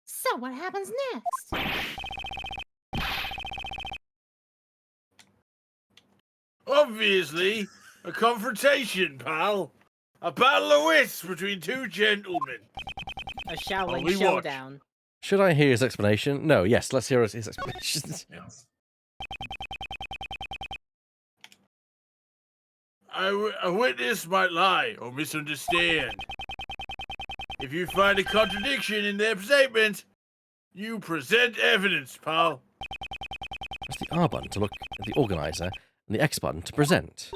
So what happens next? Obviously, a confrontation, pal. A battle of wits between two gentlemen. A Shaolin Only watch. showdown. Should I hear his explanation? No. Yes. Let's hear his explanation. Yes. A witness might lie or misunderstand. If you find a contradiction in their statement, you present evidence, pal. Press the R button to look at the organizer, and the X button to present.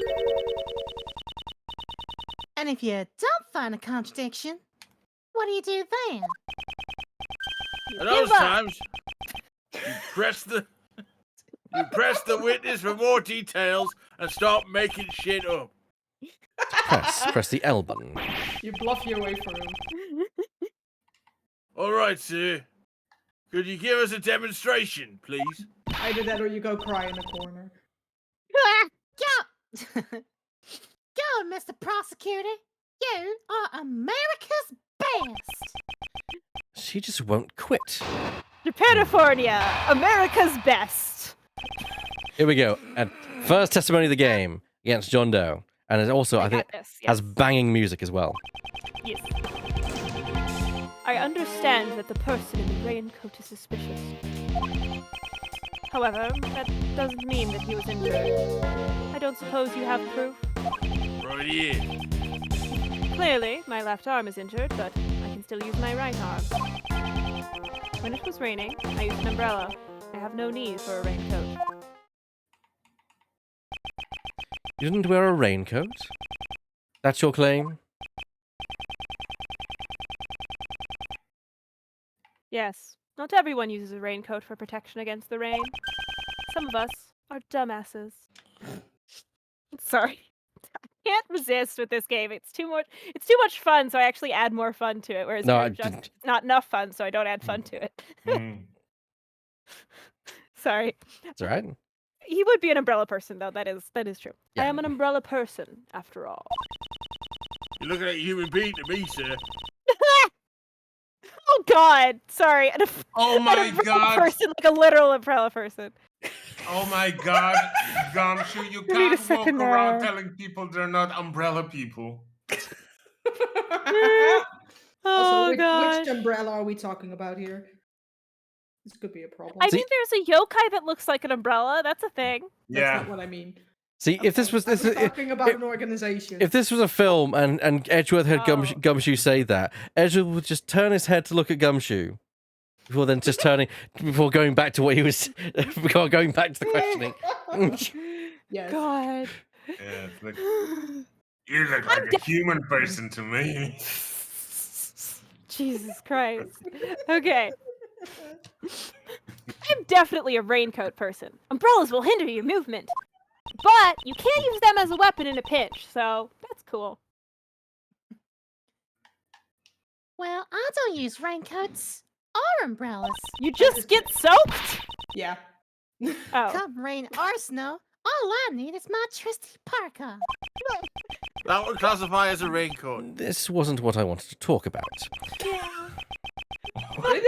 And if you don't find a contradiction, what do you do then? At those times, you press the witness for more details and start making shit up. Press the L button. You bluff your way through. All right, sir. Could you give us a demonstration, please? Either that or you go cry in the corner. Go! Go, Mr. Prosecutor. You are America's best. She just won't quit. Japanifornia, America's best. Here we go. And first testimony of the game against John Doe. And it also, I think, got this, has yes. banging music as well. Yes. I understand that the person in the raincoat is suspicious. However, that doesn't mean that he was injured. I don't suppose you have proof? Right here. Clearly, my left arm is injured, but I can still use my right arm. When it was raining, I used an umbrella. I have no need for a raincoat. You didn't wear a raincoat? That's your claim? Yes, not everyone uses a raincoat for protection against the rain. Some of us are dumbasses. Sorry. I can't resist with this game. It's too much fun, so I actually add more fun to it, whereas No, I just didn't. not enough fun, so I don't add fun to it. Sorry. It's all right. He would be an umbrella person, though. That is true. I Yeah. am an umbrella person, after all. You're looking at a human being to me, sir. Oh God! Sorry. Oh an my umbrella God. person, like a literal umbrella person. Oh my God, Gumshoe, you Give me a can't walk second around there. telling people they're not umbrella people. Also, which gosh. umbrella are we talking about here? This could be a problem. I See- mean, there's a yokai that looks like an umbrella. That's a thing. That's Yeah. not what I mean. See, if this was I was this, talking about an organization. if this was a film and Edgeworth heard Oh. Gumshoe say that, Edgeworth would just turn his head to look at Gumshoe before then just before going back to what he was before going back to the questioning. Yes. God. Yeah, it's like, you look like a human person to me. Jesus Christ. Okay. I'm definitely a raincoat person. Umbrellas will hinder your movement. But you can't use them as a weapon in a pinch, so that's cool. Well, I don't use raincoats or umbrellas. You just get soaked? Yeah. Oh. Come rain or snow, all I need is my trusty parka. That would classify as a raincoat. This wasn't what I wanted to talk about. I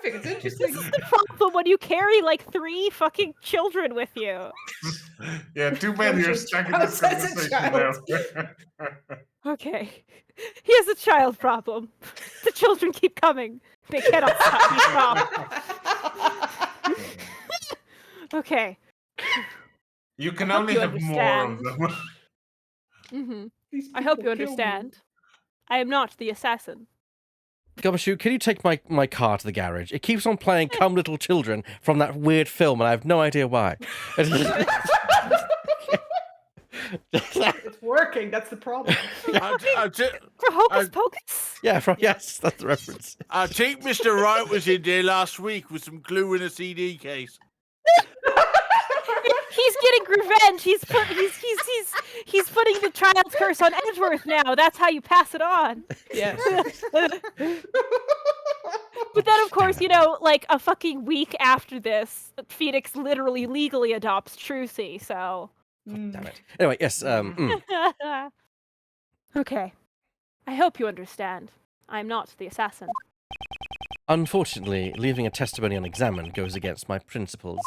think it's interesting. This is the problem when you carry like 3 fucking children with you. Yeah, too bad you're stuck in this As a conversation now. Okay. He has a child problem. The children keep coming. They cannot stop me. Okay. You can I hope only you have more of understand. them. Hmm. These I hope people you kill me. understand. I am not the assassin. Gumshoe, can you take my car to the garage? It keeps on playing Come Little Children from that weird film, and I have no idea why. It's working. That's the problem. For Hocus Pocus? Yeah, yes, that's the reference. I think Mr. Wright was in there last week with some glue in a CD case. He's getting revenge. He's putting the child's curse on Edgeworth now. That's how you pass it on. Yes. But then, of course, like a fucking week after this, Phoenix literally legally adopts Trucy. So God damn it. Anyway, yes. Okay. I hope you understand. I'm not the assassin. Unfortunately, leaving a testimony unexamined goes against my principles.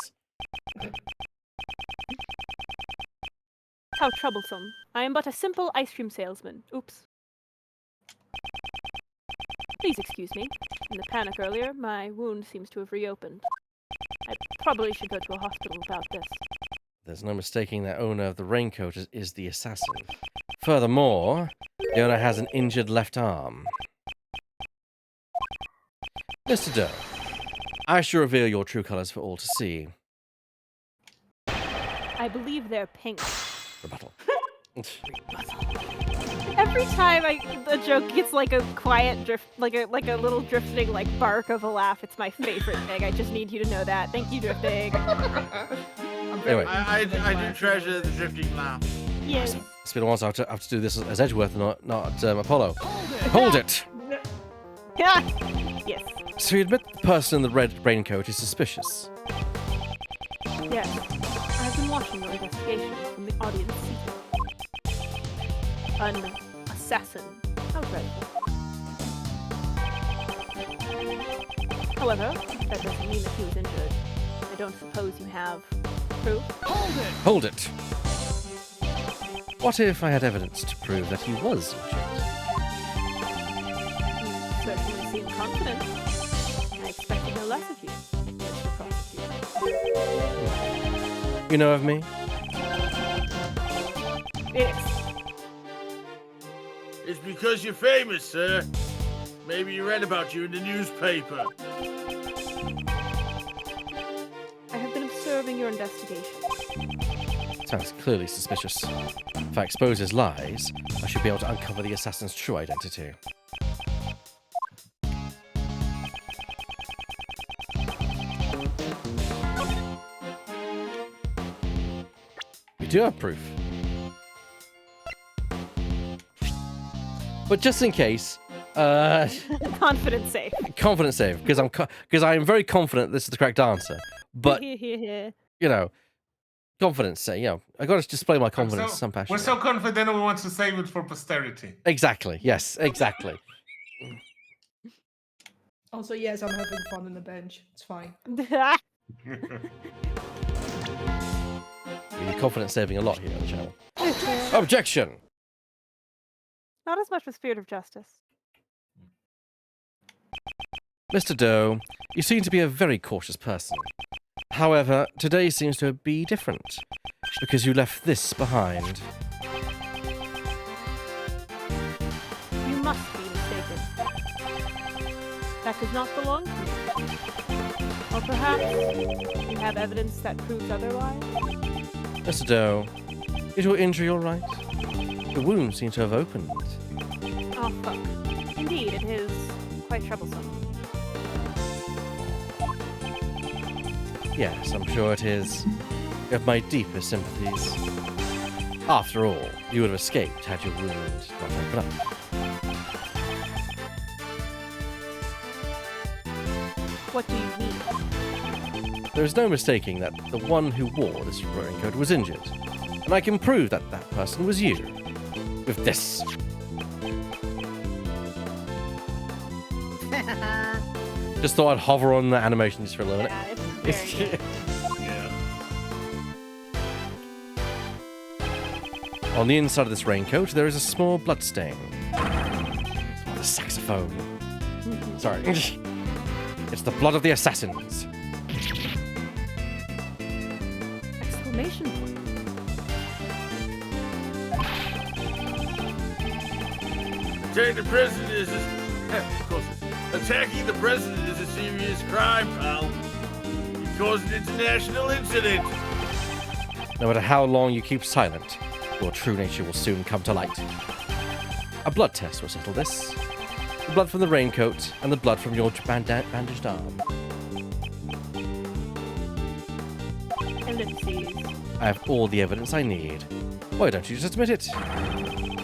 How troublesome. I am but a simple ice cream salesman. Oops. Please excuse me. In the panic earlier, my wound seems to have reopened. I probably should go to a hospital about this. There's no mistaking that owner of the raincoat is the assassin. Furthermore, the owner has an injured left arm. Mr. Doe, I shall reveal your true colors for all to see. I believe they're pink. Rebuttal. Every time a joke gets like a quiet drift, like a little drifting like bark of a laugh, it's my favorite thing. I just need you to know that. Thank you, drifting. Anyway. I do treasure the drifting laugh. Yes. It's been a while, so I have to do this as Edgeworth, not Apollo. Hold it! Yeah. Yes. So you admit the person in the red raincoat is suspicious? Yes. I've been watching your investigation from the audience seat. An assassin. How dreadful. However, that doesn't mean that he was injured. I don't suppose you have proof? Hold it! What if I had evidence to prove that he was injured? You certainly seem confident. I expected no less of you, Mr. Prosecutor. You know of me? It's because you're famous, sir. Maybe you read about you in the newspaper. I have been observing your investigation. Sounds clearly suspicious. If I expose his lies, I should be able to uncover the assassin's true identity. We do have proof. But just in case, Confidence save. confidence save, because I am very confident this is the correct answer. But you know, confidence save. You know, I got to display my confidence in some fashion. We're so confident we want to save it for posterity. Exactly. Yes. Exactly. Also, yes, I'm having fun on the bench. It's fine. We need confidence saving a lot here on the channel. Objection. Not as much with Spirit of Justice. Mr. Doe, you seem to be a very cautious person. However, today seems to be different, because you left this behind. You must be mistaken. That does not belong to you. Or perhaps you have evidence that proves otherwise? Mr. Doe, is your injury all right? The wound seems to have opened. Oh, fuck. Indeed, it is quite troublesome. Yes, I'm sure it is. You have my deepest sympathies. After all, you would have escaped had your wound not opened up. What do you mean? There is no mistaking that the one who wore this raincoat was injured, and I can prove that that person was you. With this. Just thought I'd hover on the animation just for a minute. Yeah, it's very good. On the inside of this raincoat, there is a small blood stain. The saxophone. Sorry. It's the blood of the assassins. Exclamation point. Attacking the president is of course. Attacking the president is a serious crime, pal. You caused an international incident. No matter how long you keep silent, your true nature will soon come to light. A blood test will settle this. The blood from the raincoat and the blood from your bandaged arm. Ellipses. I have all the evidence I need. Why don't you just admit it?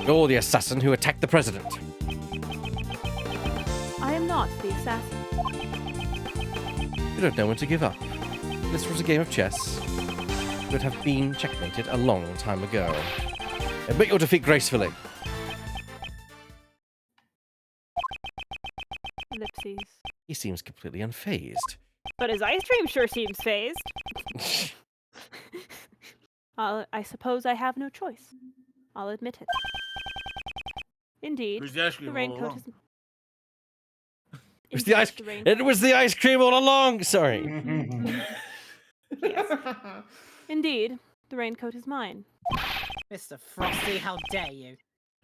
You're the assassin who attacked the president. I am not the assassin. You don't know when to give up. This was a game of chess. would have been checkmated a long time ago. Admit your defeat gracefully. Ellipses. He seems completely unfazed. But his ice cream sure seems phased. I suppose I have no choice. I'll admit it. Indeed, Who's the ice cream the all raincoat along? is... It was the ice. Indeed, raincoat- It was the ice cream all along. Sorry. Indeed, the raincoat is mine. Mr. Frosty, how dare you?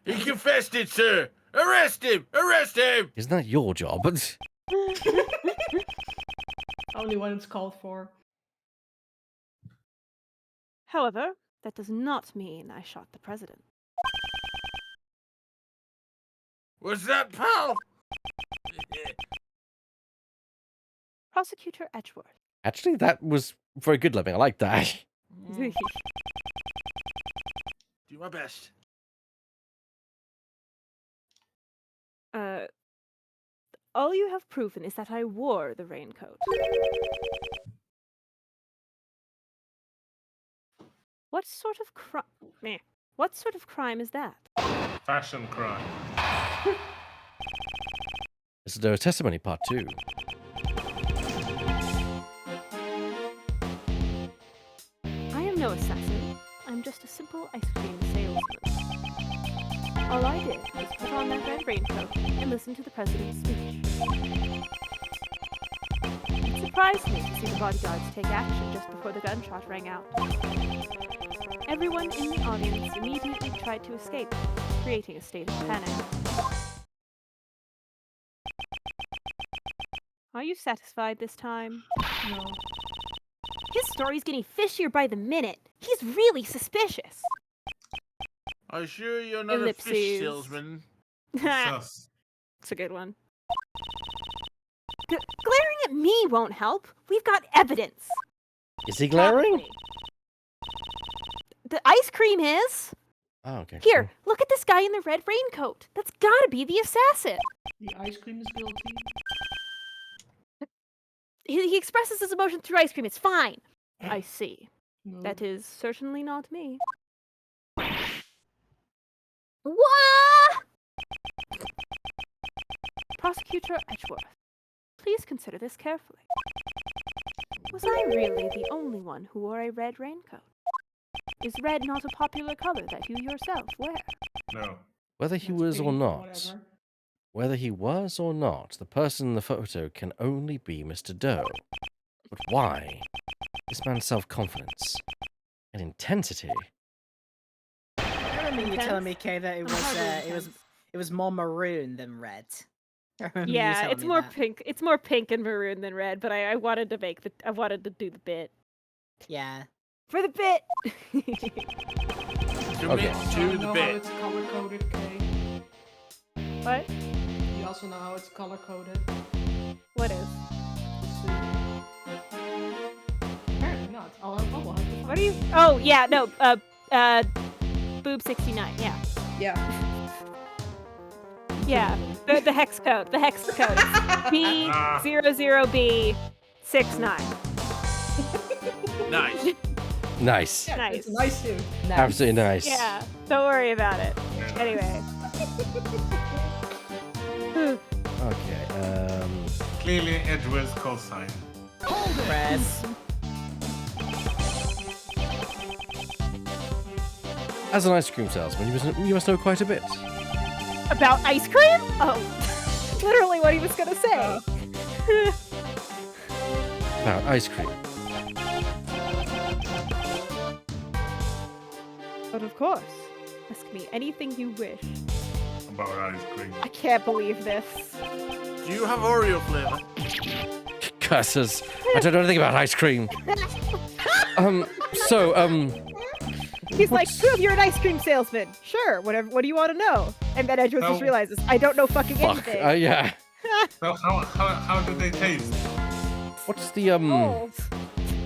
He confessed it, sir! Arrest him! Arrest him! Isn't that your job? Only when it's called for. However, that does not mean I shot the president. What's that, pal? Prosecutor Edgeworth. Actually, that was very good, Lemming. I like that. Do my best. All you have proven is that I wore the raincoat. What sort of What sort of crime is that? Fashion crime. This is the testimony part 2. I am no assassin. I'm just a simple ice cream salesman. All I did was put on that red raincoat and listen to the president's speech. It surprised me to see the bodyguards take action just before the gunshot rang out. Everyone in the audience immediately tried to escape, creating a state of panic. Are you satisfied this time? No. His story's getting fishier by the minute. He's really suspicious. Are you sure you're not a fish Ellipses. salesman? Sus. It's a good one. Glaring at me won't help. We've got evidence. Is he glaring? Exactly. The ice cream is. Oh, okay. Here, cool. look at this guy in the red raincoat. That's gotta be the assassin. The ice cream is guilty. He expresses his emotion through ice cream. It's fine. I see. No. That is certainly not me. What? Prosecutor Edgeworth, please consider this carefully. Was I really the only one who wore a red raincoat? Is red not a popular color that you yourself wear? No. Whether he That's was or pink, not, whatever. whether he was or not, the person in the photo can only be Mr. Doe. But why? This man's self-confidence and intensity. I remember you telling me, Intense? Kay, that it was more maroon than red. I remember you Yeah, telling it's me more that. pink. It's more pink and maroon than red. But I wanted to I wanted to do the bit Yeah. for the bit. Okay. To You the know how bit. it's color coded, Kay. What? You also know how it's color coded. What is? Apparently not. I'll have to find What are you? Oh yeah, no. Boob 69. Yeah. Yeah. Yeah, the hex code. The hex code is B00B69. Nice. Nice. Yeah, Nice. It's a nice suit. Absolutely nice. Yeah, don't worry about it. Anyway. Okay. Clearly Edgeworth's cosine. Press. As an ice cream salesman, you must know quite a bit. About ice cream? Oh, literally what he was gonna say. About ice cream. But of course, ask me anything you wish. About ice cream. I can't believe this. Do you have Oreo flavor? Curses. I don't know anything about ice cream. He's like, prove you're an ice cream salesman. Sure, whatever. What do you want to know? And then Edgeworth just No. realizes, I don't know fucking Fuck. anything. Yeah. So how do they taste? What's the Old.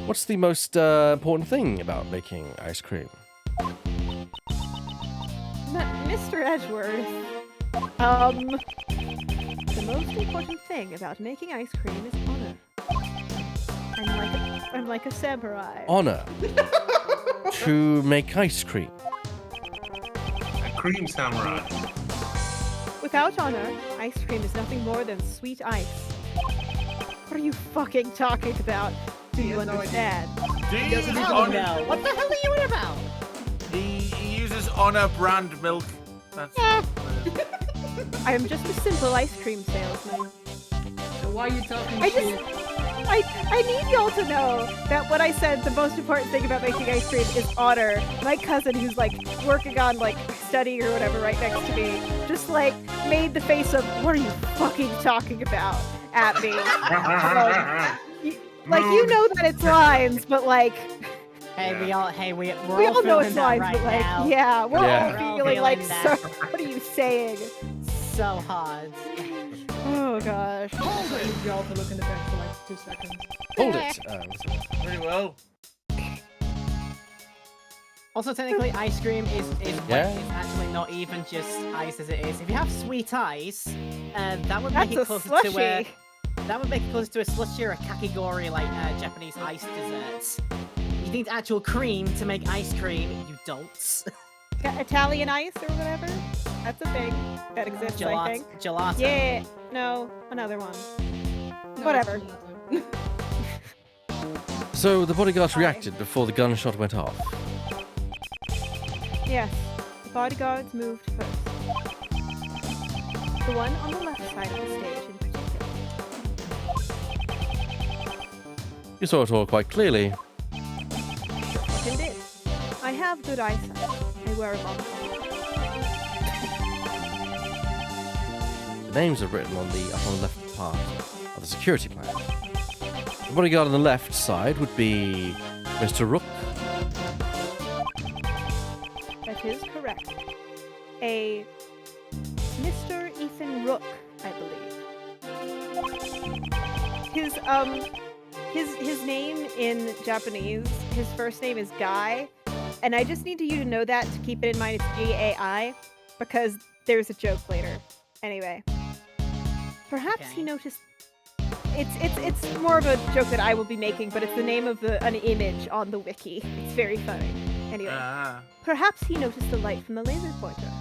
What's the most important thing about making ice cream? Mr. Edgeworth. The most important thing about making ice cream is honor. I'm like a samurai. Honor. to make ice cream. A cream samurai. Without honor, ice cream is nothing more than sweet ice. What are you fucking talking about? Do you understand? Hell no. What the hell are you on about? He uses Honor brand milk. That's I am just a simple ice cream salesman. So why are you talking I shit? I need y'all to know that what I said, the most important thing about making ice cream is honor. My cousin, who's like working on like studying or whatever right next to me, just like made the face of, what are you fucking talking about at me? Like, you know that it's lines, but like... Hey, we're all we all know feeling it's that lines, right but like, now. yeah, we're Yeah. all We're all feeling like, feeling so, that. what are you saying? So hard. Oh gosh. I'm just waiting for y'all to look in the back for like 2 seconds. Hold it. pretty well. Also, technically, ice cream is Yeah. is actually not even just ice as it is. If you have sweet ice, that would That's make a it closer slushy. to that would make it closer to a slushy or a kakigori like Japanese ice desserts. You need actual cream to make ice cream, you dolts. Got Italian ice or whatever? That's a thing that exists, I think. Gelato. Yeah, no, another one. No, Whatever. it's So the bodyguards Hi. reacted before the gunshot went off. Yes, the bodyguards moved first. The one on the left side of the stage in particular. You saw it all quite clearly. And did. I have good eyesight. I wear a monocle. The names are written on the upper left part of the security plan. The bodyguard on the left side would be Mr. Rook. That is correct. A Mr. Ethan Rook, I believe. His name in Japanese, his first name is Guy, and I just need you to know that to keep it in mind. It's G-A-I, because there's a joke later. Anyway, perhaps he Okay. noticed. It's more of a joke that I will be making, but it's the name of an image on the wiki. It's very funny. Anyway, perhaps he noticed the light from the laser pointer.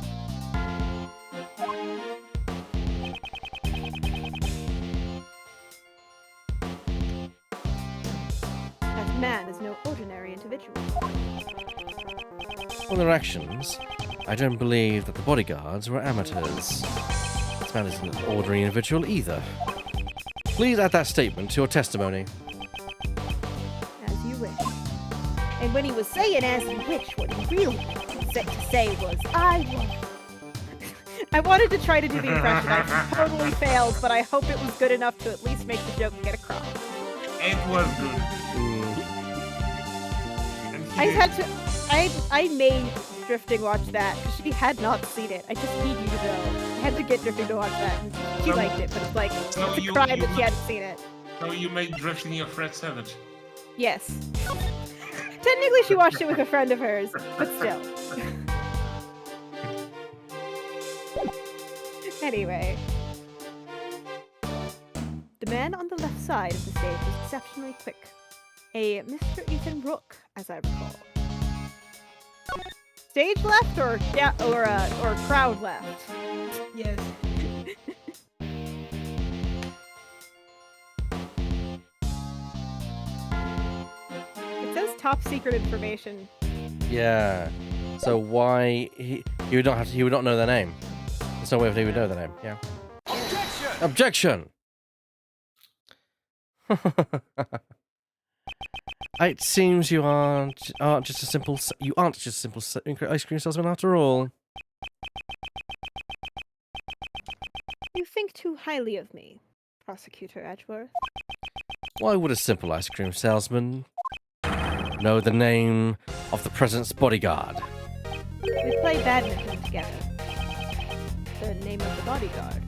That man is no ordinary individual. From their actions, I don't believe that the bodyguards were amateurs. This man isn't an ordinary individual either. Please add that statement to your testimony. As you wish. And when he was saying as you wish, what he really meant to say was, I love. I wanted to try to do the impression. I totally failed, but I hope it was good enough to at least make the joke get across. It was good. And he I did- had to. I made Drifting watch that because she had not seen it. I just need you to know. I had to get Drifting to watch that, and she So- liked it, but it's like so it's a you- crime you that she would- hadn't seen it. So you made Drifting your Fred Savage. Yes. Technically, she watched it with a friend of hers, but still. Anyway. The man on the left side of the stage was exceptionally quick. A Mr. Ethan Rook, as I recall. Stage left or crowd left? Yes. It says top secret information. Yeah. So why he would not know their name. There's no way of he would know their name. Yeah. Objection. It seems you aren't just a simple ice cream salesman after all. You think too highly of me, Prosecutor Edgeworth. Why would a simple ice cream salesman know the name of the president's bodyguard? We play badminton together. The name of the bodyguard.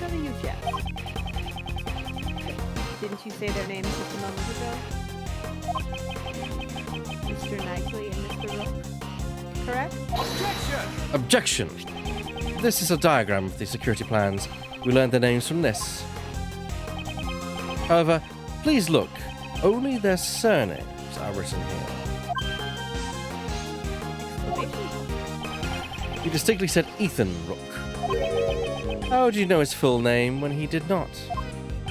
How do you jest? Didn't you say their names just a moment ago? Mr. Knightley and Mr. Rook. Correct? Objection! This is a diagram of the security plans. We learned their names from this. However, please look. Only their surnames are written here. information. You distinctly said Ethan Rook. How did you know his full name when he did not? I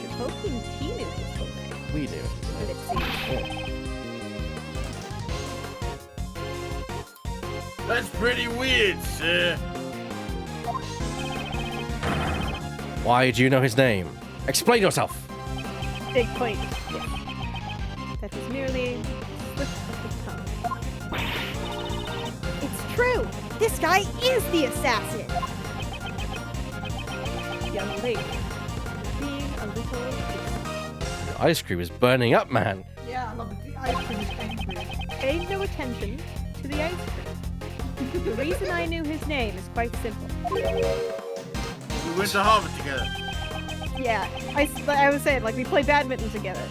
should hope he knew his full name. We knew. But it seems That's pretty weird, sir. Why do you know his name? Explain yourself. big point. Yes. That was merely a slip of the tongue. It's true! This guy is the assassin! Young lady, being a little... The ice cream is burning up, man. Yeah, I love it. The ice cream is angry. Paid no attention to the ice cream. The reason I knew his name is quite simple. We went to Harvard together. Yeah, I was saying, like, we play badminton together.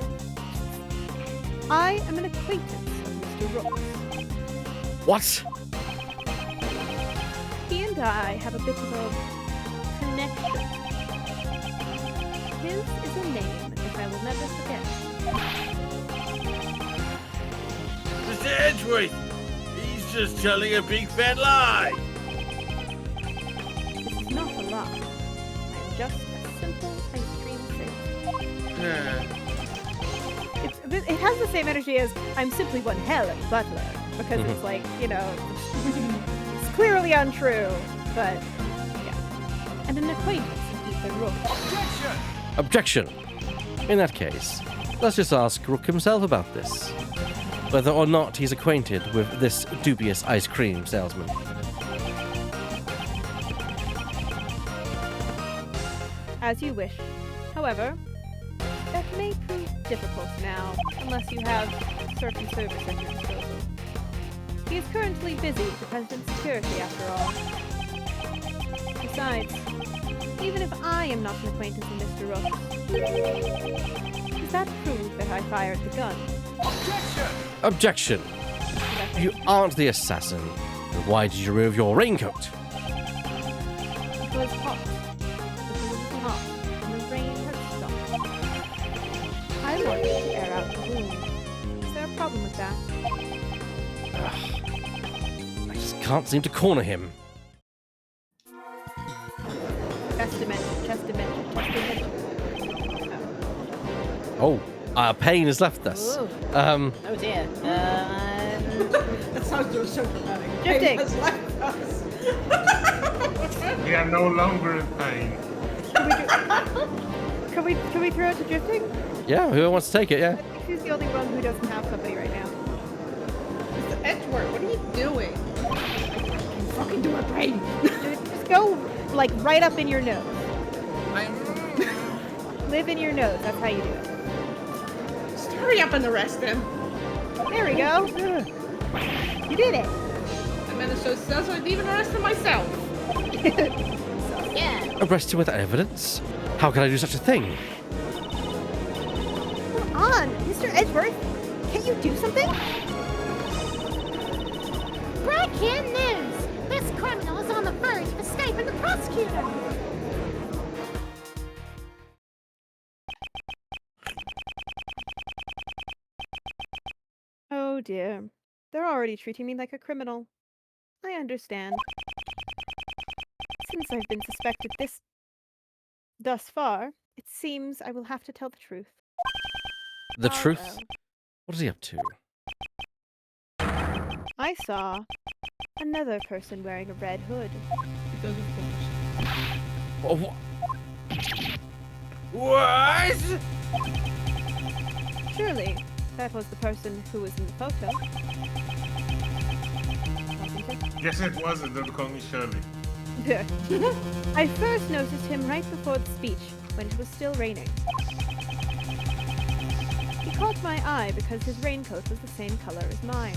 I am an acquaintance of Mr. Rook. What? He and I have a bit of a connection. His is a name that I will never forget. Mr. Edgeworth, he's just telling a big fat lie. This is not a lie. I'm just a simple ice cream salesman. It has the same energy as I'm simply one hell of a butler, because it's like, you know, it's clearly untrue, but yeah. And an acquaintance of Ethan Rook. Objection. In that case, let's just ask Rook himself about this. Whether or not he's acquainted with this dubious ice cream salesman. As you wish. However, that may prove difficult now, unless you have certain service at your disposal. He is currently busy with the President's security, after all. Besides, even if I am not an acquaintance of Mr. Rook, does that prove that I fired the gun? Objection. You aren't the assassin. Then why did you remove your raincoat? It was hot. It was hot, and the rain had stopped. I wanted to air out the wound. Is there a problem with that? I just can't seem to corner him. Chest dimension, chest dimension, chest dimension. Oh, pain has left us. Ooh. Um, Oh dear. That sounds just so dramatic. Drifting. Pain has left us. We are no longer in pain. Can we throw it to drifting? yeah, whoever wants to take it, yeah. I think she's the only one who doesn't have somebody right now. Mr. Edgeworth, what are you doing? You fucking do a brain. Just go, like, right up in your nose. Live in your nose, that's how you do it. Just hurry up and arrest him. There we go. You did it. I managed so successful I'd even arrested myself. Yeah. Arrested without evidence? How can I do such a thing? Come on, Mr. Edgeworth. Can't you do something? Breaking news! This criminal is on the verge of escaping the prosecutor! Oh dear. They're already treating me like a criminal. I understand. Since I've been suspected thus far, it seems I will have to tell the truth. The Oh, truth? well. What is he up to? I saw another person wearing a red hood. Because of course. Oh, What? Surely, that was the person who was in the photo. Wasn't it? Yes, it wasn't. Don't call me Shirley. I first noticed him right before the speech, when it was still raining. He caught my eye because his raincoat was the same color as mine.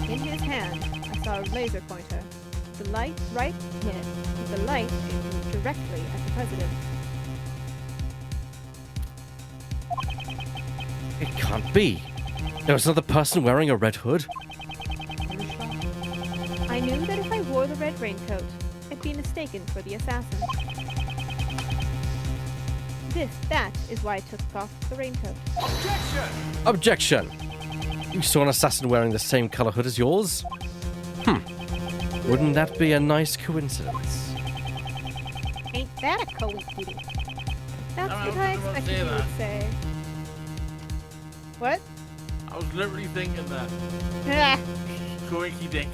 In his hand, I saw a laser pointer. The light right here, with the light aimed directly at the president. it can't be. There was another person wearing a red hood? I knew that if I wore the red raincoat, I'd be mistaken for the assassin. That is why I took off the raincoat. Objection! You saw an assassin wearing the same color hood as yours? Wouldn't that be a nice coincidence? Ain't that a coincidence? That's I what I was about to expected say you would that. say. What? I was literally thinking that. Ah, Coinky dink.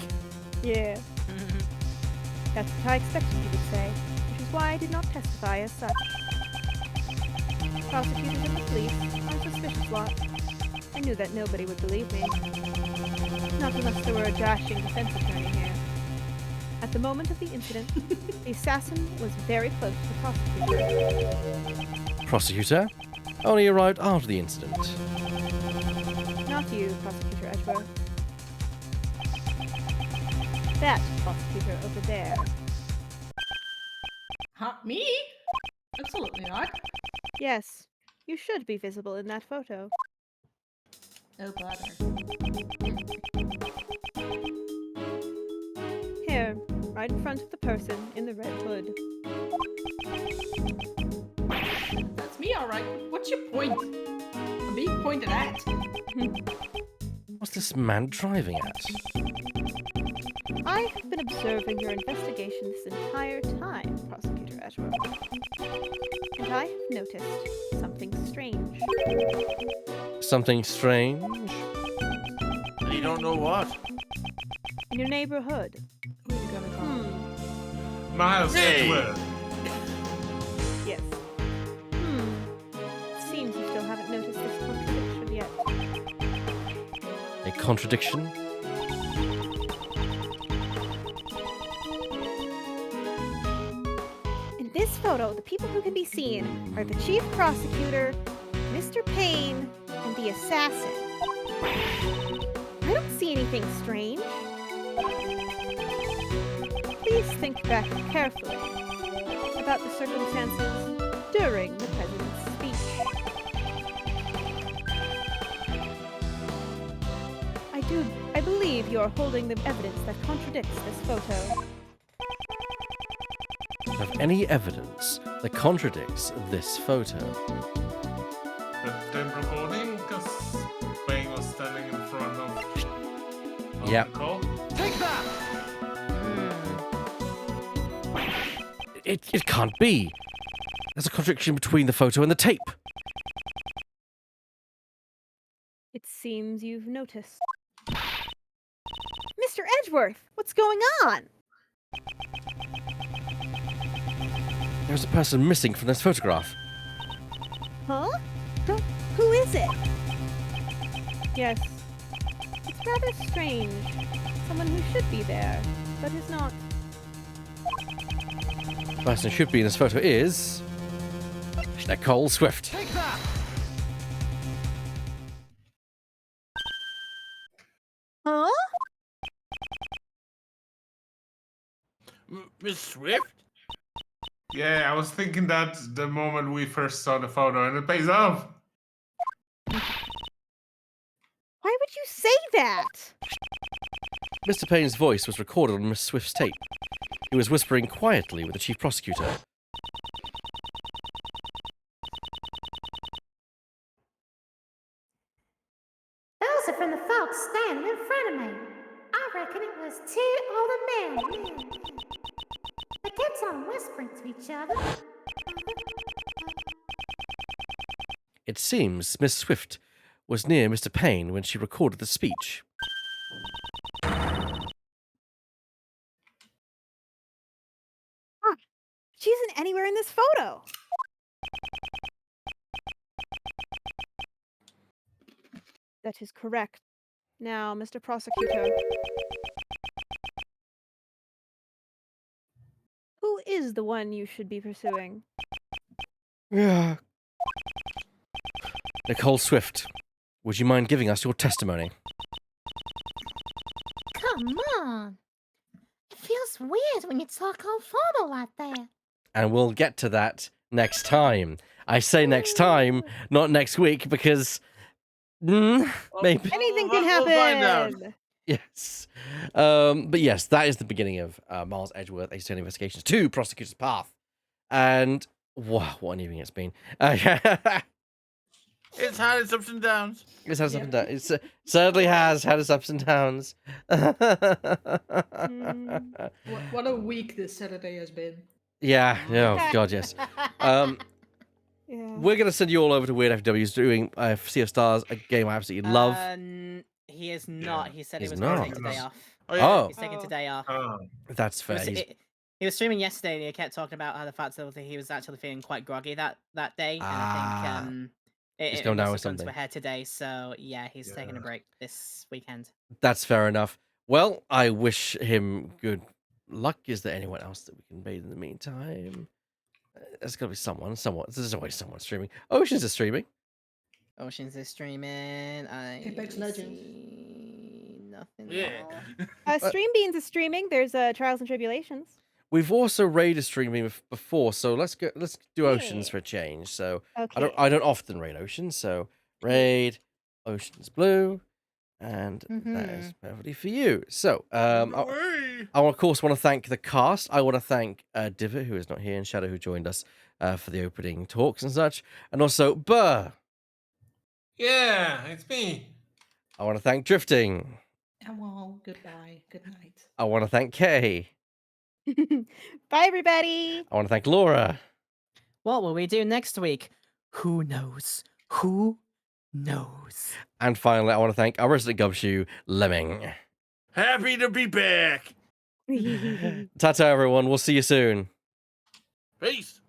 yeah. That's what I expected you would say, which is why I did not testify as such. Prosecutors and the police are a suspicious lot. I knew that nobody would believe me. Not unless there were a dashing defense attorney here. At the moment of the incident, the assassin was very close to the prosecutor. Prosecutor? Only arrived after the incident. Not you, Prosecutor Edgeworth. That prosecutor over there. Huh? Me? Absolutely not. Yes, you should be visible in that photo. Oh, bother. Here, right in front of the person in the red hood. That's me, all right. What's your point? I'm being pointed at. What's this man driving at? I have been observing your investigation this entire time, Prosecutor Edgeworth. And I have noticed something strange. Something strange? You don't know what? In your neighborhood. Miles Hey. Edgeworth. Yes. It seems you still haven't noticed this contradiction yet. A contradiction? In this photo, the people who can be seen are the chief prosecutor, Mr. Payne, and the assassin. I don't see anything strange. Please think back carefully about the circumstances during the president's speech. I believe you're holding the evidence that contradicts this photo. Have any evidence that contradicts this photo? The tape recording, because Wayne was standing in front of Yep. the call. It can't be. There's a contradiction between the photo and the tape. It seems you've noticed. Mr. Edgeworth, what's going on? There's a person missing from this photograph. Huh? Who is it? Yes. It's rather strange. Someone who should be there, but is not. The person who should be in this photo is Nicole Swift. Huh? Miss Swift? Yeah, I was thinking that the moment we first saw the photo, and it pays off. Why would you say that? Mr. Payne's voice was recorded on Miss Swift's tape. He was whispering quietly with the chief prosecutor. Those are from the folks standing in front of me. I reckon it was two older men. They kept on whispering to each other. It seems Miss Swift was near Mr. Payne when she recorded the speech. She isn't anywhere in this photo. That is correct. Now, Mr. Prosecutor. Who is the one you should be pursuing? Yeah. Nicole Swift, would you mind giving us your testimony? Come on. It feels weird when you talk on photo like that. And we'll get to that next time. I say next time, not next week, because maybe. Anything can We'll find out. happen. Yes. But yes, that is the beginning of Miles Edgeworth, Ace Attorney Investigations 2, Prosecutor's Path. And wow, what an evening it's been. It's had its ups and downs. It's had its ups and downs. It certainly has had its ups and downs. What a week this Saturday has been. Yeah. Oh God, yes. Yeah. We're gonna send you all over to Weird FW's doing Sea of Stars, a game I absolutely love. He is not. He said he He's was going to not. take today off. Oh, He's taking today off. that's fair. He was streaming yesterday, and he kept talking about how the fact that he was actually feeling quite groggy that day, and I think he's it going down must with have gone something. to a head today. So yeah, he's taking a break this weekend. That's fair enough. Well, I wish him good luck. Is there anyone else that we can bait in the meantime? There's got to be someone. There's always someone streaming. Oceans is streaming. Oceans is streaming. Apex Legends. See nothing. Yeah. Stream Beans is streaming. There's Trials and Tribulations. We've also raided streaming before, so let's do Oceans for a change. So Okay. I don't often raid Oceans, so raid Oceans Blue, and that is perfectly for you. So I of course want to thank the cast. I want to thank Divot, who is not here, and Shadow, who joined us for the opening talks and such, and also Burr. Yeah, it's me. I want to thank Drifting. Well, goodbye. Good night. I want to thank Kay. Bye, everybody. I want to thank Laura. What will we do next week? Who knows? Who knows? And finally, I want to thank our resident gumshoe, Lemming. Happy to be back. Ta-ta, everyone. We'll see you soon. Peace.